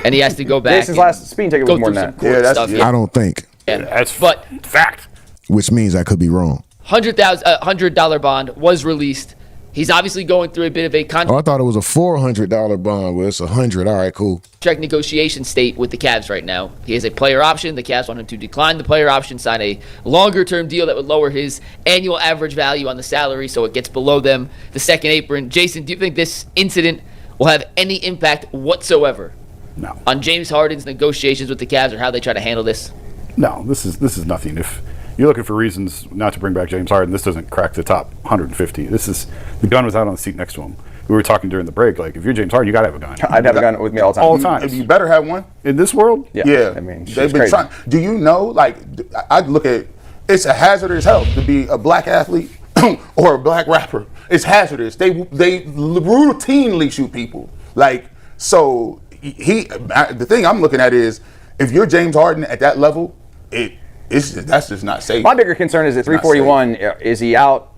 And he has to go back. Jason's last speeding ticket was more than that. Yeah, that's I don't think. Yeah, that's fact. Which means I could be wrong. $100 bond was released. He's obviously going through a bit of a Oh, I thought it was a $400 bond. Well, it's $100. All right, cool. contract negotiation state with the Cavs right now. He has a player option. The Cavs want him to decline the player option, sign a longer-term deal that would lower his annual average value on the salary so it gets below them, the second apron. Jason, do you think this incident will have any impact whatsoever on James Harden's negotiations with the Cavs or how they try to handle this? No, this is nothing. If you're looking for reasons not to bring back James Harden, this doesn't crack the top 150. The gun was out on the seat next to him. We were talking during the break, like, if you're James Harden, you gotta have a gun. I'd have a gun with me all the time. All the time. You better have one. In this world? Yeah. I mean, they've been trying. Do you know, like, I look at, it's a hazardous health to be a black athlete or a black rapper. It's hazardous. They routinely shoot people. Like, so the thing I'm looking at is, if you're James Harden at that level, that's just not safe. My bigger concern is at 341, is he out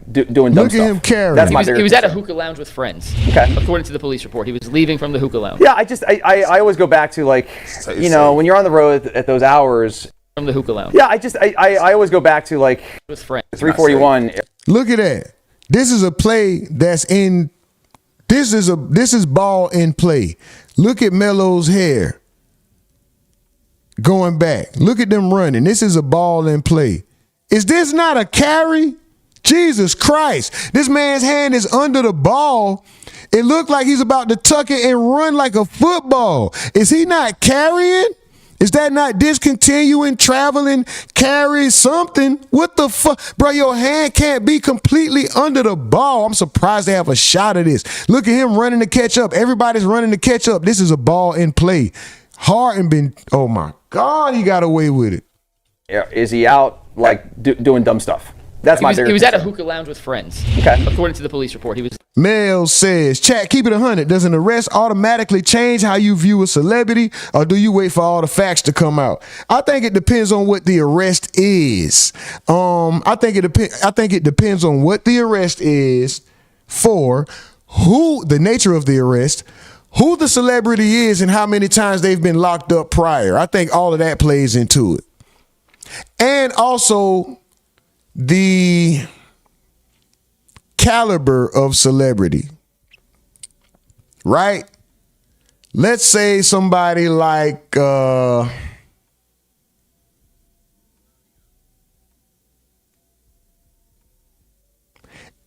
doing dumb stuff? Look at him carry. That's He was at a hookah lounge with friends. Okay. According to the police report, he was leaving from the hookah lounge. Yeah, I always go back to, like, when you're on the road at those hours. From the hookah lounge. Yeah, I always go back to, like, with friends. 341. Look at that. This is a play that's in. This is ball in play. Look at Melo's hair. Going back. Look at them running. This is a ball in play. Is this not a carry? Jesus Christ. This man's hand is under the ball. It looked like he's about to tuck it and run like a football. Is he not carrying? Is that not discontinuing, traveling, carry something? What the fuck? Bro, your hand can't be completely under the ball. I'm surprised they have a shot of this. Look at him running to catch up. Everybody's running to catch up. This is a ball in play. Harden been, oh my God, he got away with it. Yeah, is he out, like, doing dumb stuff? That's my bigger He was at a concern. hookah lounge with friends. Okay. According to the police report, he was. Mel says, chat, keep it 100. Does an arrest automatically change how you view a celebrity, or do you wait for all the facts to come out? I think it depends on what the arrest is. I think it depends on what the arrest is for, who the nature of the arrest, who the celebrity is, and how many times they've been locked up prior. I think all of that plays into it. And also the caliber of celebrity, right? Let's say somebody like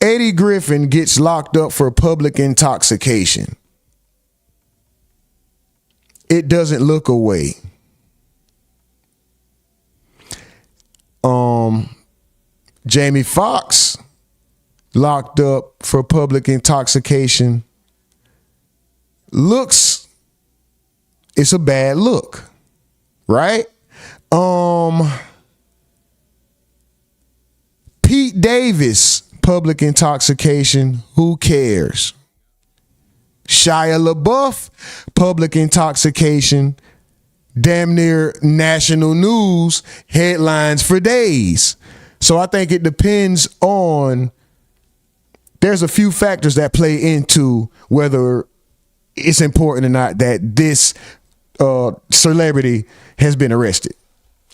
Eddie Griffin gets locked up for public intoxication. It doesn't look away. Jamie Foxx locked up for public intoxication. It's a bad look, right? Pete Davis, public intoxication, who cares? Shia LaBeouf, public intoxication, damn near national news, headlines for days. So I think it depends on, there's a few factors that play into whether it's important or not that this celebrity has been arrested.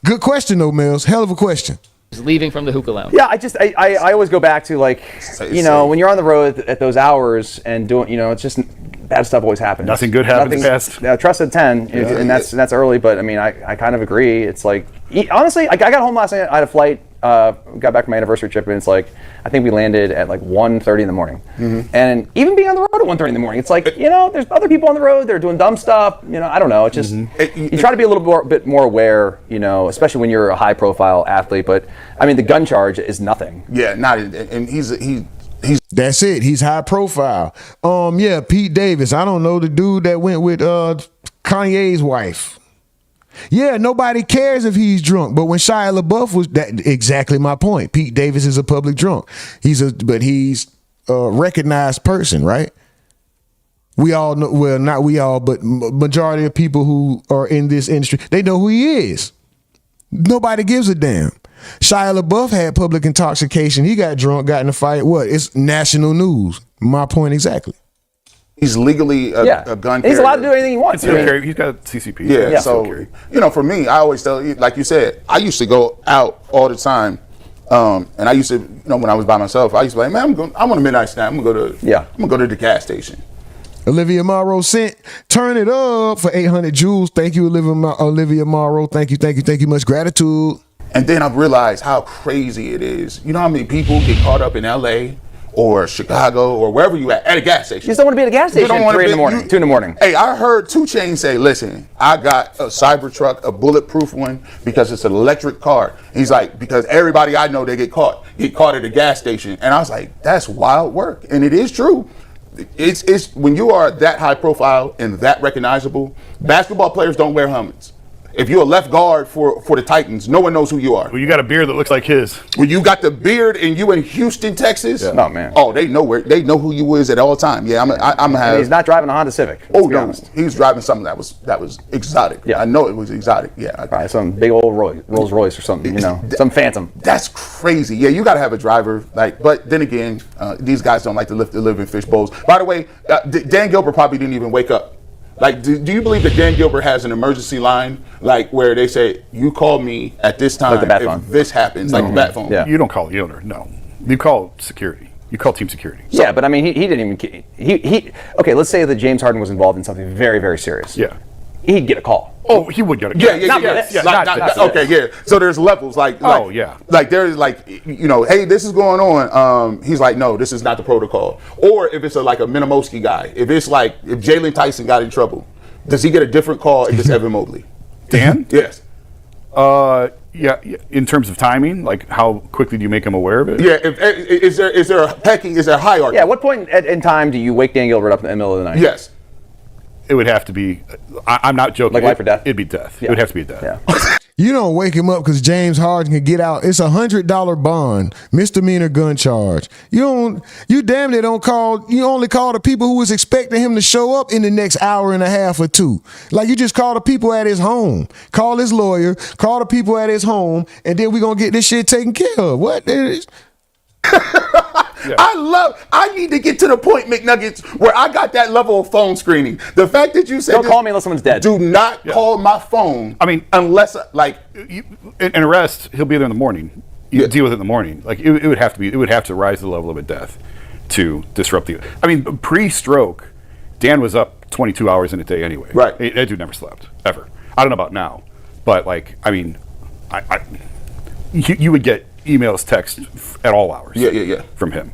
Good question though, Mills. Hell of a question. He's leaving from the hookah lounge. Yeah, I always go back to, like, you know, when you're on the road at those hours and doing, you know, it's just bad stuff always happens. Nothing good happens fast. Trust at 10, and that's early, but I mean, I kind of agree. It's like, honestly, I got home last night, I had a flight, got back from my anniversary trip, and it's like, I think we landed at like 1:30 in the morning. And even being on the road at 1:30 in the morning, it's like, you know, there's other people on the road, they're doing dumb stuff, you know, I don't know. It's just, you try to be a little bit more aware, you know, especially when you're a high profile athlete, but I mean, the gun charge is nothing. Yeah, and he's that's it. He's high profile. Yeah, Pete Davis. I don't know, the dude that went with Kanye's wife. Yeah, nobody cares if he's drunk. But when Shia LaBeouf was, that exactly my point. Pete Davis is a public drunk. He's a recognized person, right? We all know, well, not we all, but majority of people who are in this industry, they know who he is. Nobody gives a damn. Shia LaBeouf had public intoxication. He got drunk, got in a fight. What? It's national news. My point exactly. He's legally a gun carrier. He's allowed to do anything he wants. He's got CCP. Yeah, so, you know, for me, I always tell you, like you said, I used to go out all the time. And I used to, you know, when I was by myself, I used to be like, man, I want a midnight snack. I'm gonna go to the gas station. Olivia Morrow sent, turn it up for 800 joules. Thank you, Olivia Morrow. Thank you. Much gratitude. And then I realized how crazy it is. You know how many people get caught up in LA or Chicago or wherever you at a gas station? You just don't want to be at a gas station at 3 in the morning, 2 in the morning. Hey, I heard 2 Chainz say, listen, I got a Cybertruck, a bulletproof one, because it's an electric car. He's like, because everybody I know, they get caught at a gas station. And I was like, that's wild work. And it is true. It's when you are that high profile and that recognizable, basketball players don't wear helmets. If you're a left guard for the Titans, no one knows who you are. Well, you got a beard that looks like his. When you got the beard and you in Houston, Texas, oh man, they know who you is at all time. Yeah, I'm have. He's not driving a Honda Civic. Oh no, he's driving something that was exotic. Yeah, I know it was exotic. Yeah, probably some big old Rolls Royce or something. You know, some Phantom. That's crazy. Yeah, you got to have a driver. Like, but then again, these guys don't like to live in fish bowls. By the way, Dan Gilbert probably didn't even wake up. Like, do you believe that Dan Gilbert has an emergency line, like where they say, you call me at this time if this happens, like the bat phone? Yeah. You don't call the owner, no. You call security. You call team security. Yeah, but I mean, he didn't even, okay, let's say that James Harden was involved in something very, very serious. Yeah. He'd get a call. Oh, he would get a call. Yeah. Okay, yeah. So there's levels, like there's like, you know, hey, this is going on. He's like, no, this is not the protocol. Or if it's like a Minimowski guy, if Jalen Tyson got in trouble, does he get a different call if it's Evan Mobley? Dan? Yes. Yeah. In terms of timing, like how quickly do you make him aware of it? Yeah. Is there a pecking? Is there a hierarchy? Yeah. At what point in time do you wake Dan Gilbert up in the middle of the night? Yes. It would have to be. I'm not joking. Like life or death? It'd be death. Yeah. It would have to be death. Yeah. You don't wake him up because James Harden can get out. It's $100 bond, misdemeanor gun charge. You damn near don't call. You only call the people who was expecting him to show up in the next hour and a half or 2. Like, you just call the people at his home, call his lawyer, call the people at his home, and then we gonna get this shit taken care of. What? I need to get to the point, McNuggets, where I got that level of phone screening. The fact that you said, don't call me unless someone's dead. Do not call my phone. I mean, unless like an arrest, he'll be there in the morning. You deal with it in the morning. Like it would have to be. It would have to rise to the level of a death to disrupt the. I mean, pre-stroke, Dan was up 22 hours in a day anyway. Right. That dude never slept ever. I don't know about now, but like, I mean, you would get emails, text at all hours. From him.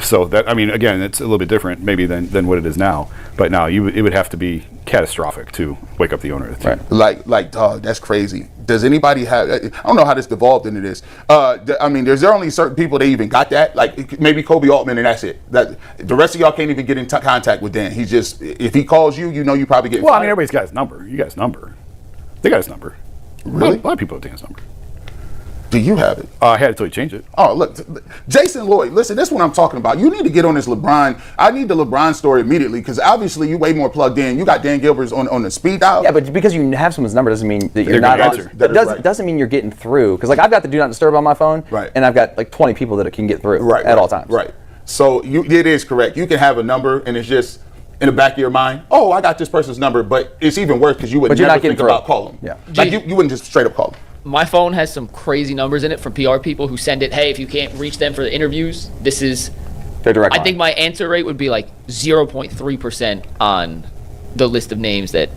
So that, I mean, again, it's a little bit different maybe than what it is now. But now it would have to be catastrophic to wake up the owner of the team. Right. Like, dog, that's crazy. Does anybody have? I don't know how this devolved into this. I mean, is there only certain people that even got that? Like maybe Kobe Altman, and that's it. That the rest of y'all can't even get in contact with Dan. He's just, if he calls you, you know, you probably get. Well, I mean, everybody's got his number. You got his number. They got his number. Really? A lot of people have Dan's number. Do you have it? I had it till he changed it. Oh, look, Jason Lloyd, listen, this is what I'm talking about. You need to get on this LeBron. I need the LeBron story immediately because obviously you way more plugged in. You got Dan Gilbert's on the speed dial. Yeah, but because you have someone's number doesn't mean that you're not on. Doesn't mean you're getting through. Because like I've got the do not disturb on my phone, right? And I've got like 20 people that it can get through at all times. Right. So it is correct. You can have a number and it's just in the back of your mind, oh, I got this person's number, but it's even worse because you would never think about calling. Yeah. Like you wouldn't just straight up call them. My phone has some crazy numbers in it from PR people who send it, hey, if you can't reach them for the interviews, this is their direct line. I think my answer rate would be like 0.3% on the list of names that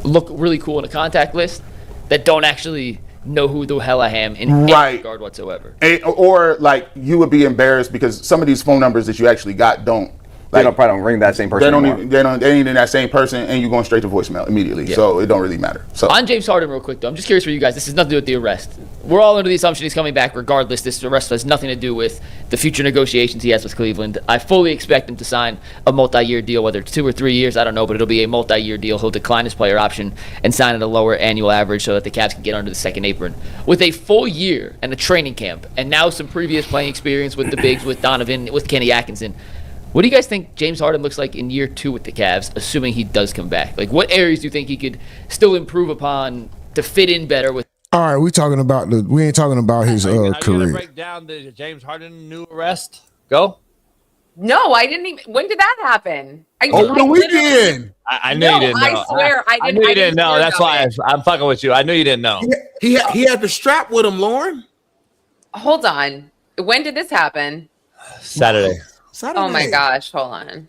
look really cool in a contact list that don't actually know who the hell I am in any regard whatsoever. Or like you would be embarrassed because some of these phone numbers that you actually got don't. They probably don't ring that same person. They ain't in that same person, and you're going straight to voicemail immediately. Yeah. So it don't really matter. So on James Harden, real quick though, I'm just curious for you guys. This has nothing to do with the arrest. We're all under the assumption he's coming back regardless. This arrest has nothing to do with the future negotiations he has with Cleveland. I fully expect him to sign a multi-year deal, whether it's 2 or 3 years, I don't know, but it'll be a multi-year deal. He'll decline his player option and sign at a lower annual average so that the Cavs can get under the second apron. With a full year and a training camp, and now some previous playing experience with the bigs, with Donovan, with Kenny Atkinson. What do you guys think James Harden looks like in year 2 with the Cavs, assuming he does come back? Like, what areas do you think he could still improve upon to fit in better with? All right, we ain't talking about his Are you career. gonna break down the James Harden new arrest? Go. No, I didn't even. When did that happen? Over the weekend. I knew you didn't know. I swear, I knew you didn't know. That's why I'm fucking with you. I knew you didn't know. He had the strap with him, Lauren. Hold on. When did this happen? Saturday. Oh my gosh! Hold on.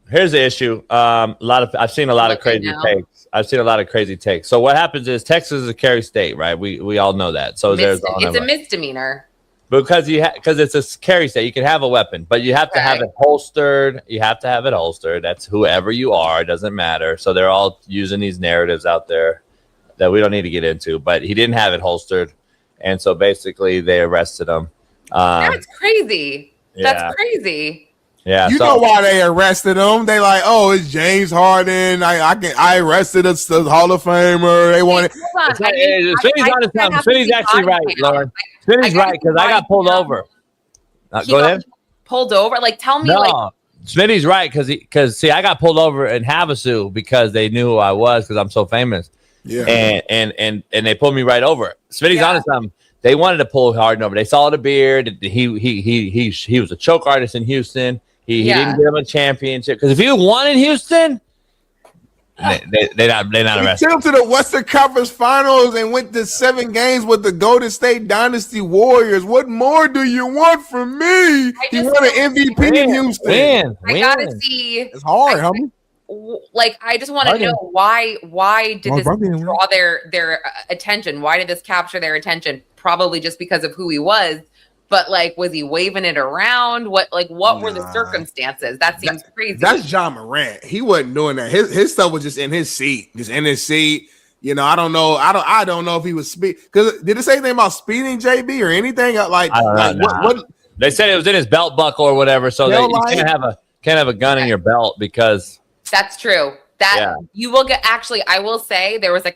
Here's the issue. I've seen a lot of crazy takes. I've seen a lot of crazy takes. So what happens is Texas is a carry state, right? We all know that. So It's a misdemeanor. Because it's a carry state, you can have a weapon, but you have to have it holstered. You have to have it holstered. That's whoever you are. It doesn't matter. So they're all using these narratives out there that we don't need to get into. But he didn't have it holstered, and so basically they arrested him. That's crazy. Yeah. That's crazy. Yeah, you know why they arrested him? They like, oh, it's James Harden. I arrested a Hall of Famer. They wanted. Smitty's actually right, Lauren. Smitty's right because I got pulled over. Go ahead. Pulled over? Like, tell me. No, Smitty's right because see, I got pulled over in Havasu because they knew who I was because I'm so famous. Yeah. And they pulled me right over. Smitty's honest. They wanted to pull Harden over. They saw the beard. He was a choke artist in Houston. He didn't give him a championship because if he won in Houston, they're not arrested. He took him to the Western Conference Finals and went to 7 games with the Golden State Dynasty Warriors. What more do you want from me? He won an MVP in Houston. I gotta see. It's hard, homie. Like, I just want to know why did this draw their attention? Why did this capture their attention? Probably just because of who he was. But like, was he waving it around? What were the circumstances? That seems crazy. That's John Morant. He wasn't doing that. His stuff was just in his seat. You know, I don't know. I don't know if he was speed. Because did it say anything about speeding, JB, or anything? Like, what? They said it was in his belt buckle or whatever. So you can't have a gun in your belt because. That's true. You will get. Actually, I will say there was a city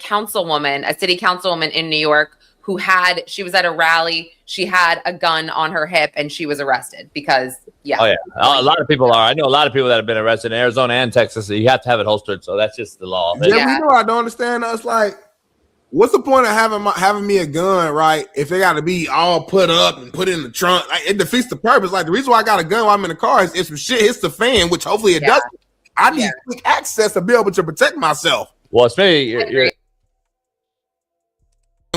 councilwoman in New York who she was at a rally. She had a gun on her hip and she was arrested because, Oh, yeah. A lot of people are. I know a lot of people that have been arrested in Arizona and Texas. So you have to have it holstered. So that's just the law. Yeah, you know, I don't understand. It's like, what's the point of having me a gun, right? If they got to be all put up and put in the trunk, like, it defeats the purpose. Like, the reason why I got a gun while I'm in the car is if some shit hits the fan, which hopefully it doesn't. I need quick access to be able to protect myself. Well, it's me.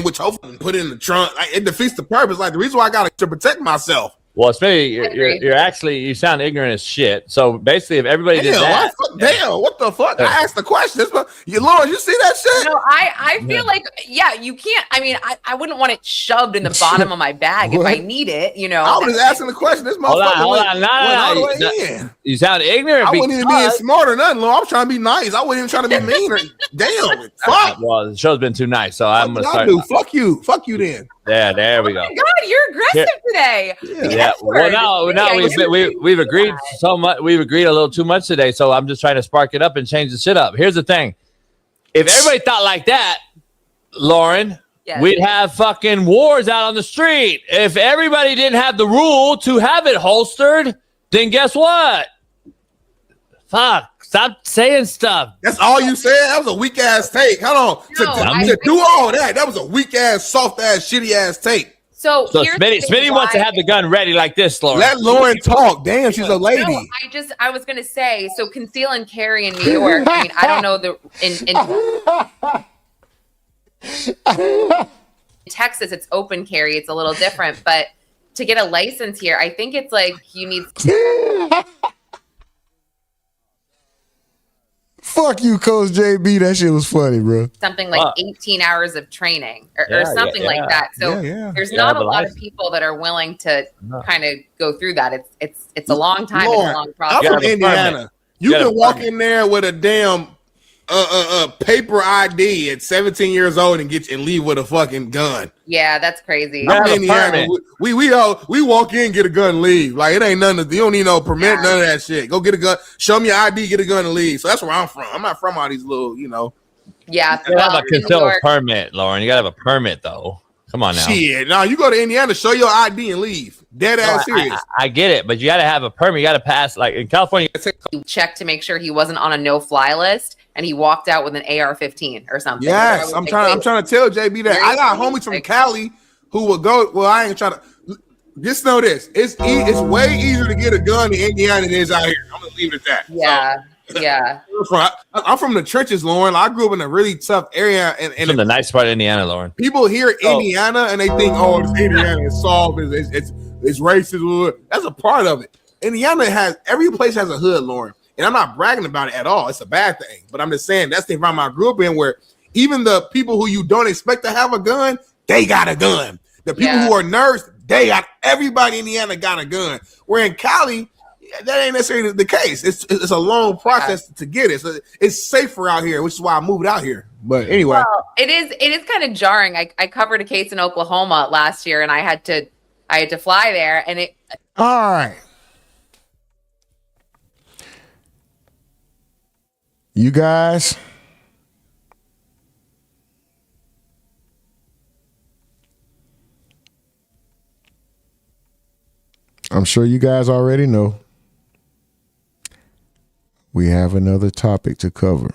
Which hopefully put in the trunk. Like, it defeats the purpose. Like, the reason why I got to protect myself. Well, it's me. You sound ignorant as shit. So basically, if everybody did that, what the fuck? I asked the question. Lord, you see that shit? No, I feel like, you can't. I mean, I wouldn't want it shoved in the bottom of my bag if I need it. You know, I was just asking the question. This motherfucker hold on. No. You sound ignorant. I wasn't even being smart or nothing, Lord. I was trying to be nice. I wasn't even trying to be mean. Damn, fuck. Well, the show's been too nice, so I'm gonna start. Fuck you then. Yeah, there we go. Oh my God, you're aggressive today. Yeah. Well, no, we've agreed so much. We've agreed a little too much today, so I'm just trying to spark it up and change the shit up. Here's the thing: if everybody thought like that, Lauren, Yes. we'd have fucking wars out on the street. If everybody didn't have the rule to have it holstered, then guess what? Fuck. Stop saying stuff. That's all you said? That was a weak ass take. Hold on. To do all that was a weak ass, soft ass, shitty ass take. So Smitty wants to have the gun ready like this, Lauren. Let Lauren talk. Damn, she's a lady. No, I was gonna say, so conceal and carry in New York. I mean, I don't know in Texas it's open carry, it's a little different, but to get a license here, I think it's like you need Fuck you, Coach JB. That shit was funny, bro. something like 18 hours of training or something like that. So there's You not have a a lot license. of people that are willing to kind of go through that. It's a long time. Lauren, it's a long process. I'm from Indiana. You can walk in there with a damn paper ID at 17 years old and leave with a fucking gun. Yeah, that's crazy. I'm in Indiana. We walk in, get a gun, and leave. Like it ain't nothing. You don't need no permit, none of that shit. Go get a gun. Show me your ID, get a gun, and leave. So that's where I'm from. I'm not from all these little, Yeah, You gotta have a concealed permit, Lauren. You gotta have a permit, though. Come on now. Shit. No, you go to Indiana, show your ID and leave. Dead ass serious. I get it, but you gotta have a permit. You gotta pass, like in California. You checked to make sure he wasn't on a no-fly list, and he walked out with an AR-15 or something. Yes, I'm trying to tell JB that I got homies from Cali who will go. Well, I ain't trying to. Just know this: it's way easier to get a gun in Indiana than it is out here. I'm gonna leave it at that. Yeah, yeah. I'm from the trenches, Lauren. I grew up in a really tough area, and From the nice part of Indiana, Lauren. people hear Indiana and they think, "Oh, this Indiana is soft. It's racist." That's a part of it. Indiana every place has a hood, Lauren. And I'm not bragging about it at all. It's a bad thing. But I'm just saying that's the environment I grew up in where even the people who you don't expect to have a gun, they got a gun. The people who are nerds, everybody in Indiana got a gun. Where in Cali, that ain't necessarily the case. It's a long process to get it. So it's safer out here, which is why I moved out here. But anyway. Well, it is kind of jarring. I covered a case in Oklahoma last year, and I had to fly there, and it. All right. You guys, I'm sure you guys already know we have another topic to cover.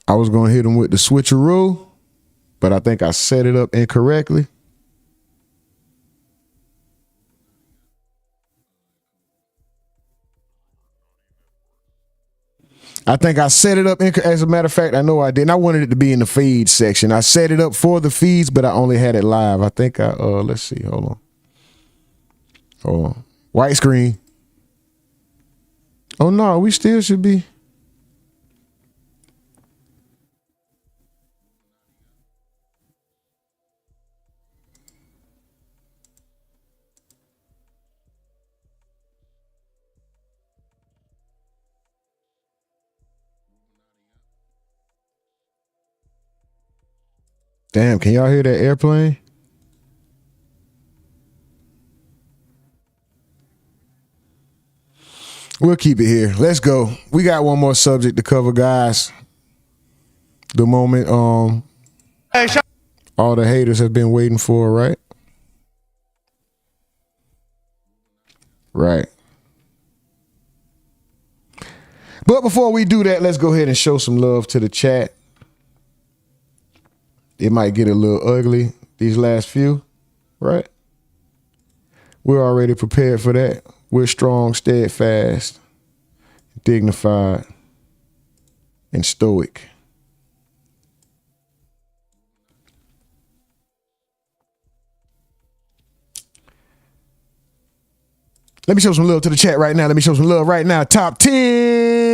I was going to hit him with the switcheroo, but I think I set it up incorrectly. I think I set it up. As a matter of fact, I know I didn't. I wanted it to be in the feed section. I set it up for the feeds, but I only had it live. I think let's see. Hold on. White screen. Oh no, we still should be. Damn, can y'all hear that airplane? We'll keep it here. Let's go. We got one more subject to cover, guys. The moment all the haters have been waiting for, right? Right. But before we do that, let's go ahead and show some love to the chat. It might get a little ugly these last few, right? We're already prepared for that. We're strong, steadfast, dignified, and stoic. Let me show some love to the chat right now. Let me show some love right now. Top 10.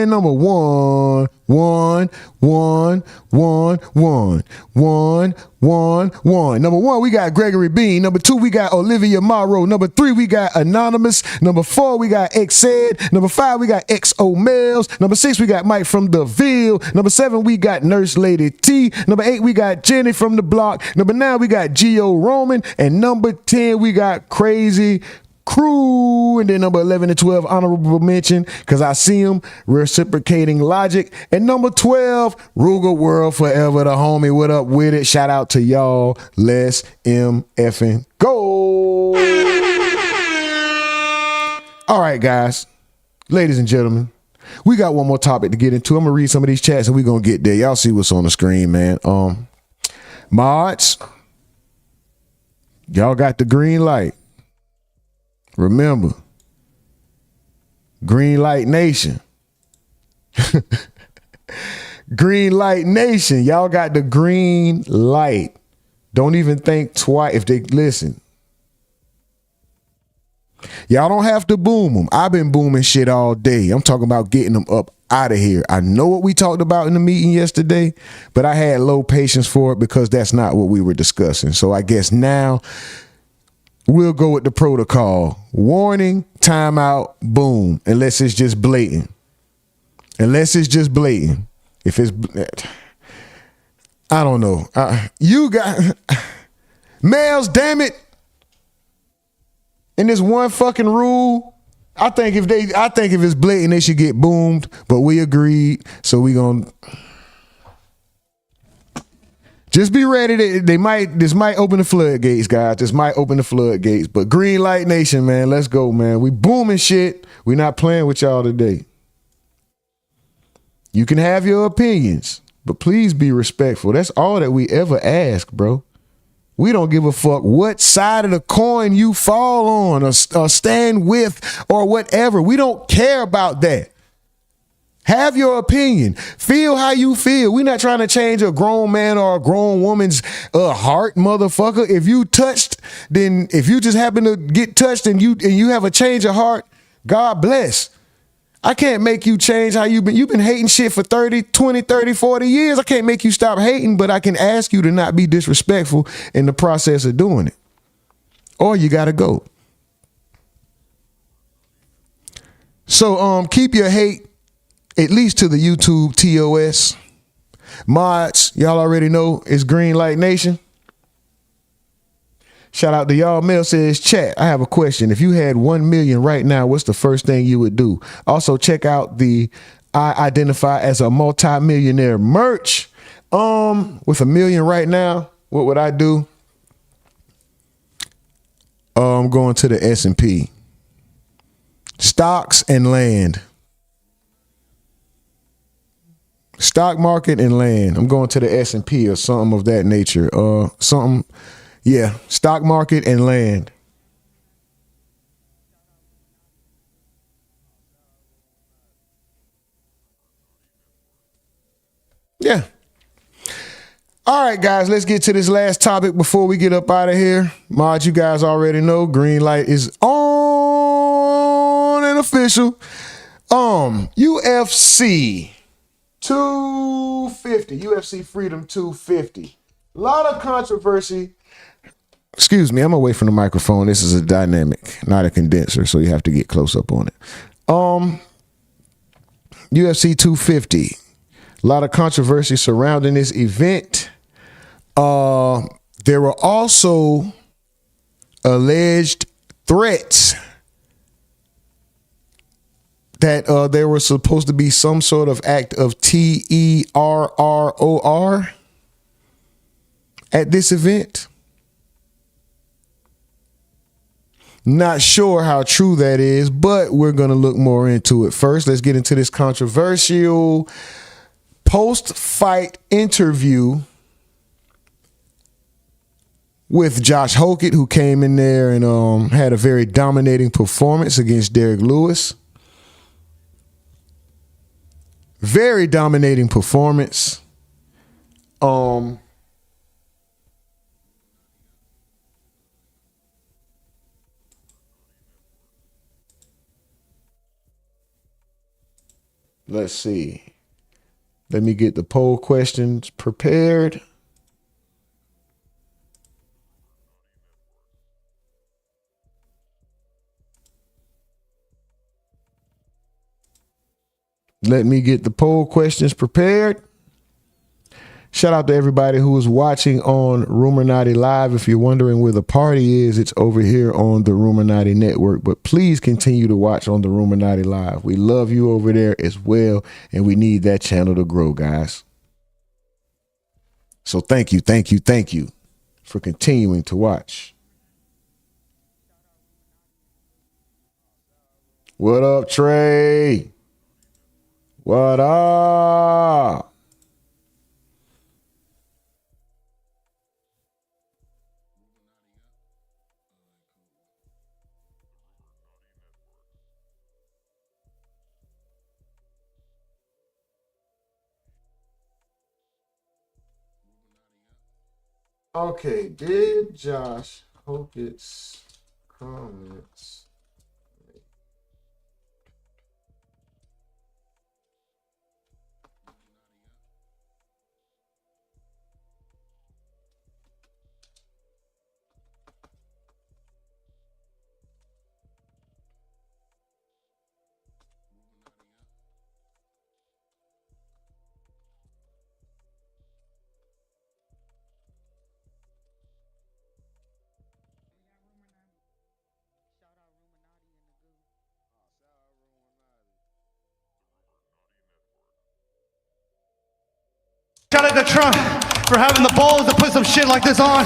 Number 1. 1, 1, 1, 1, 1, 1, 1. Number 1, we got Gregory Bean. Number 2, we got Olivia Morrow. Number 3, we got Anonymous. Number 4, we got Xed. Number 5, we got XO Males. Number 6, we got Mike from the Ville. Number 7, we got Nurse Lady T. Number 8, we got Jenny from the block. Number 9, we got Geo Roman. And number 10, we got Crazy Crew. And then number 11 and 12, honorable mention, because I see him, Reciprocating Logic. And number 12, Ruger World Forever, the homie. What up with it? Shout out to y'all. Let's MFing go. All right, guys, ladies and gentlemen, we got one more topic to get into. I'm gonna read some of these chats and we're gonna get there. Y'all see what's on the screen, man. Mods, y'all got the green light. Remember, Green Light Nation. Green Light Nation. Y'all got the green light. Don't even think twice if they listen. Y'all don't have to boom them. I've been booming shit all day. I'm talking about getting them up out of here. I know what we talked about in the meeting yesterday, but I had low patience for it because that's not what we were discussing. So I guess now we'll go with the protocol. Warning, timeout, boom. Unless it's just blatant. Unless it's just blatant. If it's, I don't know. You got, males, damn it. In this one fucking rule, I think if it's blatant, they should get boomed, but we agreed. So we gonna just be ready. This might open the floodgates, guys. This might open the floodgates. But Green Light Nation, man, let's go, man. We booming shit. We not playing with y'all today. You can have your opinions, but please be respectful. That's all that we ever ask, bro. We don't give a fuck what side of the coin you fall on or stand with or whatever. We don't care about that. Have your opinion. Feel how you feel. We're not trying to change a grown man or a grown woman's heart, motherfucker. If you touched, then if you just happen to get touched and you have a change of heart, God bless. I can't make you change how you've been hating shit for 30, 20, 30, 40 years. I can't make you stop hating, but I can ask you to not be disrespectful in the process of doing it. Or you got to go. So keep your hate at least to the YouTube TOS. Mods, y'all already know it's Green Light Nation. Shout out to y'all. Mel says, chat, I have a question. If you had 1 million right now, what's the first thing you would do? Also, check out the I identify as a multi-millionaire merch. With $1 million right now, what would I do? I'm going to the S&P. Stocks and land. Stock market and land. I'm going to the S&P or something of that nature. Yeah, stock market and land. Yeah. All right, guys, let's get to this last topic before we get up out of here. Mod, you guys already know green light is on and official. UFC 250, UFC Freedom 250. A lot of controversy. Excuse me, I'm away from the microphone. This is a dynamic, not a condenser, so you have to get close up on it. UFC 250. A lot of controversy surrounding this event. There were also alleged threats that there was supposed to be some sort of act of terror at this event. Not sure how true that is, but we're going to look more into it. First, let's get into this controversial post-fight interview with Josh Hokit, who came in there and had a very dominating performance against Derek Lewis. Very dominating performance. Let's see. Let me get the poll questions prepared. Let me get the poll questions prepared. Shout out to everybody who is watching on Rumournati Live. If you're wondering where the party is, it's over here on the Rumournati Network. But please continue to watch on the Rumournati Live. We love you over there as well, and we need that channel to grow, guys. So thank you for continuing to watch. What up, Trey? What up? Okay, did Josh Hokit's comments? Shout out to Trump for having the balls to put some shit like this on.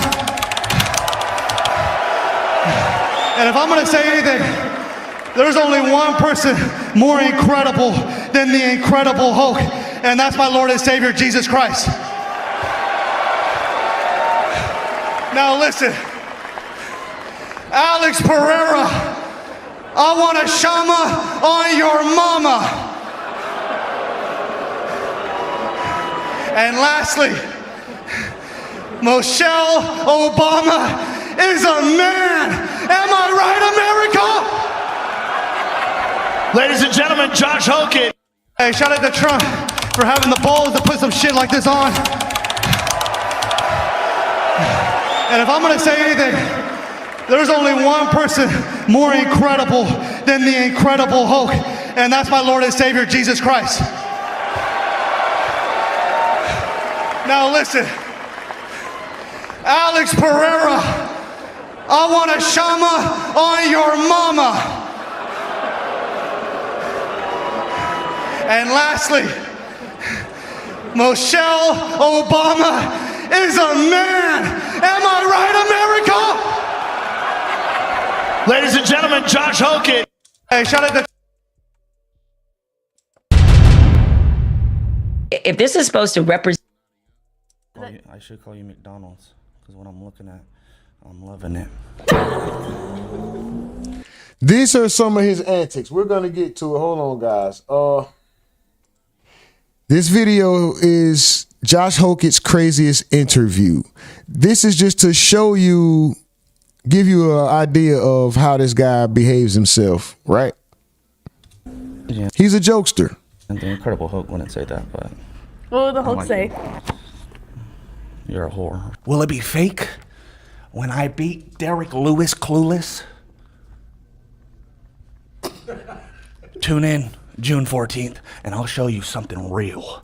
And if I'm gonna say anything, there's only one person more incredible than the Incredible Hulk, and that's my Lord and Savior, Jesus Christ. Now listen, Alex Pereira, I want a shama on your mama. And lastly, Michelle Obama is a man. Am I right, America? Ladies and gentlemen, Josh Hokit. Hey, shout out to Trump for having the balls to put some shit like this on. And if I'm gonna say anything, there's only one person more incredible than the Incredible Hulk, and that's my Lord and Savior, Jesus Christ. Now listen, Alex Pereira, I want a shama on your mama. And lastly, Michelle Obama is a man. Am I right, America? Ladies and gentlemen, Josh Hokit. Hey, shout out to... If this is supposed to represent... I should call you McDonald's, because what I'm looking at, I'm loving it. These are some of his antics. We're gonna get to it. Hold on, guys. This video is Josh Hokit's craziest interview. This is just to show you, give you an idea of how this guy behaves himself, right? Yeah. He's a jokester. And the Incredible Hulk wouldn't say that, but... What would the Hulk say? You're a whore. Will it be fake when I beat Derek Lewis clueless? Tune in June 14th and I'll show you something real.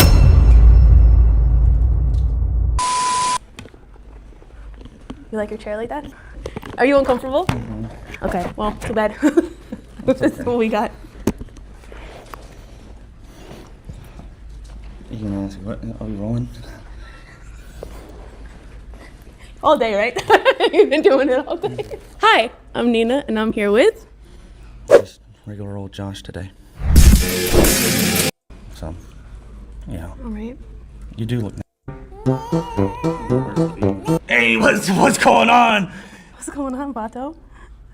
You like your chair like that? Are you uncomfortable? Mm-hmm. Okay, well, too bad. This is what we got. You gonna ask what? Are we rolling? All day, right? You've been doing it all day. Hi, I'm Nina, and I'm here with... Just regular old Josh today. So, yeah. All right. You do look... Hey, what's going on? What's going on, Bato?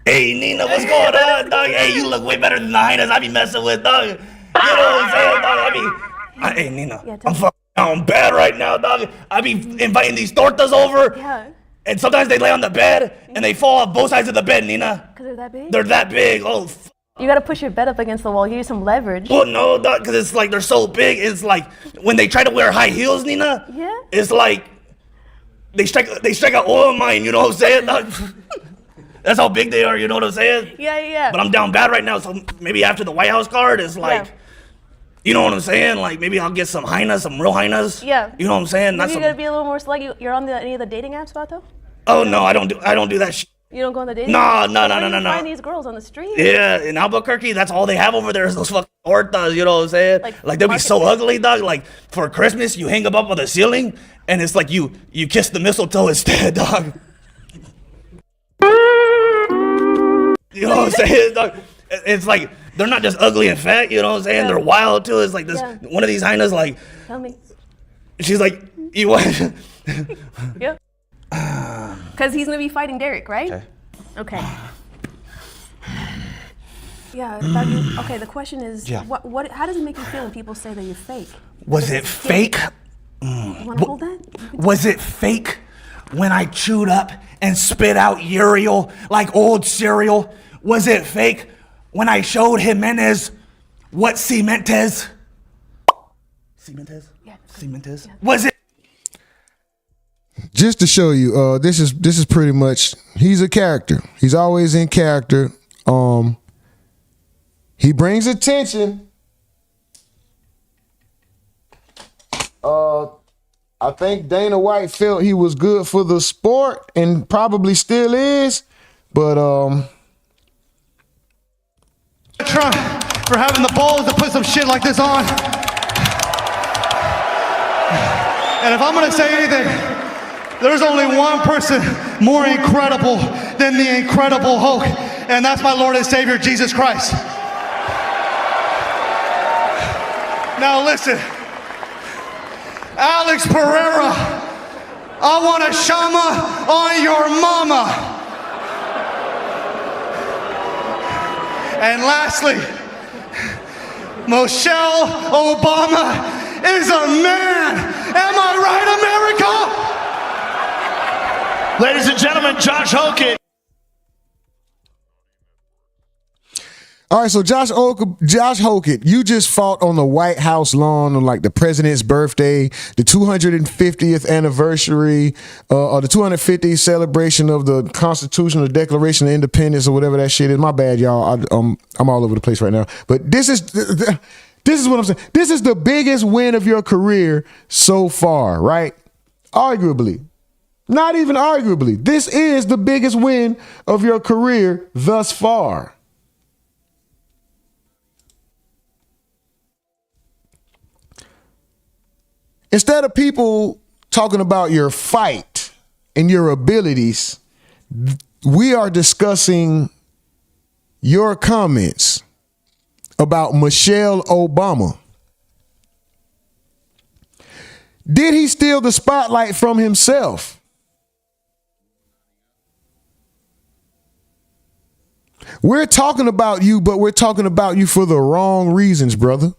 Hey, Nina, what's going on, dog? Hey, you look way better than the hyenas I be messing with, dog. You know what I'm saying, dog? Hey, Nina, Yeah, I'm fucking down bad right now, dog. I be inviting these tortas over. Yeah. And sometimes they lay on the bed and they fall off both sides of the bed, Nina. Because they're that big? They're that big. Oh, You gotta push your bed up against the wall, give you some leverage. Well, no, dog, because it's like they're so big. It's like when they try to wear high heels, Nina. Yeah. It's like they strike an oil mine. You know what I'm saying? Dog? That's how big they are. You know what I'm saying? Yeah. But I'm down bad right now, so maybe after the White House card, it's like, you know what I'm saying? Like maybe I'll get some hyenas, some real hyenas. Yeah. You know what I'm saying? Maybe you gotta be a little more select. You're on any of the dating apps, Vato? Oh no, I don't do that shit. You don't go on the dating No. Where do you find these girls on the street? Yeah, in Albuquerque, that's all they have over there is those fucking hortas, you know what I'm saying? Like they'll be so ugly, dog. Like for Christmas, you hang them up on the ceiling, and it's like you kiss the mistletoe instead, dog. You know what I'm saying, dog? It's like they're not just ugly and fat, you know what I'm saying? They're wild too. It's like this one of these hyenas, like. Tell me. She's like, you what? Yep. Because he's gonna be fighting Derek, right? Okay. Yeah. Okay. The question is, what? How does it make you feel when people say that you're fake? Was it fake? You want to hold that? Was it fake when I chewed up and spit out Uriel like old cereal? Was it fake when I showed Jimenez what cement is? Cement is? Yeah. Cement is? Was it? Just to show you, this is pretty much, he's a character. He's always in character. He brings attention. I think Dana White felt he was good for the sport and probably still is, but Trump for having the balls to put some shit like this on. And if I'm gonna say anything, there's only one person more incredible than the Incredible Hulk, and that's my Lord and Savior, Jesus Christ. Now listen, Alex Pereira, I want a shama on your mama. And lastly, Michelle Obama is a man. Am I right, America? Ladies and gentlemen, Josh Hokit. all right, so Josh Hokit, you just fought on the White House lawn on like the president's birthday, the 250th anniversary, or the 250th celebration of the Constitutional Declaration of Independence, or whatever that shit is. My bad, y'all. I'm all over the place right now. But this is what I'm saying. This is the biggest win of your career so far, right? Arguably. Not even arguably. This is the biggest win of your career thus far. Instead of people talking about your fight and your abilities, we are discussing your comments about Michelle Obama. Did he steal the spotlight from himself? We're talking about you, but we're talking about you for the wrong reasons, brother.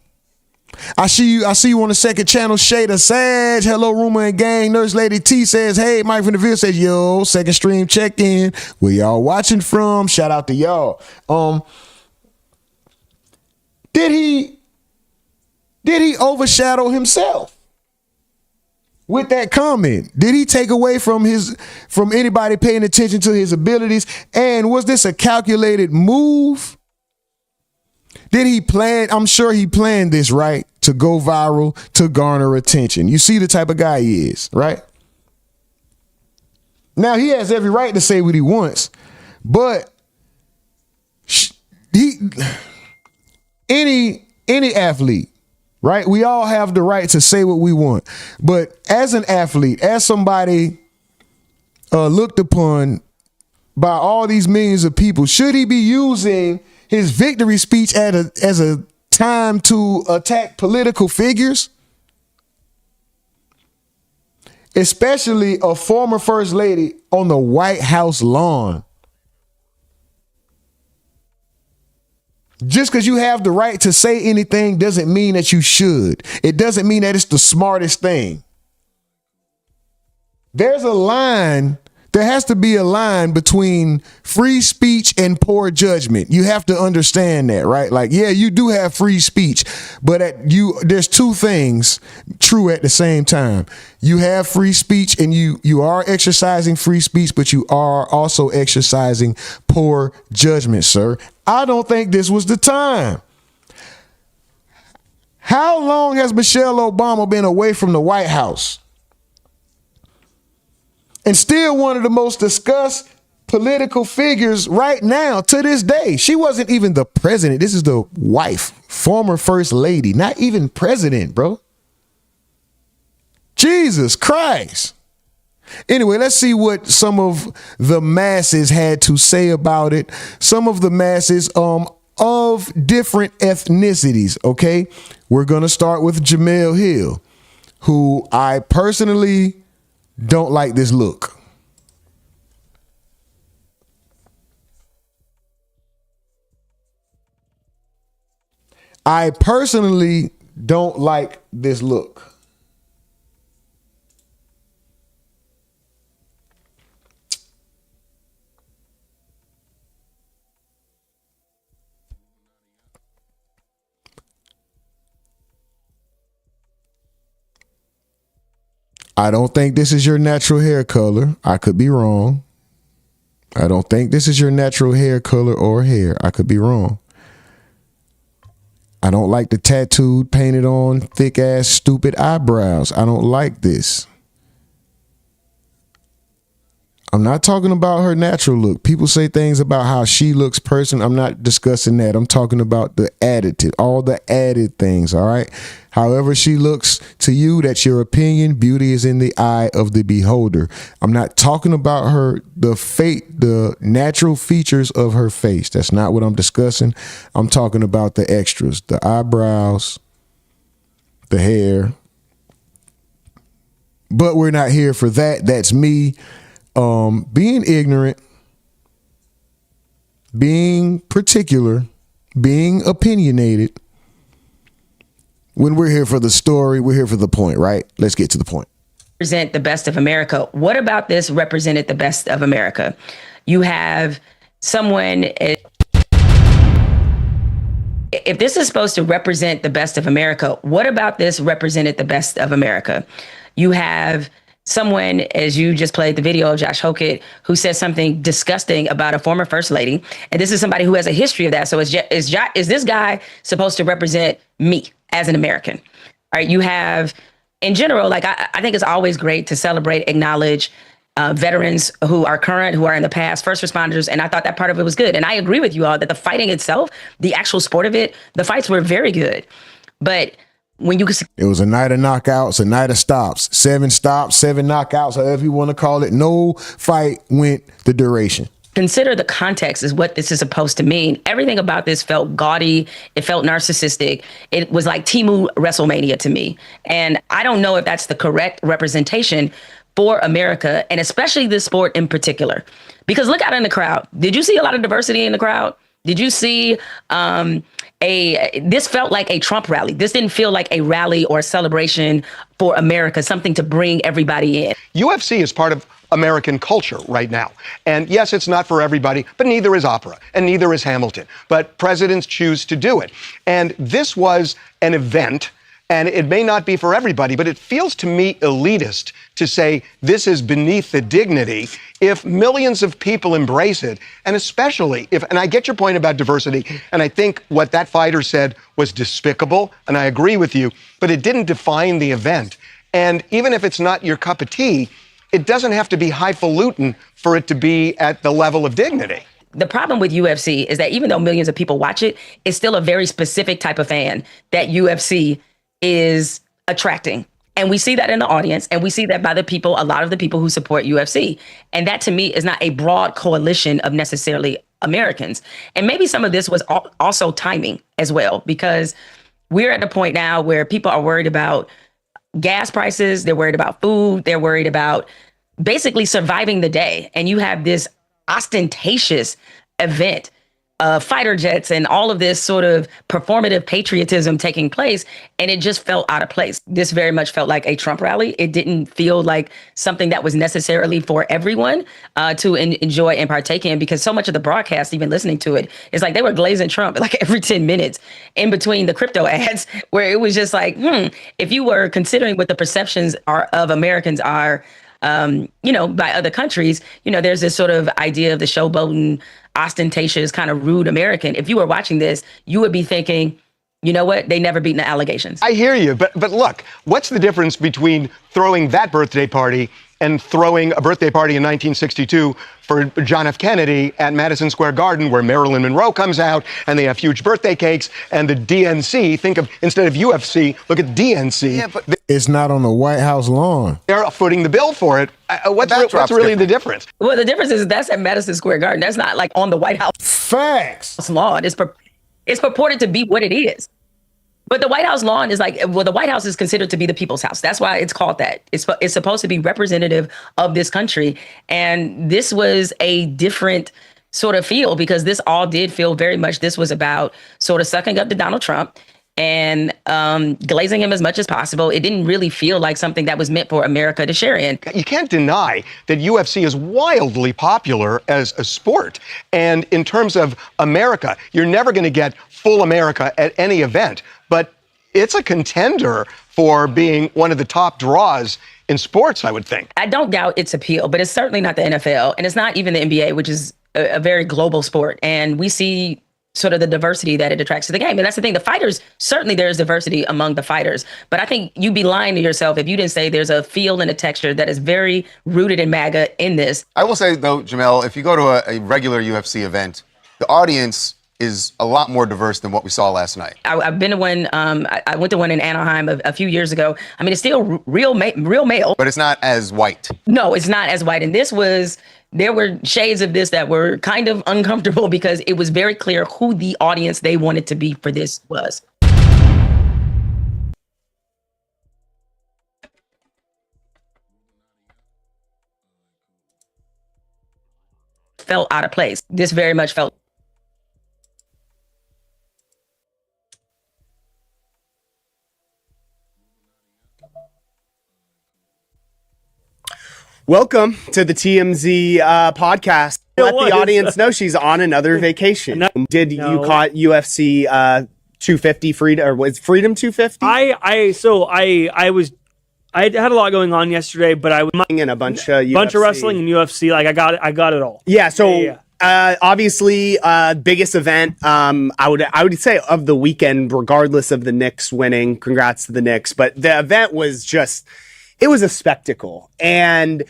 I see you on the second channel. Shada Sage, hello, Rumor and Gang. Nurse Lady T says, hey. Mike from the Ville says, yo, second stream check in. Where y'all watching from? Shout out to y'all. Did he overshadow himself with that comment? Did he take away from anybody paying attention to his abilities? And was this a calculated move? Did he plan? I'm sure he planned this, right? To go viral, to garner attention. You see the type of guy he is, right? Now, he has every right to say what he wants, but any athlete, right? We all have the right to say what we want. But as an athlete, as somebody looked upon by all these millions of people, should he be using his victory speech as a time to attack political figures? Especially a former first lady on the White House lawn. Just because you have the right to say anything doesn't mean that you should. It doesn't mean that it's the smartest thing. There's a line There has to be a line between free speech and poor judgment. You have to understand that, right? Like, yeah, you do have free speech, but there's two things true at the same time. You have free speech and you are exercising free speech, but you are also exercising poor judgment, sir. I don't think this was the time. How long has Michelle Obama been away from the White House? And still one of the most discussed political figures right now to this day. She wasn't even the president. This is the wife, former first lady, not even president, bro. Jesus Christ. Anyway, let's see what some of the masses had to say about it. Some of the masses of different ethnicities, okay? We're going to start with Jamel Hill, who I personally don't like this look. I personally don't like this look. I don't think this is your natural hair color. I could be wrong. I don't think this is your natural hair color or hair. I could be wrong. I don't like the tattooed, painted on, thick ass, stupid eyebrows. I don't like this. I'm not talking about her natural look. People say things about how she looks person. I'm not discussing that. I'm talking about the additive, all the added things. All right. However she looks to you, that's your opinion. Beauty is in the eye of the beholder. I'm not talking about the natural features of her face. That's not what I'm discussing. I'm talking about the extras, the eyebrows, the hair. But we're not here for that. That's me. Being ignorant, being particular, being opinionated. When we're here for the story, we're here for the point, right? Let's get to the point. Represent the best of America. What about this represented the best of America? You have someone, if this is supposed to represent the best of America, what about this represented the best of America? You have someone, as you just played the video of Josh Hokit, who said something disgusting about a former first lady. And this is somebody who has a history of that. So is this guy supposed to represent me as an American? All right. You have, in general, like I think it's always great to celebrate, acknowledge veterans who are current, who are in the past, first responders. And I thought that part of it was good. And I agree with you all that the fighting itself, the actual sport of it, the fights were very good. But when you, it was a night of knockouts, a night of stops, 7 stops, 7 knockouts, however you want to call it. No fight went the duration. Consider the context is what this is supposed to mean. Everything about this felt gaudy. It felt narcissistic. It was like Temu WrestleMania to me. And I don't know if that's the correct representation for America, and especially this sport in particular. Because look out in the crowd. Did you see a lot of diversity in the crowd? Did you see this felt like a Trump rally. This didn't feel like a rally or a celebration for America, something to bring everybody in. UFC is part of American culture right now. And yes, it's not for everybody, but neither is opera and neither is Hamilton. But presidents choose to do it. And this was an event, and it may not be for everybody, but it feels to me elitist to say this is beneath the dignity if millions of people embrace it, and especially if, and I get your point about diversity, and I think what that fighter said was despicable, and I agree with you, but it didn't define the event. And even if it's not your cup of tea, it doesn't have to be highfalutin for it to be at the level of dignity. The problem with UFC is that even though millions of people watch it, it's still a very specific type of fan that UFC is attracting. And we see that in the audience, and we see that by the people, a lot of the people who support UFC. And that to me is not a broad coalition of necessarily Americans. And maybe some of this was also timing as well, because we're at a point now where people are worried about gas prices. They're worried about food. They're worried about basically surviving the day. And you have this ostentatious event fighter jets and all of this sort of performative patriotism taking place, and it just felt out of place. This very much felt like a Trump rally. It didn't feel like something that was necessarily for everyone to enjoy and partake in, because so much of the broadcast, even listening to it, is like they were glazing Trump like every 10 minutes in between the crypto ads, where it was just like, if you were considering what the perceptions are of Americans are, by other countries, there's this sort of idea of the showboating, ostentatious, kind of rude American. If you were watching this, you would be thinking, you know what? They never beaten the allegations. I hear you, but look, what's the difference between throwing that birthday party and throwing a birthday party in 1962 for John F. Kennedy at Madison Square Garden, where Marilyn Monroe comes out and they have huge birthday cakes, and the DNC, think of, instead of UFC, look at DNC. Yeah, but it's not on the White House lawn. They're footing the bill for it. What's really the difference? Well, the difference is that's at Madison Square Garden. That's not like on the White House. Facts. Lawn. It's purported to be what it is. But the White House lawn is like, the White House is considered to be the people's house. That's why it's called that. It's supposed to be representative of this country. And this was a different sort of feel, because this all did feel very much, this was about sort of sucking up to Donald Trump and glazing him as much as possible. It didn't really feel like something that was meant for America to share in. You can't deny that UFC is wildly popular as a sport. And in terms of America, you're never going to get full America at any event. But it's a contender for being one of the top draws in sports, I would think. I don't doubt its appeal, but it's certainly not the NFL. And it's not even the NBA, which is a very global sport. And we see sort of the diversity that it attracts to the game. And that's the thing. The fighters, certainly there's diversity among the fighters. But I think you'd be lying to yourself if you didn't say there's a feel and a texture that is very rooted in MAGA in this. I will say, though, Jamel, if you go to a regular UFC event, the audience is a lot more diverse than what we saw last night. I've been to one. I went to one in Anaheim a few years ago. I mean, it's still real male, but it's not as white. No, it's not as white. And there were shades of this that were kind of uncomfortable, because it was very clear who the audience they wanted to be for this was. Felt out of place. This very much felt. Welcome to the TMZ podcast. Let the audience know she's on another vacation. Did you caught UFC 250 Freedom, or was Freedom 250? I had a lot going on yesterday, but I was in a bunch of wrestling and UFC. Like I got it all. Yeah. So obviously, biggest event. I would say of the weekend, regardless of the Knicks winning. Congrats to the Knicks, but the event was just. It was a spectacle, and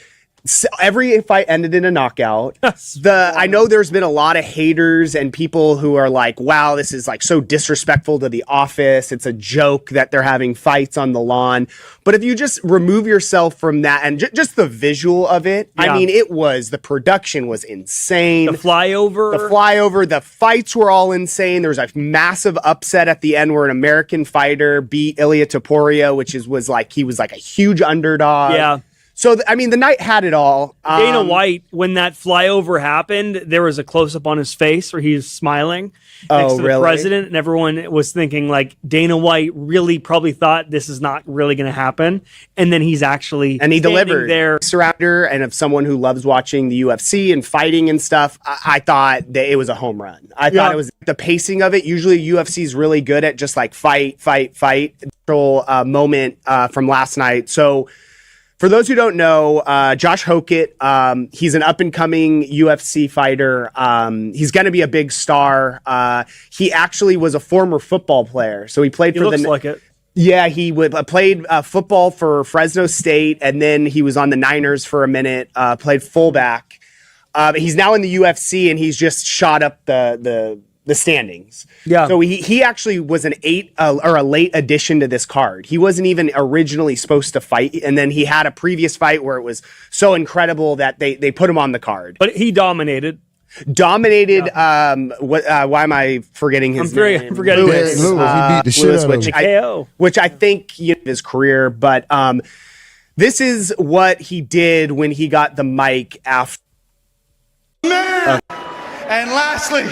every fight ended in a knockout. I know there's been a lot of haters and people who are like, wow, this is like so disrespectful to The Office. It's a joke that they're having fights on the lawn. But if you just remove yourself from that and just the visual of it, I mean, the production was insane. The flyover, the fights were all insane. There was a massive upset at the end where an American fighter beat Ilia Topuria, which was like, he was like a huge underdog. Yeah. So, the night had it all. Dana White, when that flyover happened, there was a close-up on his face where he was smiling next to the president, and everyone was thinking, like, Dana White really probably thought this is not really going to happen, and then he's actually and he delivered there. Surrounder, and of someone who loves watching the UFC and fighting and stuff, I thought that it was a home run. I thought it was the pacing of it. Usually UFC is really good at just like fight. Moment from last night. So, for those who don't know, Josh Hokit, he's an up-and-coming UFC fighter. He's going to be a big star. He actually was a former football player. So he played for looks like it. Yeah, he played football for Fresno State, and then he was on the Niners for a minute, played fullback. He's now in the UFC, and he's just shot up the standings. Yeah. So he actually was a late addition to this card. He wasn't even originally supposed to fight, and then he had a previous fight where it was so incredible that they put him on the card. But he dominated. Yeah. Why am I forgetting his name? I'm forgetting Lewis. He beat the shit out of him. Which I think his career, but this is what he did when he got the mic after. And lastly,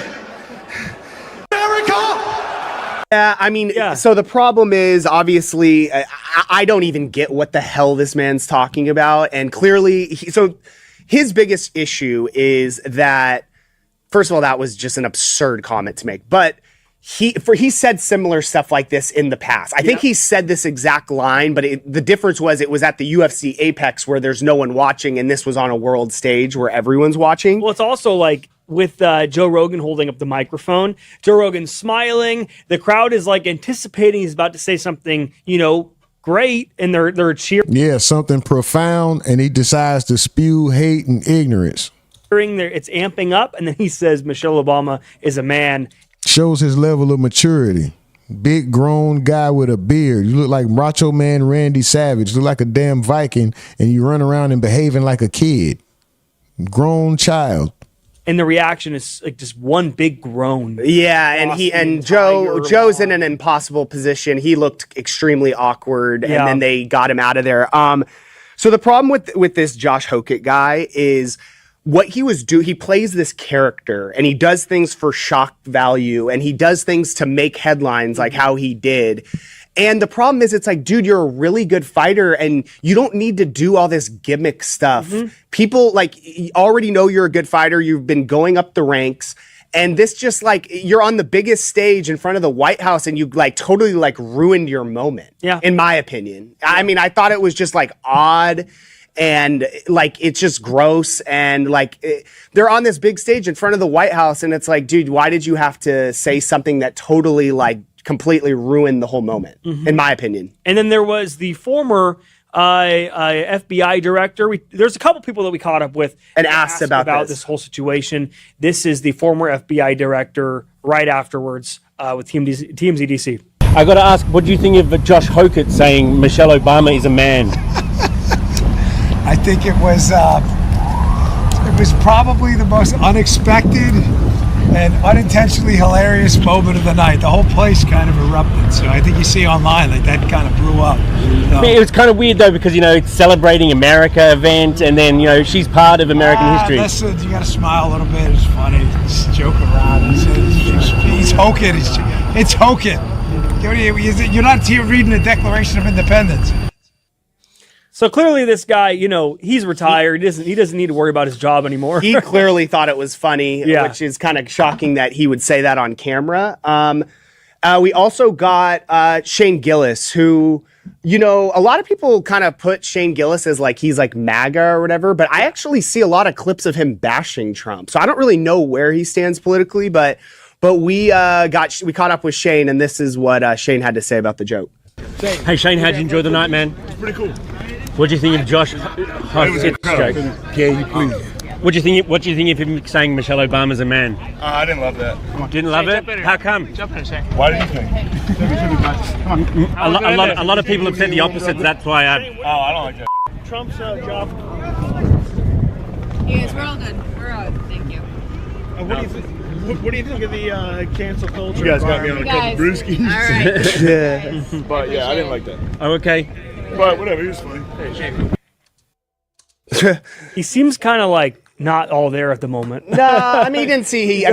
Yeah, I mean, so the problem is obviously I don't even get what the hell this man's talking about, and clearly, so his biggest issue is that, first of all, that was just an absurd comment to make, but he said similar stuff like this in the past. I think he said this exact line, but the difference was it was at the UFC Apex where there's no one watching, and this was on a world stage where everyone's watching. Well, it's also like with Joe Rogan holding up the microphone, Joe Rogan's smiling, the crowd is like anticipating he's about to say something, great, and they're cheering. Yeah, something profound, and he decides to spew hate and ignorance. It's amping up, and then he says Michelle Obama is a man. Shows his level of maturity. Big grown guy with a beard. You look like Macho Man Randy Savage. You look like a damn Viking, and you run around and behaving like a kid. Grown child. And the reaction is like just one big groan. Yeah, and Joe's in an impossible position. He looked extremely awkward, and then they got him out of there. So the problem with this Josh Hokit guy is what he plays this character, and he does things for shock value, and he does things to make headlines like how he did. And the problem is, it's like, dude, you're a really good fighter, and you don't need to do all this gimmick stuff. People already know you're a good fighter. You've been going up the ranks, and this just you're on the biggest stage in front of the White House, and you totally ruined your moment. Yeah, in my opinion. I mean, I thought it was just odd. And it's just gross, and they're on this big stage in front of the White House, and it's like, dude, why did you have to say something that totally completely ruined the whole moment, in my opinion? And then there was the former FBI director. There's a couple people that we caught up with and asked about this whole situation. This is the former FBI director right afterwards with TMZ DC. I got to ask, what do you think of Josh Hokit saying Michelle Obama is a man? I think it was probably the most unexpected and unintentionally hilarious moment of the night. The whole place kind of erupted. So I think you see online that kind of blew up. I mean, it was kind of weird though, because it's celebrating America event, and then she's part of American history. Listen, you got to smile a little bit. It's funny. Just joke around. He's Hokit. It's Hokit. You're not here reading the Declaration of Independence. So clearly this guy, he's retired. He doesn't need to worry about his job anymore. He clearly thought it was funny, which is kind of shocking that he would say that on camera. We also got Shane Gillis, who, a lot of people kind of put Shane Gillis as he's MAGA or whatever, but I actually see a lot of clips of him bashing Trump. So I don't really know where he stands politically, but we caught up with Shane, and this is what Shane had to say about the joke. Hey Shane, how'd you enjoy the night, man? It's pretty cool. What do you think of Josh Hokit's joke? Can you please? What do you think of him saying Michelle Obama's a man? I didn't love that. Didn't love it? How come? Jump in, Shane. Why did you think? A lot of people have said the opposite. That's why I don't like that. Trump's job. Yes, we're all good. We're all good. Thank you. What do you think of the cancel culture? You guys got me on a couple brewskis. All right. Yeah. But yeah, I didn't like that. Oh, okay. But whatever, he was funny. Hey, Shane. He seems kind of not all there at the moment. Nah, I mean, he didn't see. He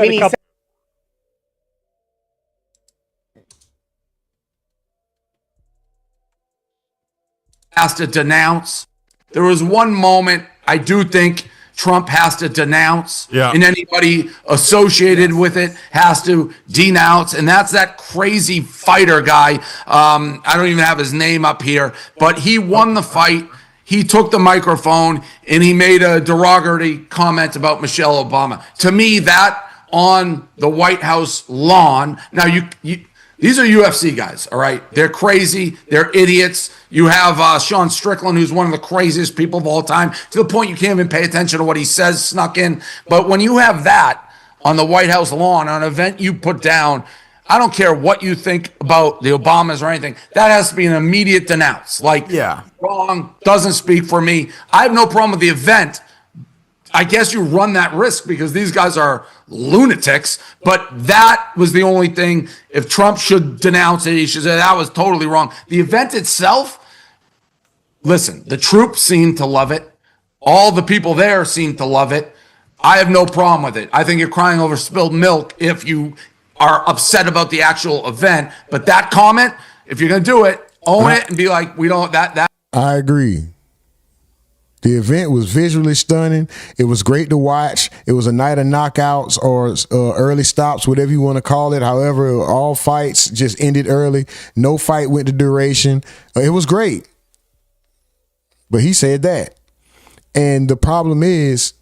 has to denounce. There was one moment I do think Trump has to denounce, and anybody associated with it has to denounce, and that's that crazy fighter guy. I don't even have his name up here, but he won the fight. He took the microphone and he made a derogatory comment about Michelle Obama. To me, that on the White House lawn. Now, these are UFC guys, all right? They're crazy. They're idiots. You have Sean Strickland, who's one of the craziest people of all time, to the point you can't even pay attention to what he says snuck in. But when you have that on the White House lawn, on an event you put down, I don't care what you think about the Obamas or anything. That has to be an immediate denounce. Wrong, doesn't speak for me. I have no problem with the event. I guess you run that risk because these guys are lunatics, but that was the only thing. If Trump should denounce it, he should say that was totally wrong. The event itself, listen, the troops seem to love it. All the people there seem to love it. I have no problem with it. I think you're crying over spilled milk if you are upset about the actual event. But that comment, if you're going to do it, own it and be like, we don't, that. I agree. The event was visually stunning. It was great to watch. It was a night of knockouts or early stops, whatever you want to call it. However, all fights just ended early. No fight went to duration. It was great. But he said that. And the problem is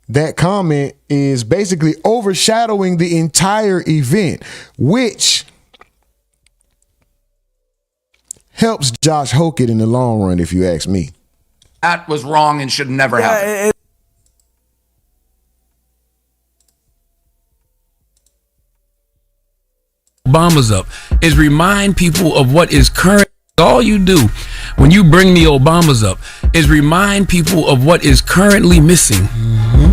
that comment is basically overshadowing the entire event, which helps Josh Hokit in the long run, if you ask me. That was wrong and should never happen. Obama's up is remind people of what is current. All you do when you bring the Obamas up is remind people of what is currently missing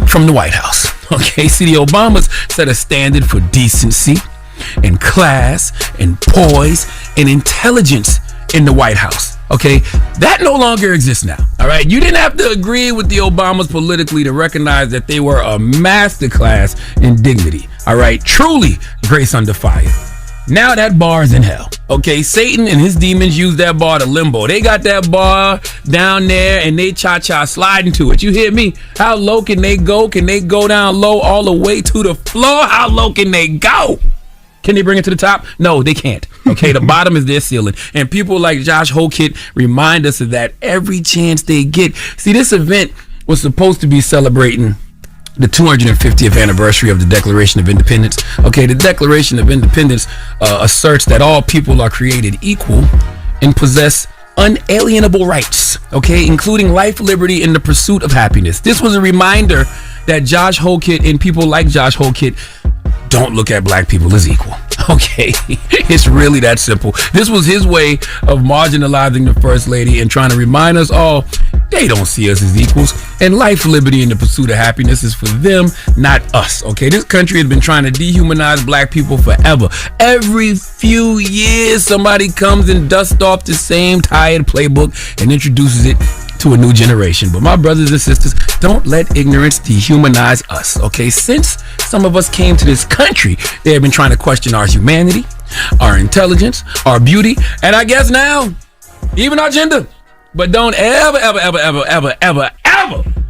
from the White House. Okay, see, the Obamas set a standard for decency and class and poise and intelligence in the White House. Okay, that no longer exists now. All right, you didn't have to agree with the Obamas politically to recognize that they were a masterclass in dignity. All right, truly grace under fire. Now that bar is in hell. Okay, Satan and his demons use that bar to limbo. They got that bar down there and they cha-cha sliding to it. You hear me? How low can they go? Can they go down low all the way to the floor? How low can they go? Can they bring it to the top? No, they can't. Okay, the bottom is their ceiling. And people like Josh Hokit remind us of that every chance they get. See, this event was supposed to be celebrating the 250th anniversary of the Declaration of Independence. Okay, the Declaration of Independence asserts that all people are created equal and possess unalienable rights, okay, including life, liberty, and the pursuit of happiness. This was a reminder that Josh Hokit and people like Josh Hokit don't look at black people as equal. Okay, it's really that simple. This was his way of marginalizing the First Lady and trying to remind us all they don't see us as equals. And life, liberty, and the pursuit of happiness is for them, not us. Okay, this country has been trying to dehumanize black people forever. Every few years, somebody comes and dusts off the same tired playbook and introduces it to a new generation. But my brothers and sisters, don't let ignorance dehumanize us. Okay, since some of us came to this country, they have been trying to question our humanity, our intelligence, our beauty, and I guess now even our gender. But don't ever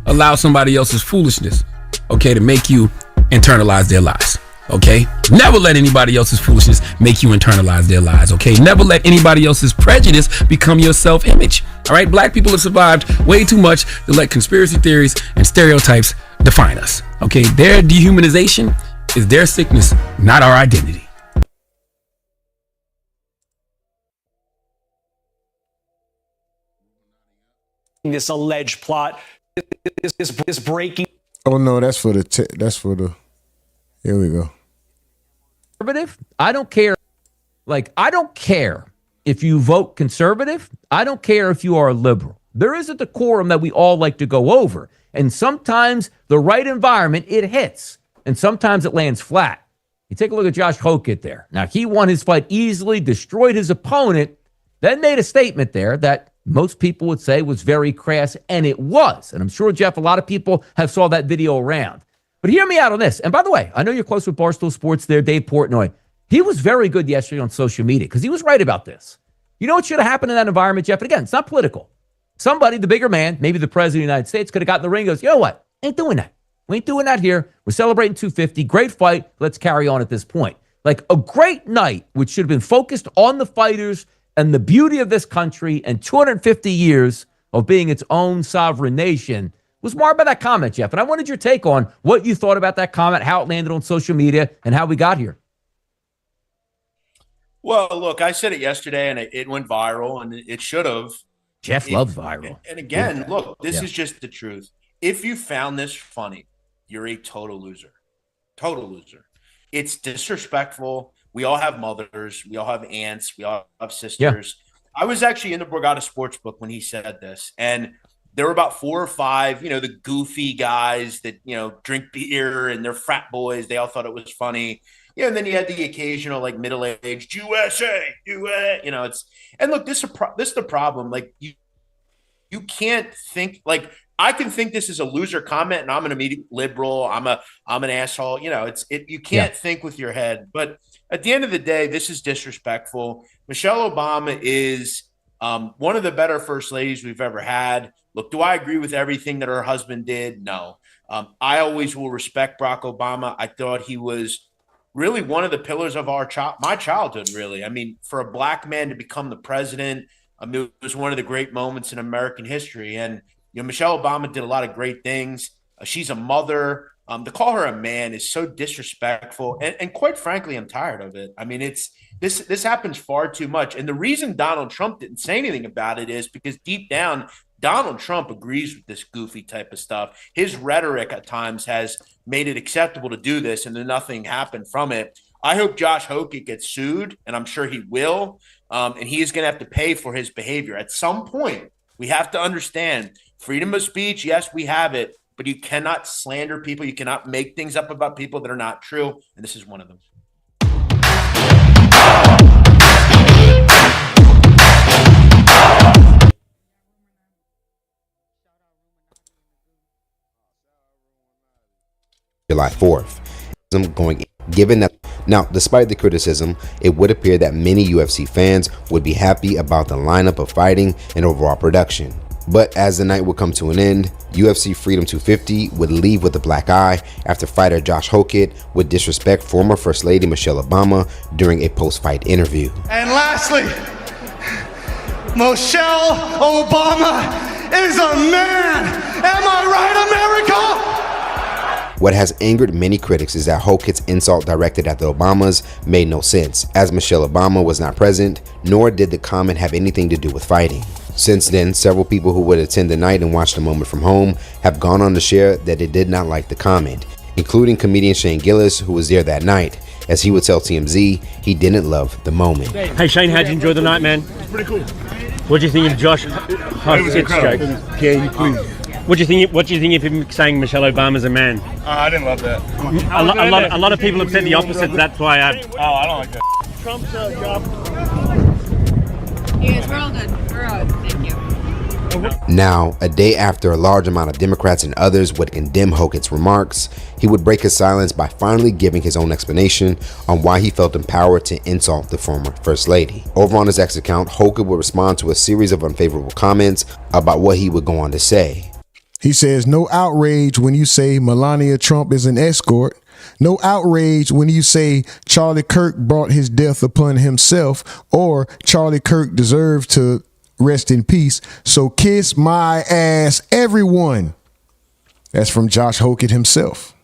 allow somebody else's foolishness, okay, to make you internalize their lies. Okay, never let anybody else's foolishness make you internalize their lies. Okay, never let anybody else's prejudice become your self-image. All right, black people have survived way too much to let conspiracy theories and stereotypes define us. Okay, their dehumanization is their sickness, not our identity. This alleged plot is breaking. Oh no, that's for the. Here we go. Conservative, I don't care. Like, I don't care if you vote conservative. I don't care if you are a liberal. There is a decorum that we all like to go over. And sometimes the right environment, it hits. And sometimes it lands flat. You take a look at Josh Hokit there. Now, he won his fight easily, destroyed his opponent, then made a statement there that most people would say was very crass, and it was. And I'm sure, Jeff, a lot of people have saw that video around. But hear me out on this. And by the way, I know you're close with Barstool Sports there, Dave Portnoy. He was very good yesterday on social media because he was right about this. You know what should have happened in that environment, Jeff? And again, it's not political. Somebody, the bigger man, maybe the president of the United States, could have gotten in the ring and goes, you know what? Ain't doing that. We ain't doing that here. We're celebrating 250. Great fight. Let's carry on at this point. Like a great night, which should have been focused on the fighters and the beauty of this country and 250 years of being its own sovereign nation, was marred by that comment, Jeff. And I wanted your take on what you thought about that comment, how it landed on social media, and how we got here. Well, look, I said it yesterday, and it went viral, and it should have. Jeff loves viral. And again, look, this is just the truth. If you found this funny, you're a total loser. Total loser. It's disrespectful. We all have mothers. We all have aunts. We all have sisters. Yeah. I was actually in the Borgata Sportsbook when he said this, and there were about 4 or 5, the goofy guys that, drink beer and they're frat boys. They all thought it was funny. And then you had the occasional like middle-aged USA, and look, this is the problem. Like You can't think like I can think this is a loser comment, and I'm an immediate liberal. I'm an asshole. You know, you can't think with your head. But at the end of the day, this is disrespectful. Michelle Obama is one of the better first ladies we've ever had. Look, do I agree with everything that her husband did? No. I always will respect Barack Obama. I thought he was really one of the pillars of my childhood, really. I mean, for a black man to become the president, it was one of the great moments in American history. And, you know, Michelle Obama did a lot of great things. She's a mother. To call her a man is so disrespectful. And quite frankly, I'm tired of it. I mean, this happens far too much. And the reason Donald Trump didn't say anything about it is because deep down, Donald Trump agrees with this goofy type of stuff. His rhetoric at times has made it acceptable to do this, and then nothing happened from it. I hope Josh Hokit gets sued, and I'm sure he will, and he is going to have to pay for his behavior. At some point, we have to understand freedom of speech, yes, we have it, but you cannot slander people. You cannot make things up about people that are not true, and this is one of them. July 4th. Given that now, despite the criticism, it would appear that many UFC fans would be happy about the lineup of fighting and overall production. But as the night would come to an end, UFC Freedom 250 would leave with a black eye after fighter Josh Hokit would disrespect former First Lady Michelle Obama during a post-fight interview. And lastly, Michelle Obama is a man. Am I right, America? What has angered many critics is that Hokit's insult directed at the Obamas made no sense, as Michelle Obama was not present, nor did the comment have anything to do with fighting. Since then, several people who would attend the night and watch the moment from home have gone on to share that they did not like the comment, including comedian Shane Gillis, who was there that night. As he would tell TMZ, he didn't love the moment. Hey Shane, how'd you enjoy the night, man? It's pretty cool. What do you think of Josh Hokit's joke? Can you please? What do you think of him saying Michelle Obama's a man? I didn't love that. A lot of people have said the opposite. That's why I don't like that. Trump's job. Yes, we're all good. We're all good. Thank you. Now, a day after a large amount of Democrats and others would condemn Hokit's remarks, he would break his silence by finally giving his own explanation on why he felt empowered to insult the former First Lady. Over on his X account, Hokit would respond to a series of unfavorable comments about what he would go on to say. He says, no outrage when you say Melania Trump is an escort. No outrage when you say Charlie Kirk brought his death upon himself, or Charlie Kirk deserved to rest in peace. So kiss my ass, everyone. That's from Josh Hokit himself.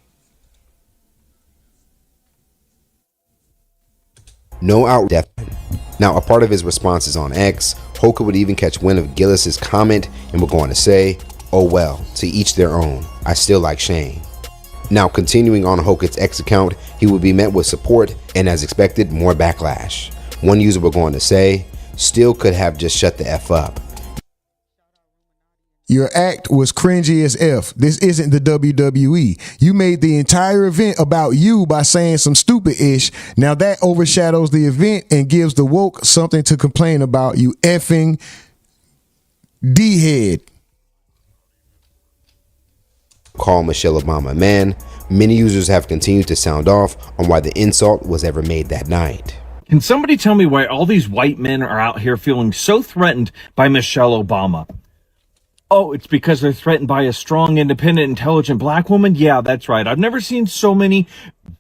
No outrage. Now, a part of his responses on X, Hokit would even catch wind of Gillis's comment and would go on to say, oh well, to each their own. I still like Shane. Now, continuing on Hokit's X account, he would be met with support and, as expected, more backlash. One user would go on to say, still could have just shut the F up. Your act was cringy as F. This isn't the WWE. You made the entire event about you by saying some stupid-ish. Now that overshadows the event and gives the woke something to complain about, you effing D-head. Call Michelle Obama a man. Many users have continued to sound off on why the insult was ever made that night. Can somebody tell me why all these white men are out here feeling so threatened by Michelle Obama? Oh, it's because they're threatened by a strong, independent, intelligent black woman? Yeah, that's right. I've never seen so many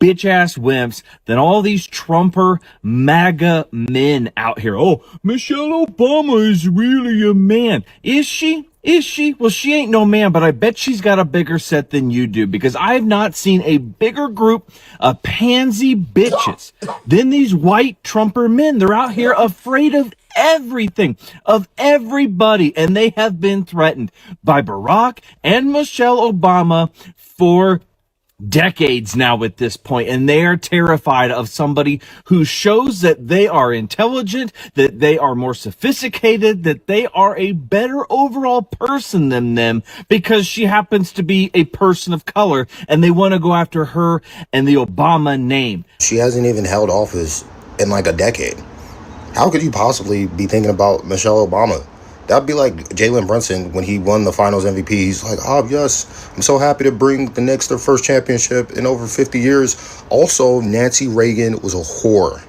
bitch-ass wimps than all these Trumper MAGA men out here. Oh, Michelle Obama is really a man. Is she? Is she? Well, she ain't no man, but I bet she's got a bigger set than you do, because I have not seen a bigger group of pansy bitches than these white Trumper men. They're out here afraid of everything, of everybody, and they have been threatened by Barack and Michelle Obama for decades now at this point, and they are terrified of somebody who shows that they are intelligent, that they are more sophisticated, that they are a better overall person than them, because she happens to be a person of color, and they want to go after her and the Obama name. She hasn't even held office in like a decade. How could you possibly be thinking about Michelle Obama? That'd be like Jalen Brunson when he won the Finals MVP. He's like, oh, yes, I'm so happy to bring the Knicks their first championship in over 50 years. Also, Nancy Reagan was a whore.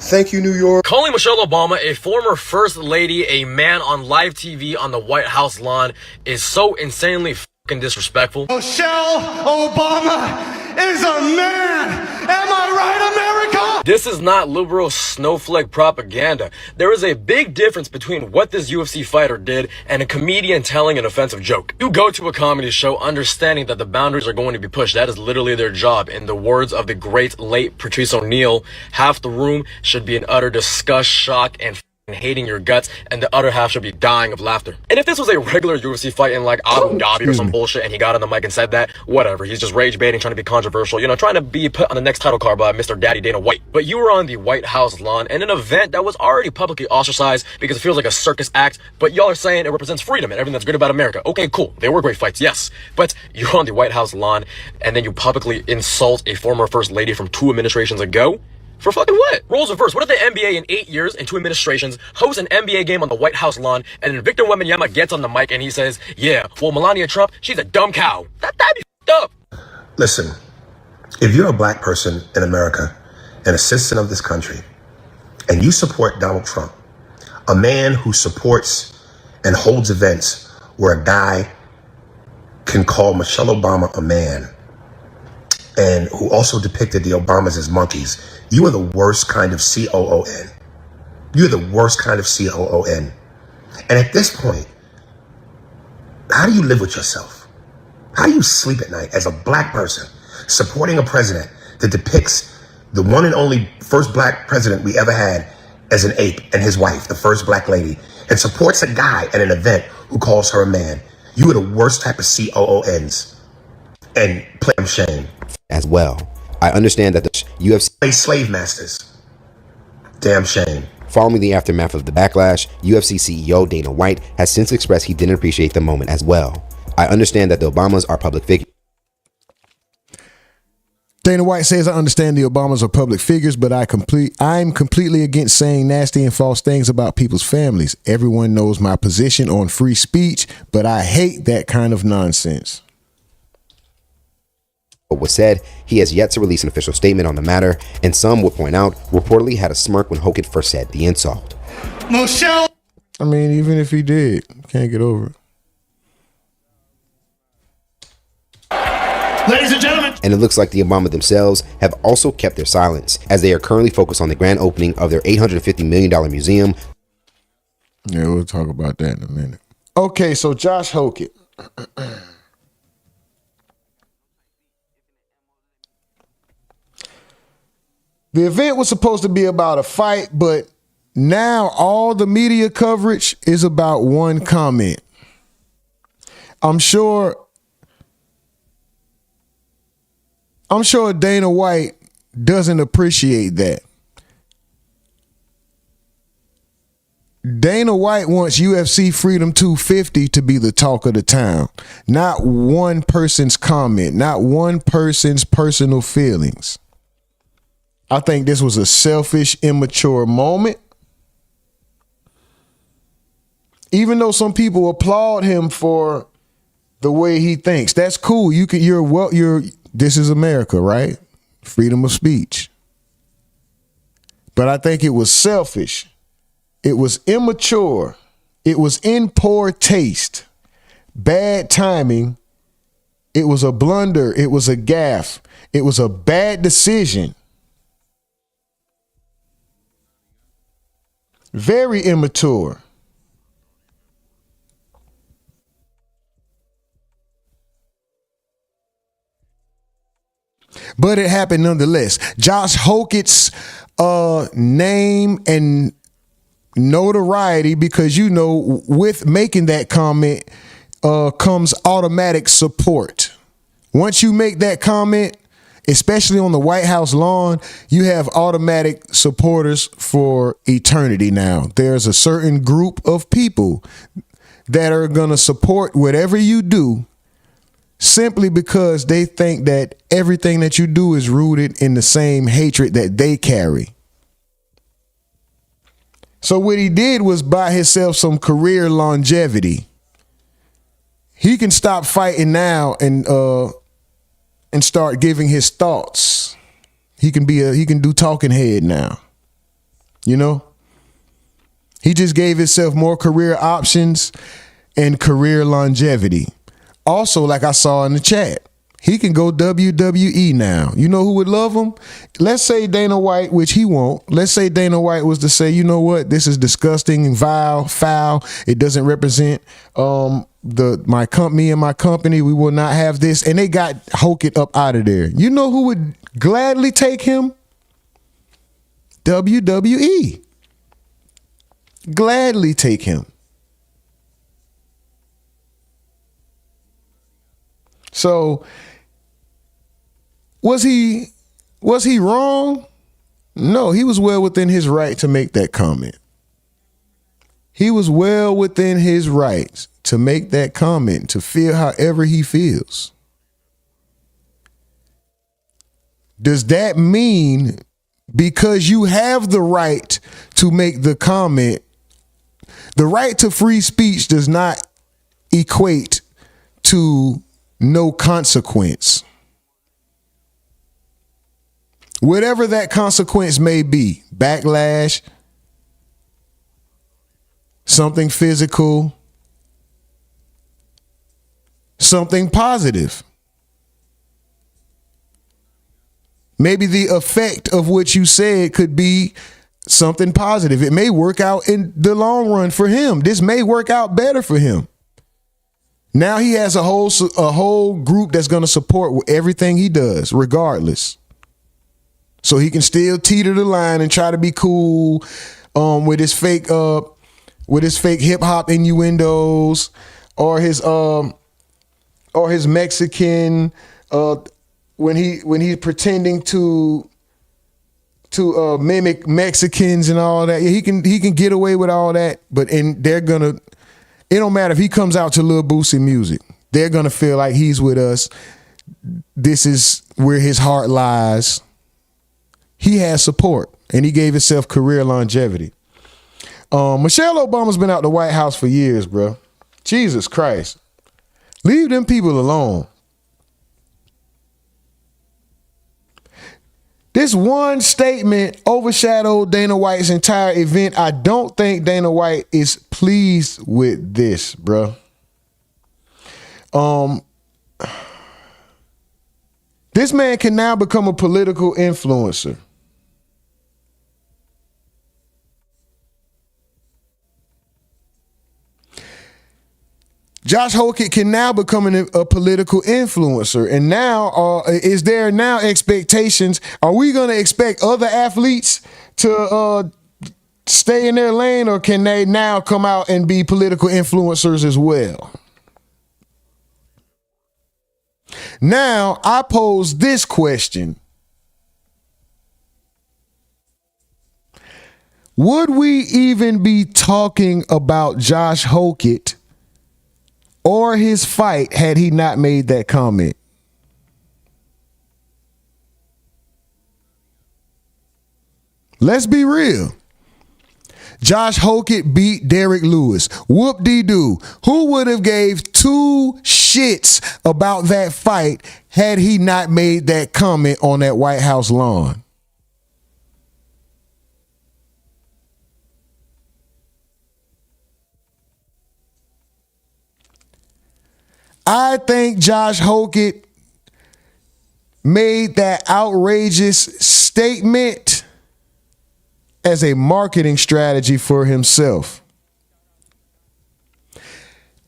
Thank you, New York. Calling Michelle Obama a former first lady, a man on live TV on the White House lawn is so insanely fucking disrespectful. Michelle Obama is a man. Am I right, America? This is not liberal snowflake propaganda. There is a big difference between what this UFC fighter did and a comedian telling an offensive joke. You go to a comedy show understanding that the boundaries are going to be pushed. That is literally their job. In the words of the great late Patrice O'Neal, half the room should be in utter disgust, shock, and hating your guts, and the other half should be dying of laughter. And if this was a regular UFC fight in like Abu Dhabi or some bullshit and he got on the mic and said that, whatever, he's just rage baiting, trying to be controversial, you know, trying to be put on the next title card by Mr. Daddy Dana White. But you were on the White House lawn in an event that was already publicly ostracized because it feels like a circus act, but y'all are saying it represents freedom and everything that's good about America. Okay, cool, they were great fights, yes, but you're on the White House lawn and then you publicly insult a former first lady from 2 administrations ago? For fucking what? Roles reverse. What if the NBA in 8 years and 2 administrations hosts an NBA game on the White House lawn and then Victor Wembanyama gets on the mic and he says, yeah, well, Melania Trump, she's a dumb cow. That'd be fucked up. Listen, if you're a black person in America and a citizen of this country and you support Donald Trump, a man who supports and holds events where a guy can call Michelle Obama a man and who also depicted the Obamas as monkeys, you are the worst kind of COON. You're the worst kind of COON. And at this point, how do you live with yourself? How do you sleep at night as a black person supporting a president that depicts the one and only first black president we ever had as an ape and his wife, the first black lady, and supports a guy at an event who calls her a man? You are the worst type of COONs. And play them shame. As well, I understand that the UFC play slave masters. Damn shame. Following the aftermath of the backlash, UFC CEO Dana White has since expressed he didn't appreciate the moment as well. I understand that the Obamas are public figures. Dana White says, I understand the Obamas are public figures, but I'm completely against saying nasty and false things about people's families. Everyone knows my position on free speech, but I hate that kind of nonsense. What was said, he has yet to release an official statement on the matter, and some would point out, reportedly had a smirk when Hokit first said the insult. Michelle! I mean, even if he did, can't get over it. Ladies and gentlemen. And it looks like the Obama themselves have also kept their silence, as they are currently focused on the grand opening of their $850 million museum. Yeah, we'll talk about that in a minute. Okay, so Josh Hokit. The event was supposed to be about a fight, but now all the media coverage is about one comment. I'm sure Dana White doesn't appreciate that. Dana White wants UFC Freedom 250 to be the talk of the town, not one person's comment, not one person's personal feelings. I think this was a selfish, immature moment. Even though some people applaud him for the way he thinks, that's cool. This is America, right? Freedom of speech. But I think it was selfish. It was immature. It was in poor taste. Bad timing. It was a blunder. It was a gaffe. It was a bad decision. Very immature. But it happened nonetheless. Josh Hokit's name and notoriety, because, you know, with making that comment comes automatic support. Once you make that comment, especially on the White House lawn, you have automatic supporters for eternity now. There's a certain group of people that are going to support whatever you do simply because they think that everything that you do is rooted in the same hatred that they carry. So what he did was buy himself some career longevity. He can stop fighting now and start giving his thoughts. He can do talking head now. You know? He just gave himself more career options and career longevity. Also, like I saw in the chat, he can go WWE now. You know who would love him? Let's say Dana White, which he won't. Let's say Dana White was to say, you know what? This is disgusting and vile, foul. It doesn't represent my company and my company. We will not have this. And they got Hokit up out of there. You know who would gladly take him? WWE. Gladly take him. So was he wrong? No, he was well within his right to make that comment. He was well within his rights to make that comment, to feel however he feels. Does that mean because you have the right to make the comment, the right to free speech does not equate to no consequence? Whatever that consequence may be, backlash, something physical, something positive. Maybe the effect of what you said could be something positive. It may work out in the long run for him. This may work out better for him. Now he has a whole group that's going to support everything he does, regardless. So he can still teeter the line and try to be cool with his fake hip hop innuendos or his Mexican when he's pretending to mimic Mexicans and all that. Yeah, he can get away with all that, but it don't matter if he comes out to Lil Boosie music. They're gonna feel like he's with us. This is where his heart lies. He has support, and he gave himself career longevity. Michelle Obama's been out the White House for years, bro. Jesus Christ. Leave them people alone. This one statement overshadowed Dana White's entire event. I don't think Dana White is pleased with this, bro. This man can now become a political influencer. Josh Hokit can now become a political influencer. And now, is there now expectations? Are we going to expect other athletes to stay in their lane, or can they now come out and be political influencers as well? Now, I pose this question. Would we even be talking about Josh Hokit or his fight had he not made that comment? Let's be real. Josh Hokit beat Derek Lewis. Whoop-de-doo. Who would have gave two shits about that fight had he not made that comment on that White House lawn? I think Josh Hokit made that outrageous statement as a marketing strategy for himself.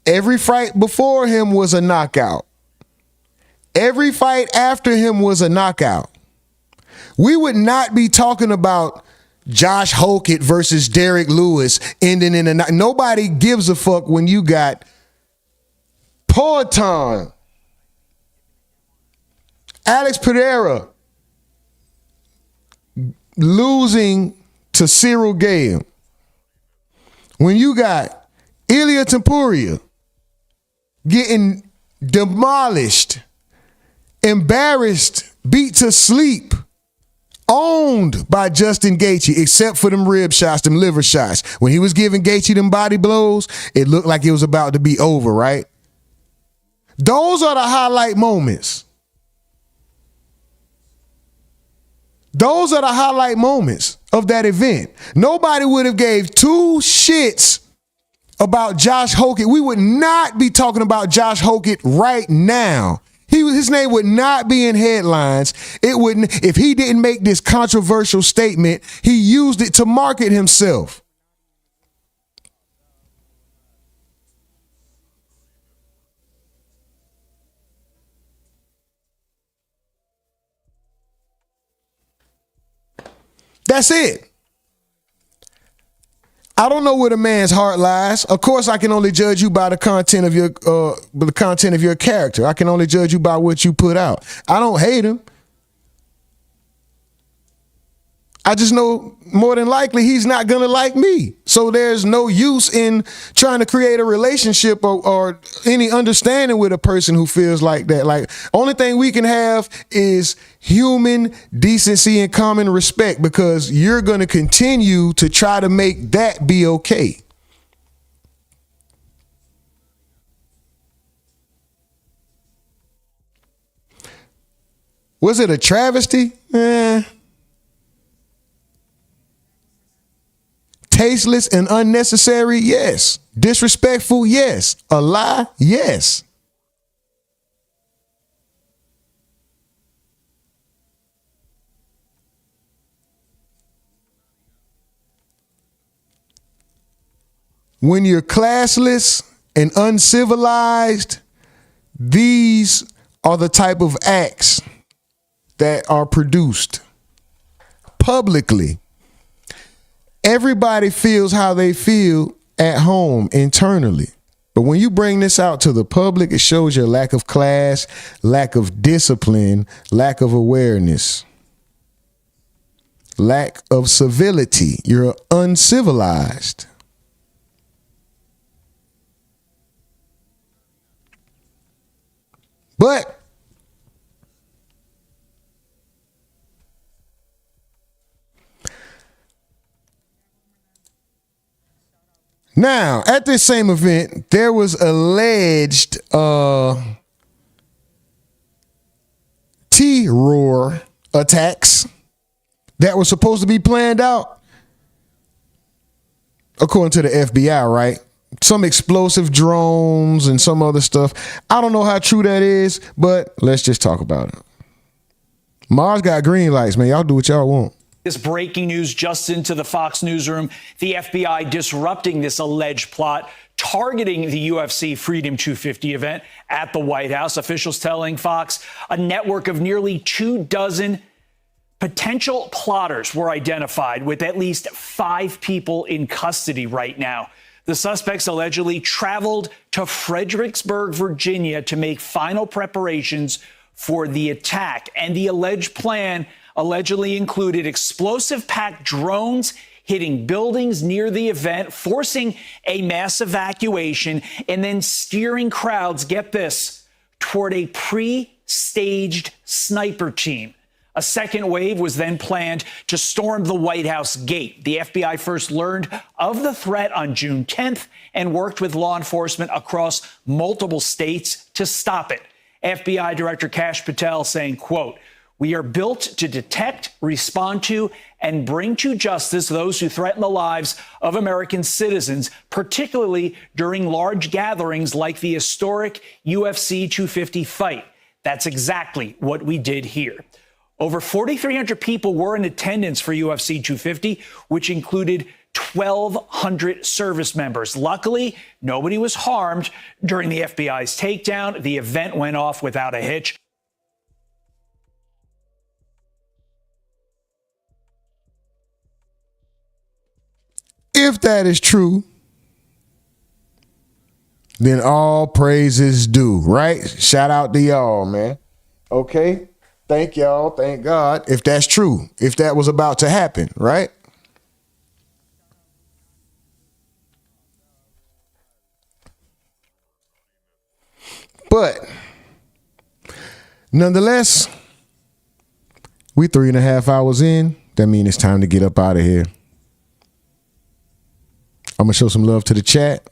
Every fight before him was a knockout. Every fight after him was a knockout. We would not be talking about Josh Hokit versus Derek Lewis ending in a knockout. Nobody gives a fuck when you got Poatan, Alex Pereira losing to Cyril Gale. When you got Ilia Topuria getting demolished, embarrassed, beat to sleep owned by Justin Gaethje, except for them rib shots, them liver shots. When he was giving Gaethje them body blows, it looked like it was about to be over, right? Those are the highlight moments. Those are the highlight moments of that event. Nobody would have gave two shits about Josh Hokit. We would not be talking about Josh Hokit right now. His name would not be in headlines. It wouldn't, if he didn't make this controversial statement, he used it to market himself. That's it. I don't know where the man's heart lies. Of course, I can only judge you by the content of your character. I can only judge you by what you put out. I don't hate him. I just know more than likely he's not gonna like me. So there's no use in trying to create a relationship or any understanding with a person who feels like that. Like, only thing we can have is human decency and common respect, because you're gonna continue to try to make that be okay. Was it a travesty? Tasteless and unnecessary? Yes. Disrespectful? Yes. A lie? Yes. When you're classless and uncivilized, these are the type of acts that are produced publicly. Everybody feels how they feel at home internally. But when you bring this out to the public, it shows your lack of class, lack of discipline, lack of awareness, lack of civility. You're uncivilized. But now, at this same event, there was alleged T-roar attacks that were supposed to be planned out, according to the FBI, right? Some explosive drones and some other stuff. I don't know how true that is, but let's just talk about it. Mars got green lights, man. Y'all do what y'all want. This breaking news just into the Fox newsroom. The FBI disrupting this alleged plot targeting the UFC Freedom 250 event at the White House. Officials telling Fox a network of nearly 24 potential plotters were identified, with at least 5 people in custody right now. The suspects allegedly traveled to Fredericksburg, Virginia to make final preparations for the attack. And the alleged plan allegedly included explosive-packed drones hitting buildings near the event, forcing a mass evacuation, and then steering crowds, get this, toward a pre-staged sniper team. A second wave was then planned to storm the White House gate. The FBI first learned of the threat on June 10th and worked with law enforcement across multiple states to stop it. FBI Director Kash Patel saying, quote, "We are built to detect, respond to, and bring to justice those who threaten the lives of American citizens, particularly during large gatherings like the historic UFC 250 fight." That's exactly what we did here. Over 4,300 people were in attendance for UFC 250, which included 1,200 service members. Luckily, nobody was harmed during the FBI's takedown. The event went off without a hitch. If that is true, then all praise is due, right? Shout out to y'all, man. Okay. Thank y'all. Thank God. If that's true, if that was about to happen, right? But nonetheless, We 3.5 hours in. That means it's time to get up out of here. I'm going to show some love to the chat.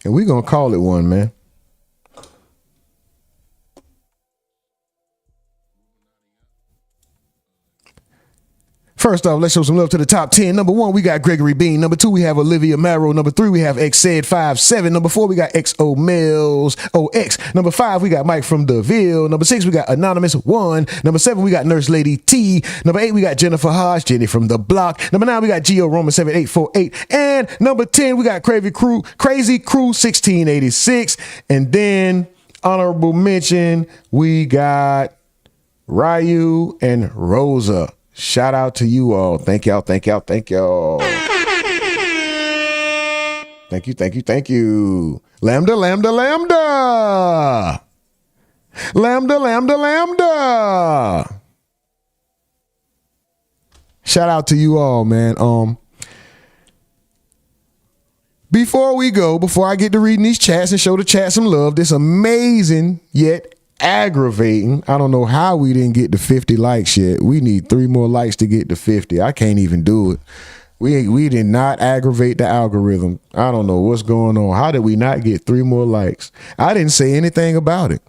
And we're going to call it one, man. First off, let's show some love to the top 10. Number 1, we got Gregory Bean. Number 2, we have Olivia Marrow. Number 3, we have XZ57. Number 4, we got XO Mills OX. Number 5, we got Mike from DeVille. Number 6, we got Anonymous 1. Number 7, we got Nurse Lady T. Number 8, we got Jennifer Hodge, Jenny from the block. Number 9, we got Geo Roman 7848. And number 10, we got Crazy Crew 1686. And then honorable mention, we got Ryu and Rosa. Shout out to you all. Thank y'all. Thank y'all. Thank y'all. Thank you. Thank you. Thank you. Lambda, lambda, lambda. Lambda, lambda, lambda. Shout out to you all, man. Before we go, before I get to reading these chats and show the chat some love, this amazing yet aggravating. I don't know how we didn't get to 50 likes yet. We need 3 more likes to get to 50. I can't even do it. We did not aggravate the algorithm. I don't know what's going on. How did we not get 3 more likes? I didn't say anything about it.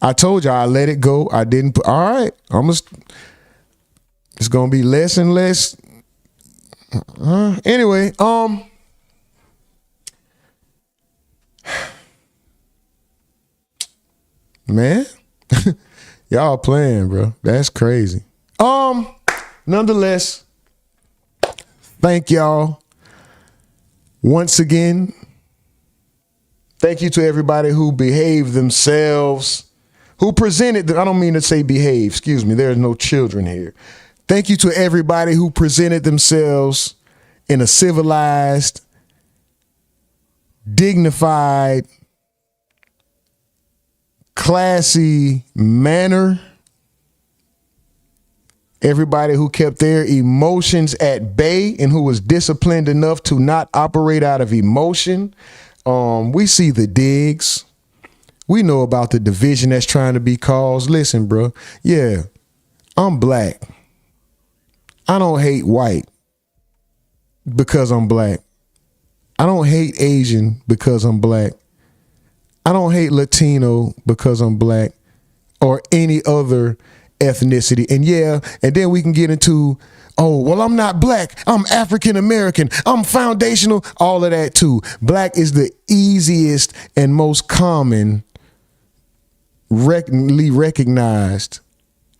I told y'all I let it go. I didn't put, all right. It's gonna be less and less. Anyway, man, y'all playing, bro. That's crazy. Nonetheless, thank y'all once again. Thank you to everybody who behaved themselves, who presented. I don't mean to say behave. Excuse me. There's no children here. Thank you to everybody who presented themselves in a civilized, dignified, classy manner. Everybody who kept their emotions at bay and who was disciplined enough to not operate out of emotion. We see the digs. We know about the division that's trying to be caused. Listen, bro. Yeah, I'm black. I don't hate white because I'm black. I don't hate Asian because I'm black. I don't hate Latino because I'm black or any other ethnicity. And yeah, and then we can get into, oh, well, I'm not black. I'm African American. I'm foundational. All of that too. Black is the easiest and most common recognized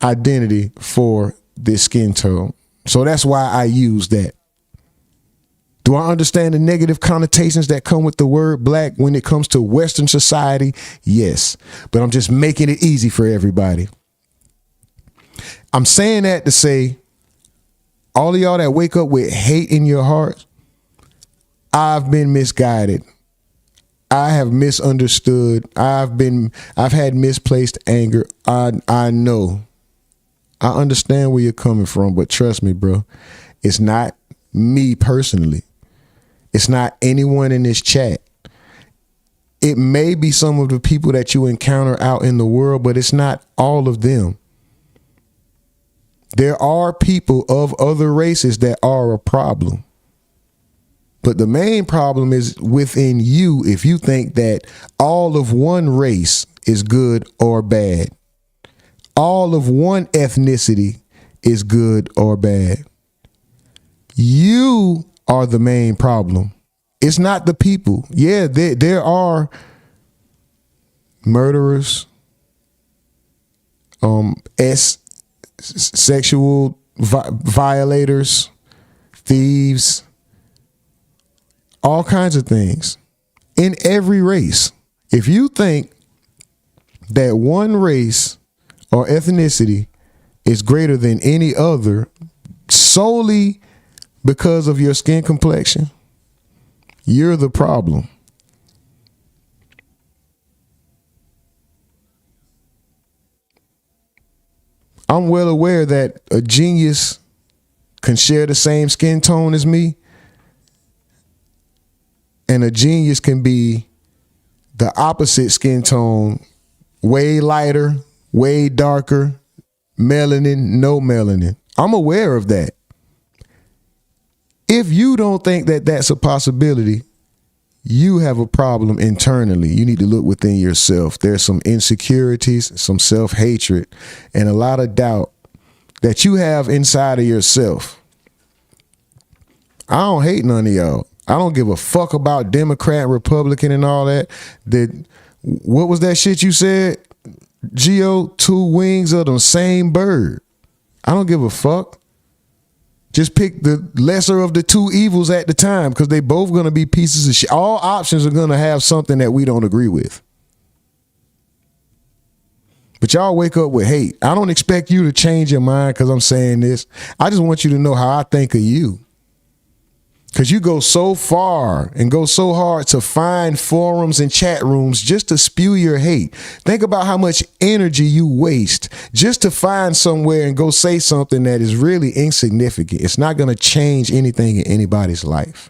identity for this skin tone. So that's why I use that. Do I understand the negative connotations that come with the word black when it comes to Western society? Yes, but I'm just making it easy for everybody. I'm saying that to say, all of y'all that wake up with hate in your heart, I've been misguided. I have misunderstood. I've had misplaced anger. I know. I understand where you're coming from, but trust me, bro, it's not me personally. It's not anyone in this chat. It may be some of the people that you encounter out in the world, but it's not all of them. There are people of other races that are a problem. But the main problem is within you if you think that all of one race is good or bad. All of one ethnicity is good or bad. You are the main problem. It's not the people. Yeah, there are murderers, sexual violators, thieves, all kinds of things in every race. If you think that one race or ethnicity is greater than any other solely because of your skin complexion, you're the problem. I'm well aware that a genius can share the same skin tone as me, and a genius can be the opposite skin tone, way lighter, way darker, melanin, no melanin. I'm aware of that. If you don't think that that's a possibility, you have a problem internally. You need to look within yourself. There's some insecurities, some self-hatred, and a lot of doubt that you have inside of yourself. I don't hate none of y'all. I don't give a fuck about Democrat, Republican, and all that. What was that shit you said? Geo, two wings of the same bird. I don't give a fuck. Just pick the lesser of the two evils at the time, because they both going to be pieces of shit. All options are going to have something that we don't agree with. But y'all wake up with hate. I don't expect you to change your mind because I'm saying this. I just want you to know how I think of you. Because you go so far and go so hard to find forums and chat rooms just to spew your hate. Think about how much energy you waste just to find somewhere and go say something that is really insignificant. It's not going to change anything in anybody's life.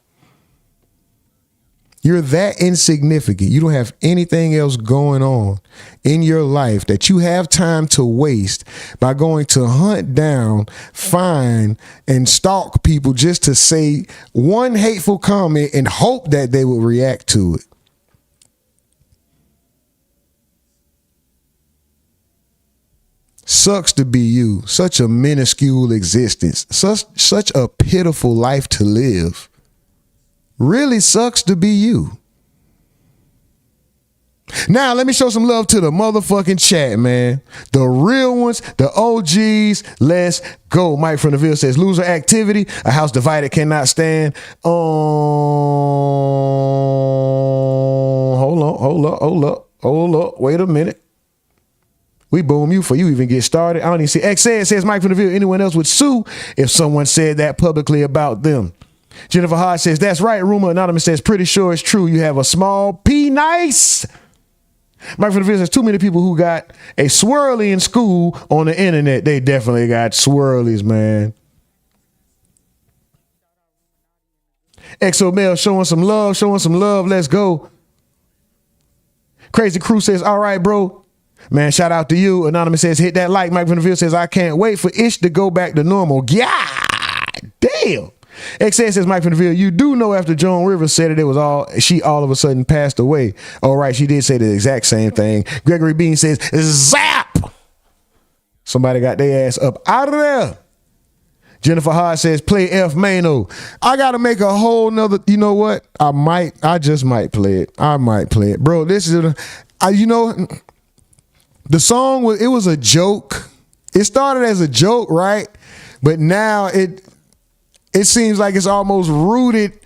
You're that insignificant. You don't have anything else going on in your life that you have time to waste by going to hunt down, find, and stalk people just to say one hateful comment and hope that they will react to it. Sucks to be you. Such a minuscule existence. Such a pitiful life to live. Really sucks to be you. Now, let me show some love to the motherfucking chat, man. The real ones, the OGs. Let's go. Mike from the Ville says, loser activity. A house divided cannot stand. Hold up. Wait a minute. We boom you before you even get started. I don't even see. X says Mike from the Ville. Anyone else would sue if someone said that publicly about them. Jennifer Hodge says, that's right. Rumor Anonymous says, pretty sure it's true. You have a small P. Nice. Mike from the Ville says, too many people who got a swirly in school on the internet. They definitely got swirlies, man. XO Mel showing some love. Let's go. Crazy Crew says, all right, bro. Man, shout out to you. Anonymous says, hit that like. Mike from the Ville says, I can't wait for Ish to go back to normal. God damn. XS says, Mike from the Ville, you do know after Joan Rivers said she all of a sudden passed away. All right, she did say the exact same thing. Gregory Bean says, zap! Somebody got their ass up out of there. Jennifer Hodge says, play F Mano. I got to make a whole nother, you know what? I just might play it. I might play it. Bro, this is, the song, it was a joke. It started as a joke, right? But now it seems like it's almost rooted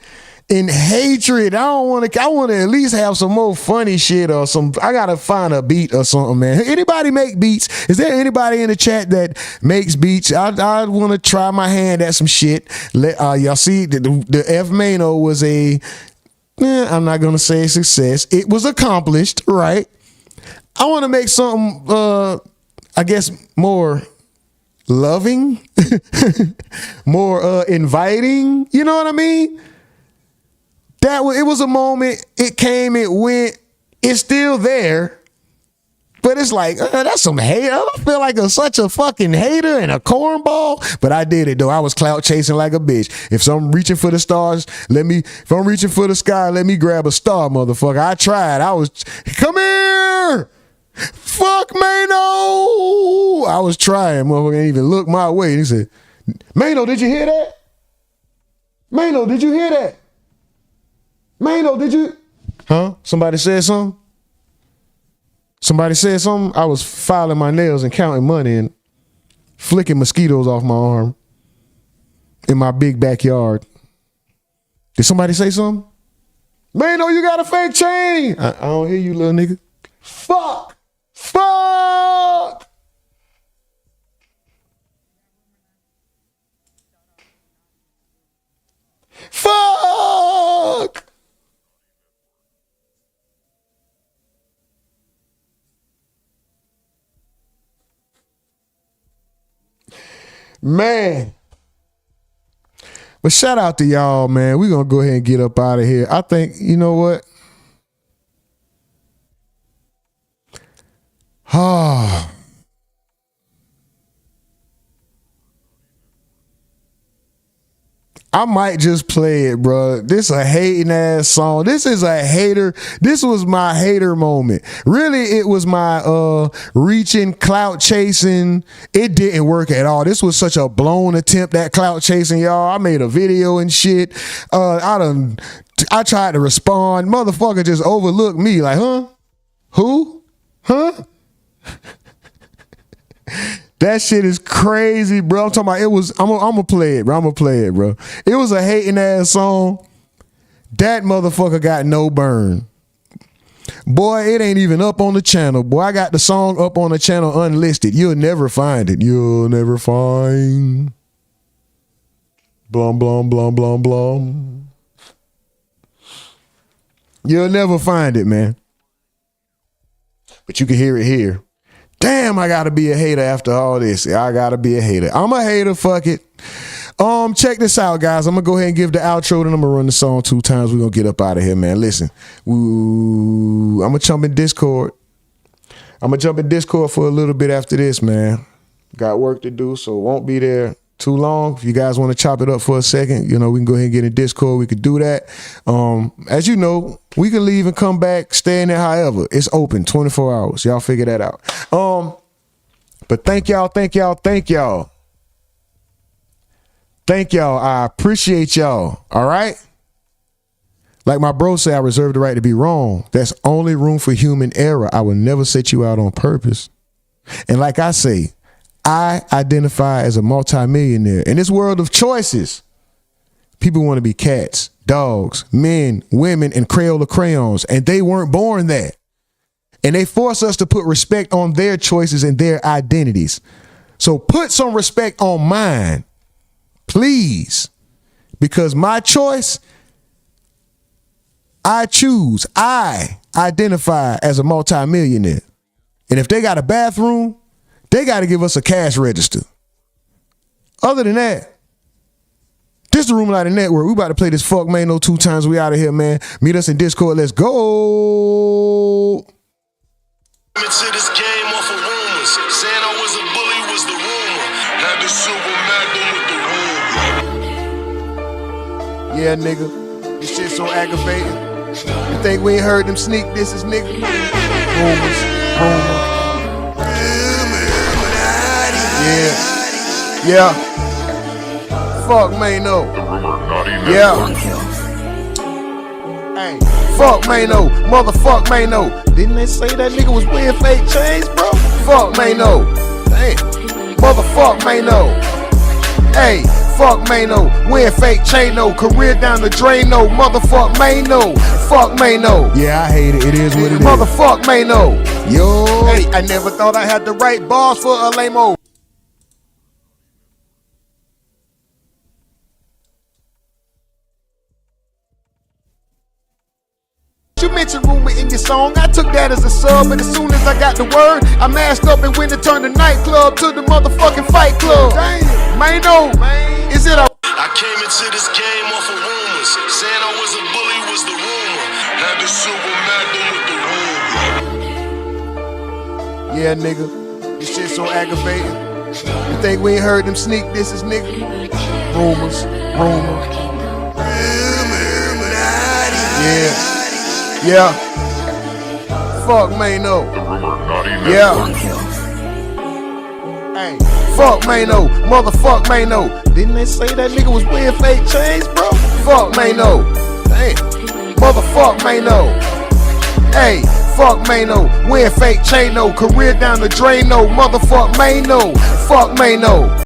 in hatred. I want to at least have some more funny shit or some. I got to find a beat or something, man. Anybody make beats? Is there anybody in the chat that makes beats? I want to try my hand at some shit. Y'all see the F Mano was I'm not going to say a success. It was accomplished, right? I want to make something, I guess, more loving, more inviting. You know what I mean? It was a moment. It came, it went. It's still there, but it's like that's some hate. I don't feel like such a fucking hater and a cornball. But I did it though. I was clout chasing like a bitch. If I'm reaching for the stars, if I'm reaching for the sky, let me grab a star, motherfucker. I tried. Come here. Fuck Mano. I was trying, motherfucker, didn't even look my way. And he said, Mano, did you hear that? Mano, did you hear that? Mano, did you? Huh? Somebody said something? Somebody said something? I was filing my nails and counting money and flicking mosquitoes off my arm in my big backyard. Did somebody say something? Mano, you got a fake chain. I don't hear you, little nigga. Fuck. Man. But shout out to y'all, man. We're going to go ahead and get up out of here. I think, you know what? I might just play it, bro. This a hating ass song. This is a hater. This was my hater moment. Really, it was my reaching, clout chasing. It didn't work at all. This was such a blown attempt at clout chasing, y'all. I made a video and shit. I tried to respond. Motherfucker just overlooked me like, huh? Who? Huh? That shit is crazy, bro. I'm talking about I'm gonna play it, bro. I'm gonna play it, bro. It was a hating ass song. That motherfucker got no burn. Boy, it ain't even up on the channel. Boy, I got the song up on the channel unlisted. You'll never find it. You'll never find. Blum, blum, blum, blum, blum. You'll never find it, man. But you can hear it here. Damn, I gotta be a hater after all this. I gotta be a hater. I'm a hater, fuck it. Check this out, guys. I'm gonna go ahead and give the outro, then I'm gonna run the song 2 times. We're gonna get up out of here, man. Listen, I'm gonna jump in Discord. I'm gonna jump in Discord for a little bit after this, man. Got work to do, so won't be there too long. If you guys want to chop it up for a second, you know, we can go ahead and get in Discord. We could do that. As you know, we can leave and come back, stay in there however. It's open 24 hours. Y'all figure that out. But thank y'all. Thank y'all. I appreciate y'all. All right? Like my bro said, I reserve the right to be wrong. That's only room for human error. I will never set you out on purpose. And like I say, I identify as a multimillionaire. In this world of choices, people want to be cats, dogs, men, women, and Crayola crayons, and they weren't born that. And they force us to put respect on their choices and their identities. So put some respect on mine, please, because my choice, I choose, I identify as a multimillionaire. And if they got a bathroom, they got to give us a cash register. Other than that, this is the Rumonati Network. We about to play this Fuck Mano 2 times. We out of here, man. Meet us in Discord. Let's go. Into this game off of rumors. Saying I was a bully was the rumor. Had the super magnum with the rumor. Yeah, nigga. This shit so aggravating. You think we ain't heard them sneak disses, nigga? Rumors. Yeah. Fuck Mano. Yeah. Hey, fuck Mano. Motherfuck Mano. Didn't they say that nigga was wearing fake chains, bro? Fuck Mano. Damn. Motherfuck Mano. Hey, fuck Mano. Wearing fake chain, no. Career down the drain, no. Motherfuck Mano. Fuck Mano. Yeah, I hate it. It is what it is. Motherfuck Mano. Yo. Hey, I never thought I had the right balls for a lame-o. You mentioned rumor in your song, I took that as a sub, and as soon as I got the word, I masked up and went to turn the nightclub to the motherfucking fight club. Damn, Mano, is it a... I came into this game off of rumors. Saying I was a bully was the rumor. Had the super magnum with the rumor. Yeah, nigga, this shit so aggravating. You think we ain't heard them sneak disses, nigga? Rumors. Yeah. Fuck Mano. Yeah. Hey, fuck Mano. Motherfuck Mano. Didn't they say that nigga was wearing fake chains, bro? Fuck Mano. Damn. Motherfuck Mano. Hey, fuck Mano. Wearing fake chain, no. Career down the drain, no. Motherfuck Mano. Fuck Mano.